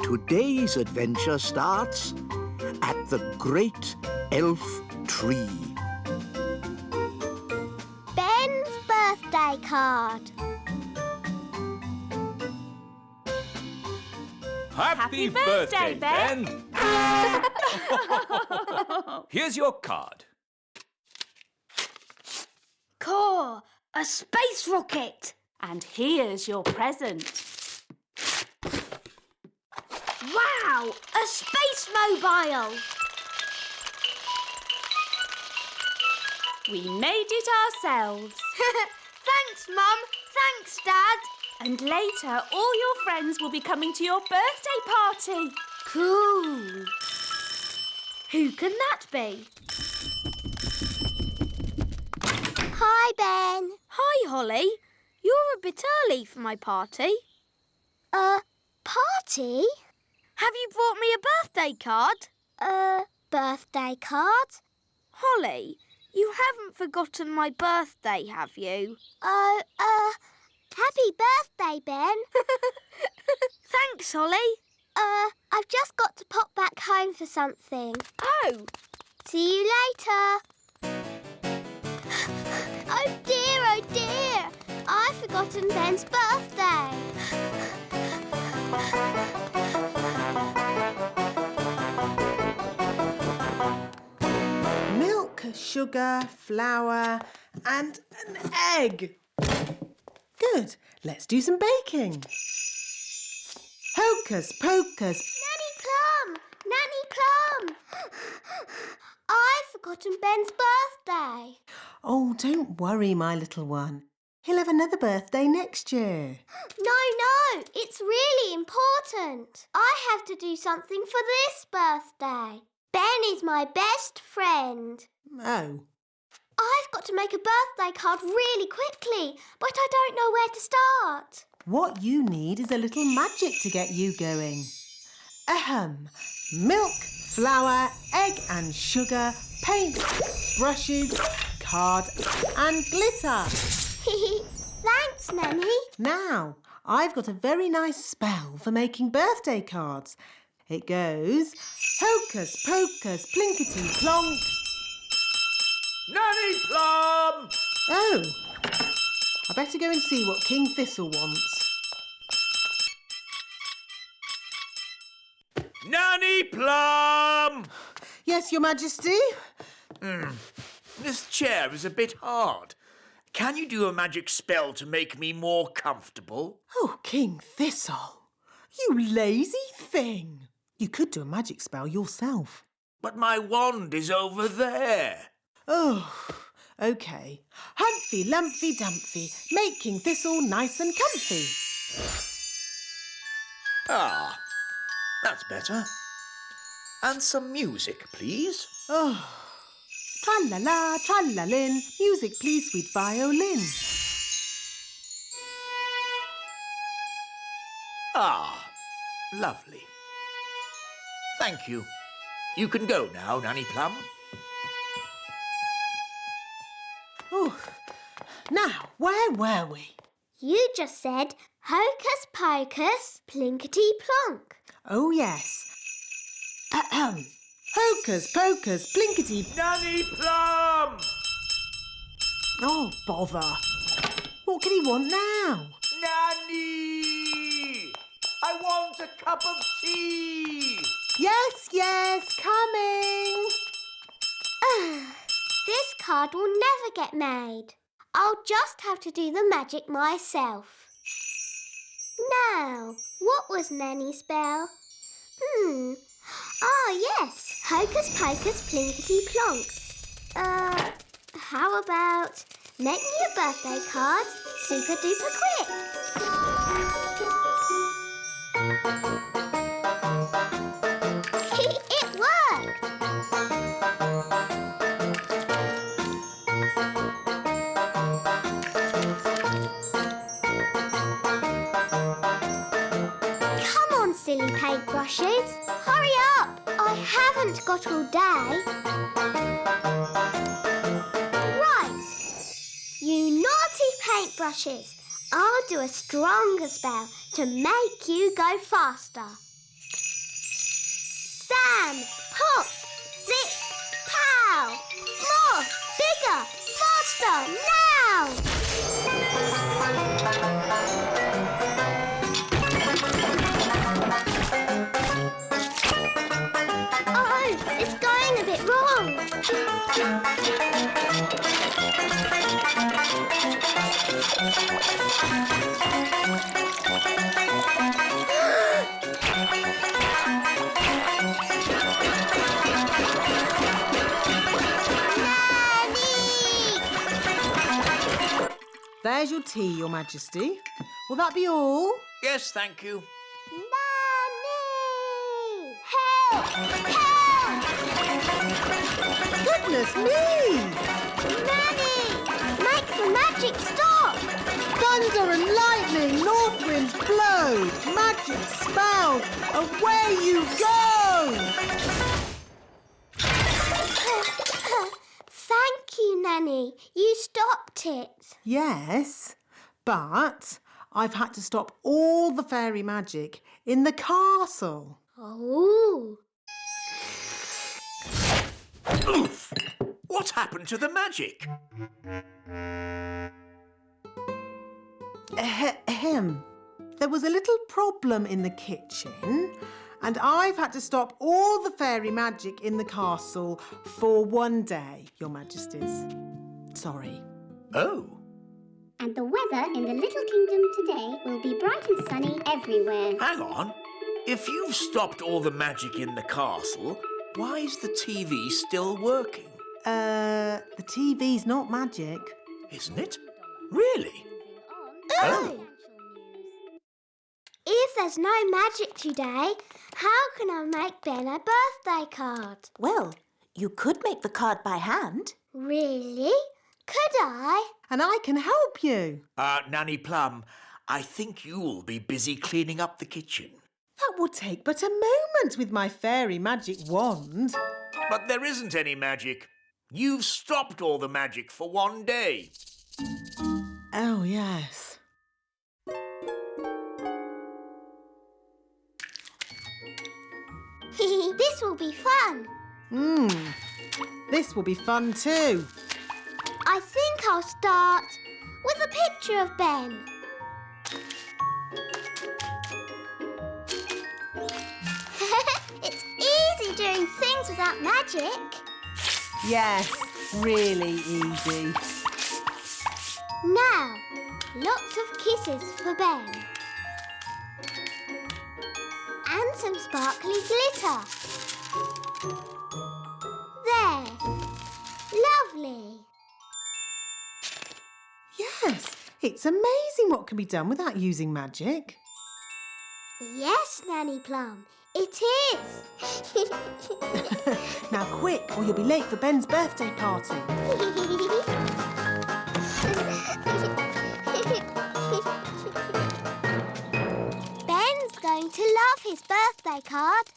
Today's adventure starts at the Great Elf Tree. Ben's birthday card. Happy birthday, Ben! Here's your card. Core, a space rocket. And here's your present. Wow, a space mobile. We made it ourselves. Thanks, Mum. Thanks, Dad. And later, all your friends will be coming to your birthday party. Cool. Who can that be? Hi, Ben. Hi, Holly. You're a bit early for my party. Party? Have you brought me a birthday card? Birthday card? Holly, you haven't forgotten my birthday, have you? Oh, happy birthday, Ben. Thanks, Holly. I've just got to pop back home for something. Oh. See you later. Oh dear, I've forgotten Ben's birthday. Milk, sugar, flour and an egg. Good. Let's do some baking. Hocus pocus. Nanny Plum! I've forgotten Ben's birthday. Oh, don't worry, my little one. He'll have another birthday next year. No, it's really important. I have to do something for this birthday. Ben is my best friend. Oh. I've got to make a birthday card really quickly, but I don't know where to start. What you need is a little magic to get you going. Ahem. Milk, flour, egg and sugar, paint, brushes, card and glitter. Thanks, Nanny. Now, I've got a very nice spell for making birthday cards. It goes, hocus pocus, plinkety plonk. Nanny Plum! Oh, I better go and see what King Thistle wants. Nanny Plum! Yes, Your Majesty? This chair is a bit hard. Can you do a magic spell to make me more comfortable? Oh, King Thistle, you lazy thing. You could do a magic spell yourself. But my wand is over there. Oh, OK. Humphy, Lumphy, Dumphy, make King Thistle nice and comfy. Ah, that's better. And some music, please. Oh, tra-la-la, tra-la-lin, music please, sweet violin. Ah, lovely. Thank you. You can go now, Nanny Plum. Oh, now, where were we? You just said hocus pocus, plinkety plonk. Oh, yes. Ahem. Hocus pocus, plinkety... Nanny Plum! Oh, bother. What can he want now? Nanny! I want a cup of tea! Yes, coming. This card will never get made. I'll just have to do the magic myself. Now, what was Nanny's spell? Ah, yes. Hocus pocus, plinkety plonk. How about make me a birthday card super duper quick? silly paintbrushes. Hurry up! I haven't got all day. Right. You naughty paintbrushes. I'll do a stronger spell to make you go faster. Sam, pop, zip, pow! More, bigger, faster, now! Oh, it's going a bit wrong. There's your tea, Your Majesty. Will that be all? Yes, thank you. Nanny! Help! Help! Goodness me! Nanny! Make the magic stop! Thunder and lightning, north winds blow, magic spells, away you go! Thank you, Nanny. You stopped it. Yes, but I've had to stop all the fairy magic in the castle. Oh. Oof! What happened to the magic? Ahem. There was a little problem in the kitchen, and I've had to stop all the fairy magic in the castle for one day, Your Majesties. Sorry. Oh. And the weather in the Little Kingdom today will be bright and sunny everywhere. Hang on. If you've stopped all the magic in the castle, why is the TV still working? The TV's not magic. Isn't it? Really? Oh. If there's no magic today, how can I make Ben a birthday card? Well, you could make the card by hand. Really? Could I? And I can help you. Nanny Plum, I think you'll be busy cleaning up the kitchen. That will take but a moment with my fairy magic wand. But there isn't any magic. You've stopped all the magic for one day. Oh, yes. This will be fun. This will be fun too. I think I'll start with a picture of Ben. It's easy doing things without magic. Yes, really easy. Now, lots of kisses for Ben. And some sparkly glitter. There. Lovely. Yes, it's amazing what can be done without using magic. Yes, Nanny Plum, it is. Now quick, or you'll be late for Ben's birthday party. Ben's going to love his birthday card.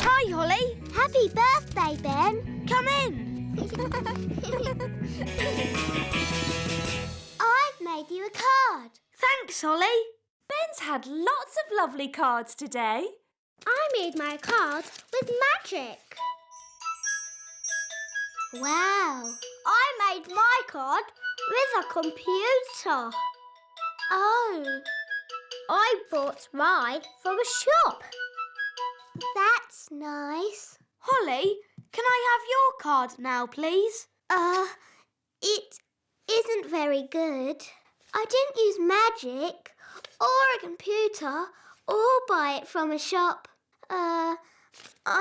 Hi, Holly. Happy birthday, Ben. Come in. I've made you a card. Thanks, Holly. Ben's had lots of lovely cards today. I made my card with magic. Wow. I made my card with a computer. Oh. I bought mine from a shop. That's nice. Holly, can I have your card now, please? It isn't very good. I didn't use magic or a computer or buy it from a shop. I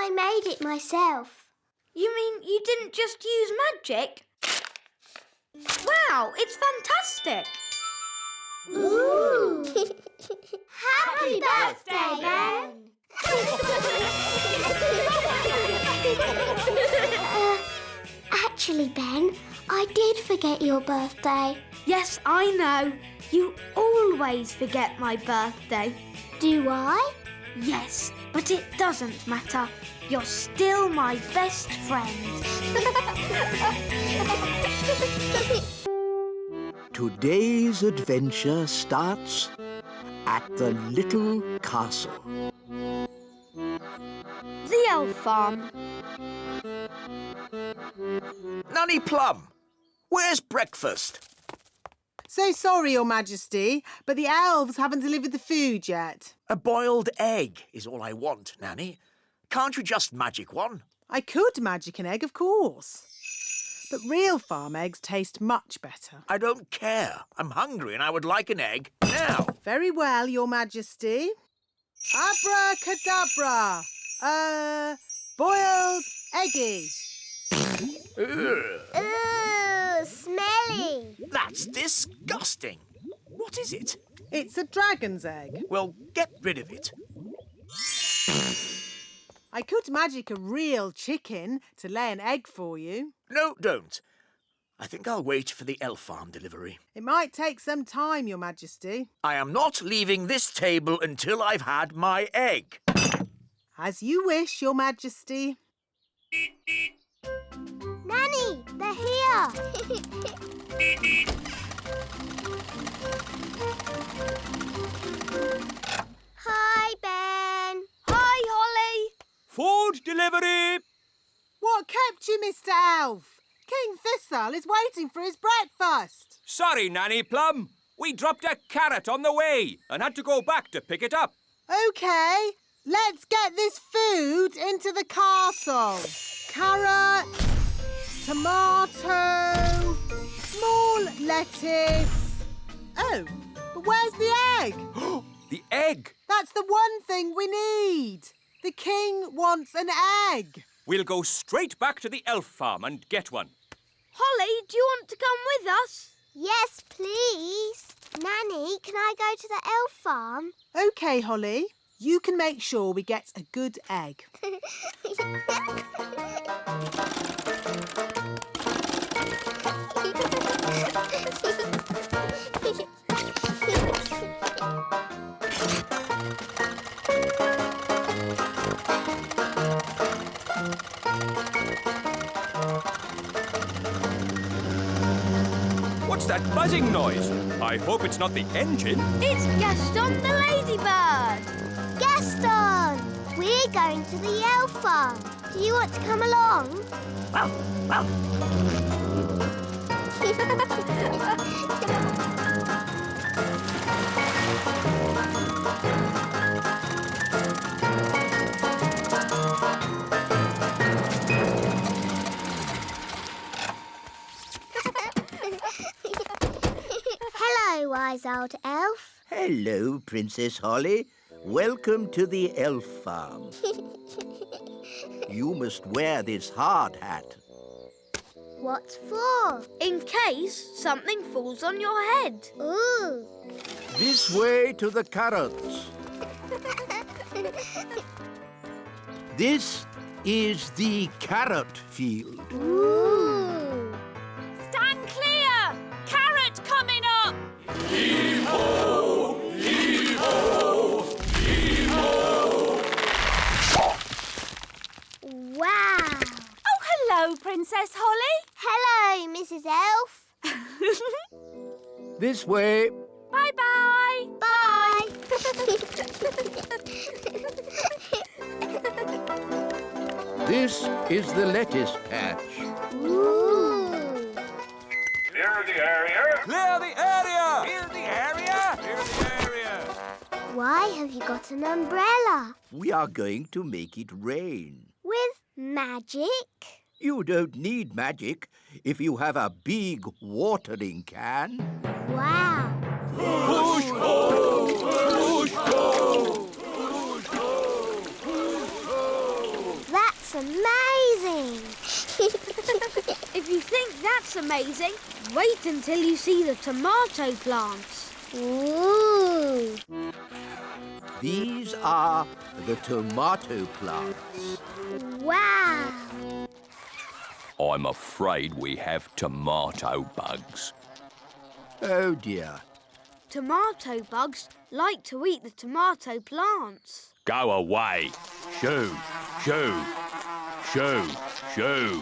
made it myself. You mean you didn't just use magic? Wow, it's fantastic. Ooh. Happy birthday, Ben. Actually, I did forget your birthday. Yes, I know. You always forget my birthday. Do I? Yes, but it doesn't matter. You're still my best friend. Today's adventure starts at the little castle. The elf farm. Nanny Plum, where's breakfast? So sorry, Your Majesty, but the elves haven't delivered the food yet. A boiled egg is all I want, Nanny. Can't you just magic one? I could magic an egg, of course. But real farm eggs taste much better. I don't care. I'm hungry and I would like an egg now. Very well, Your Majesty. Abracadabra! Boiled eggy. Ooh, smelly. That's disgusting. What is it? It's a dragon's egg. Well, get rid of it. I could magic a real chicken to lay an egg for you. No, don't. I think I'll wait for the elf farm delivery. It might take some time, Your Majesty. I am not leaving this table until I've had my egg. As you wish, Your Majesty. Nanny, they're here. Hi, Ben. Hi, Holly. Food delivery! What kept you, Mr. Elf? King Thistle is waiting for his breakfast. Sorry, Nanny Plum. We dropped a carrot on the way and had to go back to pick it up. OK, let's get this food into the castle. Carrot, tomato, small lettuce. Oh, but where's the egg? The egg! That's the one thing we need. The king wants an egg. We'll go straight back to the elf farm and get one. Holly, do you want to come with us? Yes, please. Nanny, can I go to the elf farm? OK, Holly. You can make sure we get a good egg. What's that buzzing noise? I hope it's not the engine. It's Gaston the ladybird. Gaston! We're going to the elf farm. Do you want to come along? Hello, wise old elf. Hello, Princess Holly. Welcome to the elf farm. You must wear this hard hat. What for? In case something falls on your head. Ooh. This way to the carrots. This is the carrot field. Ooh. Stand clear! Carrot coming up! Heave-ho! Heave-ho! Heave-ho! Wow. Oh, hello, Princess Holly. Hello, Mrs. Elf. This way. Bye-bye. Bye. This is the lettuce patch. Ooh. Clear the area! Clear the area! Clear the area! Clear the area! Why have you got an umbrella? We are going to make it rain. With magic? You don't need magic if you have a big watering can. Wow. Push-ho! Push-ho! That's amazing. If you think that's amazing, wait until you see the tomato plants. Ooh. These are the tomato plants. Wow. I'm afraid we have tomato bugs. Oh, dear. Tomato bugs like to eat the tomato plants. Go away. Shoo, shoo, shoo, shoo.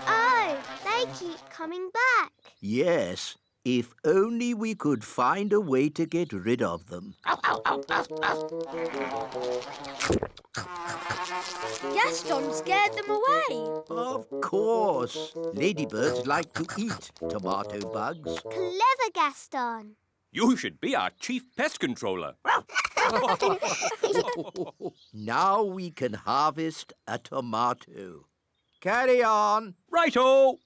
Oh, they keep coming back. Yes, if only we could find a way to get rid of them. Gaston scared them away. Of course. Ladybirds like to eat tomato bugs. Clever Gaston. You should be our chief pest controller. Now we can harvest a tomato. Carry on. Righto!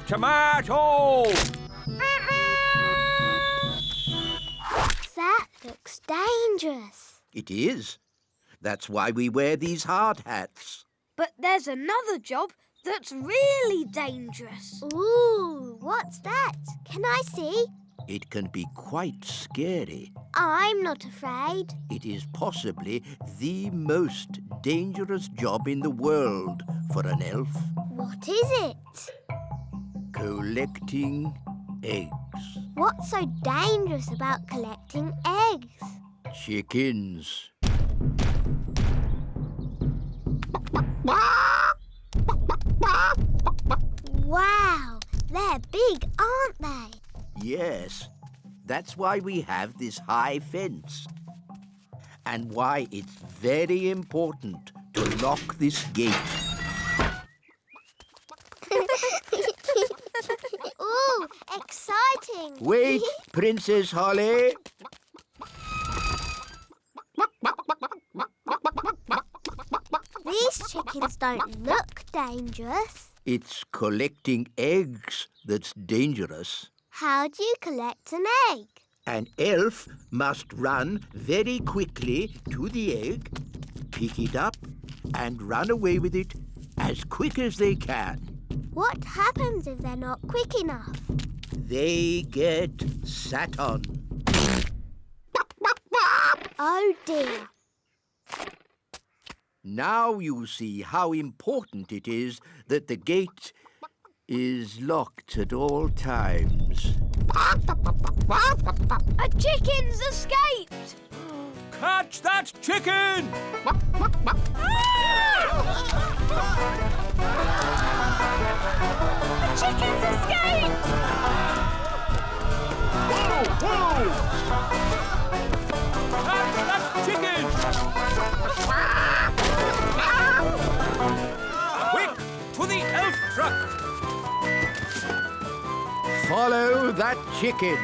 Tomato! That looks dangerous. It is. That's why we wear these hard hats. But there's another job that's really dangerous. Ooh, what's that? Can I see? It can be quite scary. I'm not afraid. It is possibly the most dangerous job in the world for an elf. What is it? Collecting eggs. What's so dangerous about collecting eggs? Chickens. Wow, they're big, aren't they? Yes, that's why we have this high fence. And why it's very important to lock this gate. Ooh, exciting. Wait, Princess Holly. These chickens don't look dangerous. It's collecting eggs that's dangerous. How do you collect an egg? An elf must run very quickly to the egg, pick it up, and run away with it as quick as they can. What happens if they're not quick enough? They get sat on. Oh dear. Now you see how important it is that the gate is locked at all times. A chicken's escaped! Catch that chicken! The chicken's escaped! Catch that chicken! Quick, to the elf truck! Follow that chicken.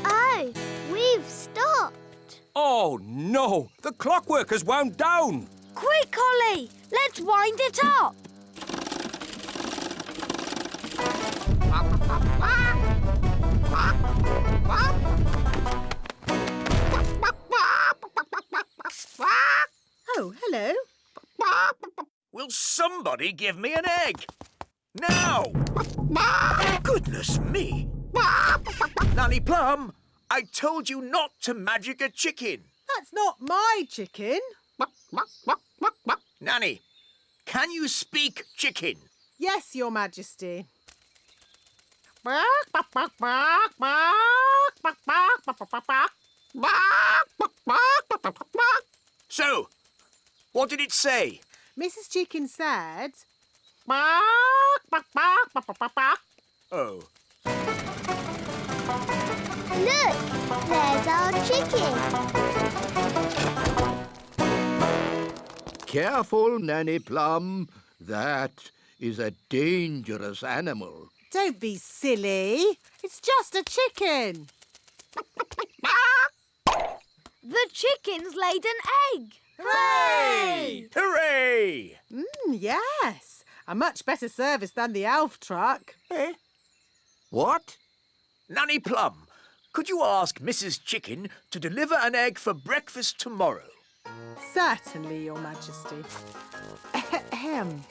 Oh, we've stopped. Oh, no! The clockwork has wound down! Quick, Holly! Let's wind it up! Oh, hello. Will somebody give me an egg? Now! Goodness me! Nanny Plum, I told you not to magic a chicken. That's not my chicken. Nanny, can you speak chicken? Yes, Your Majesty. So, what did it say? Mrs. Chicken said... Oh. Look, there's our chicken. Careful, Nanny Plum. That is a dangerous animal. Don't be silly. It's just a chicken. The chicken's laid an egg. Hooray! Hooray! Yes. A much better service than the elf truck. Eh? What? Nanny Plum, could you ask Mrs. Chicken to deliver an egg for breakfast tomorrow? Certainly, Your Majesty. Ahem.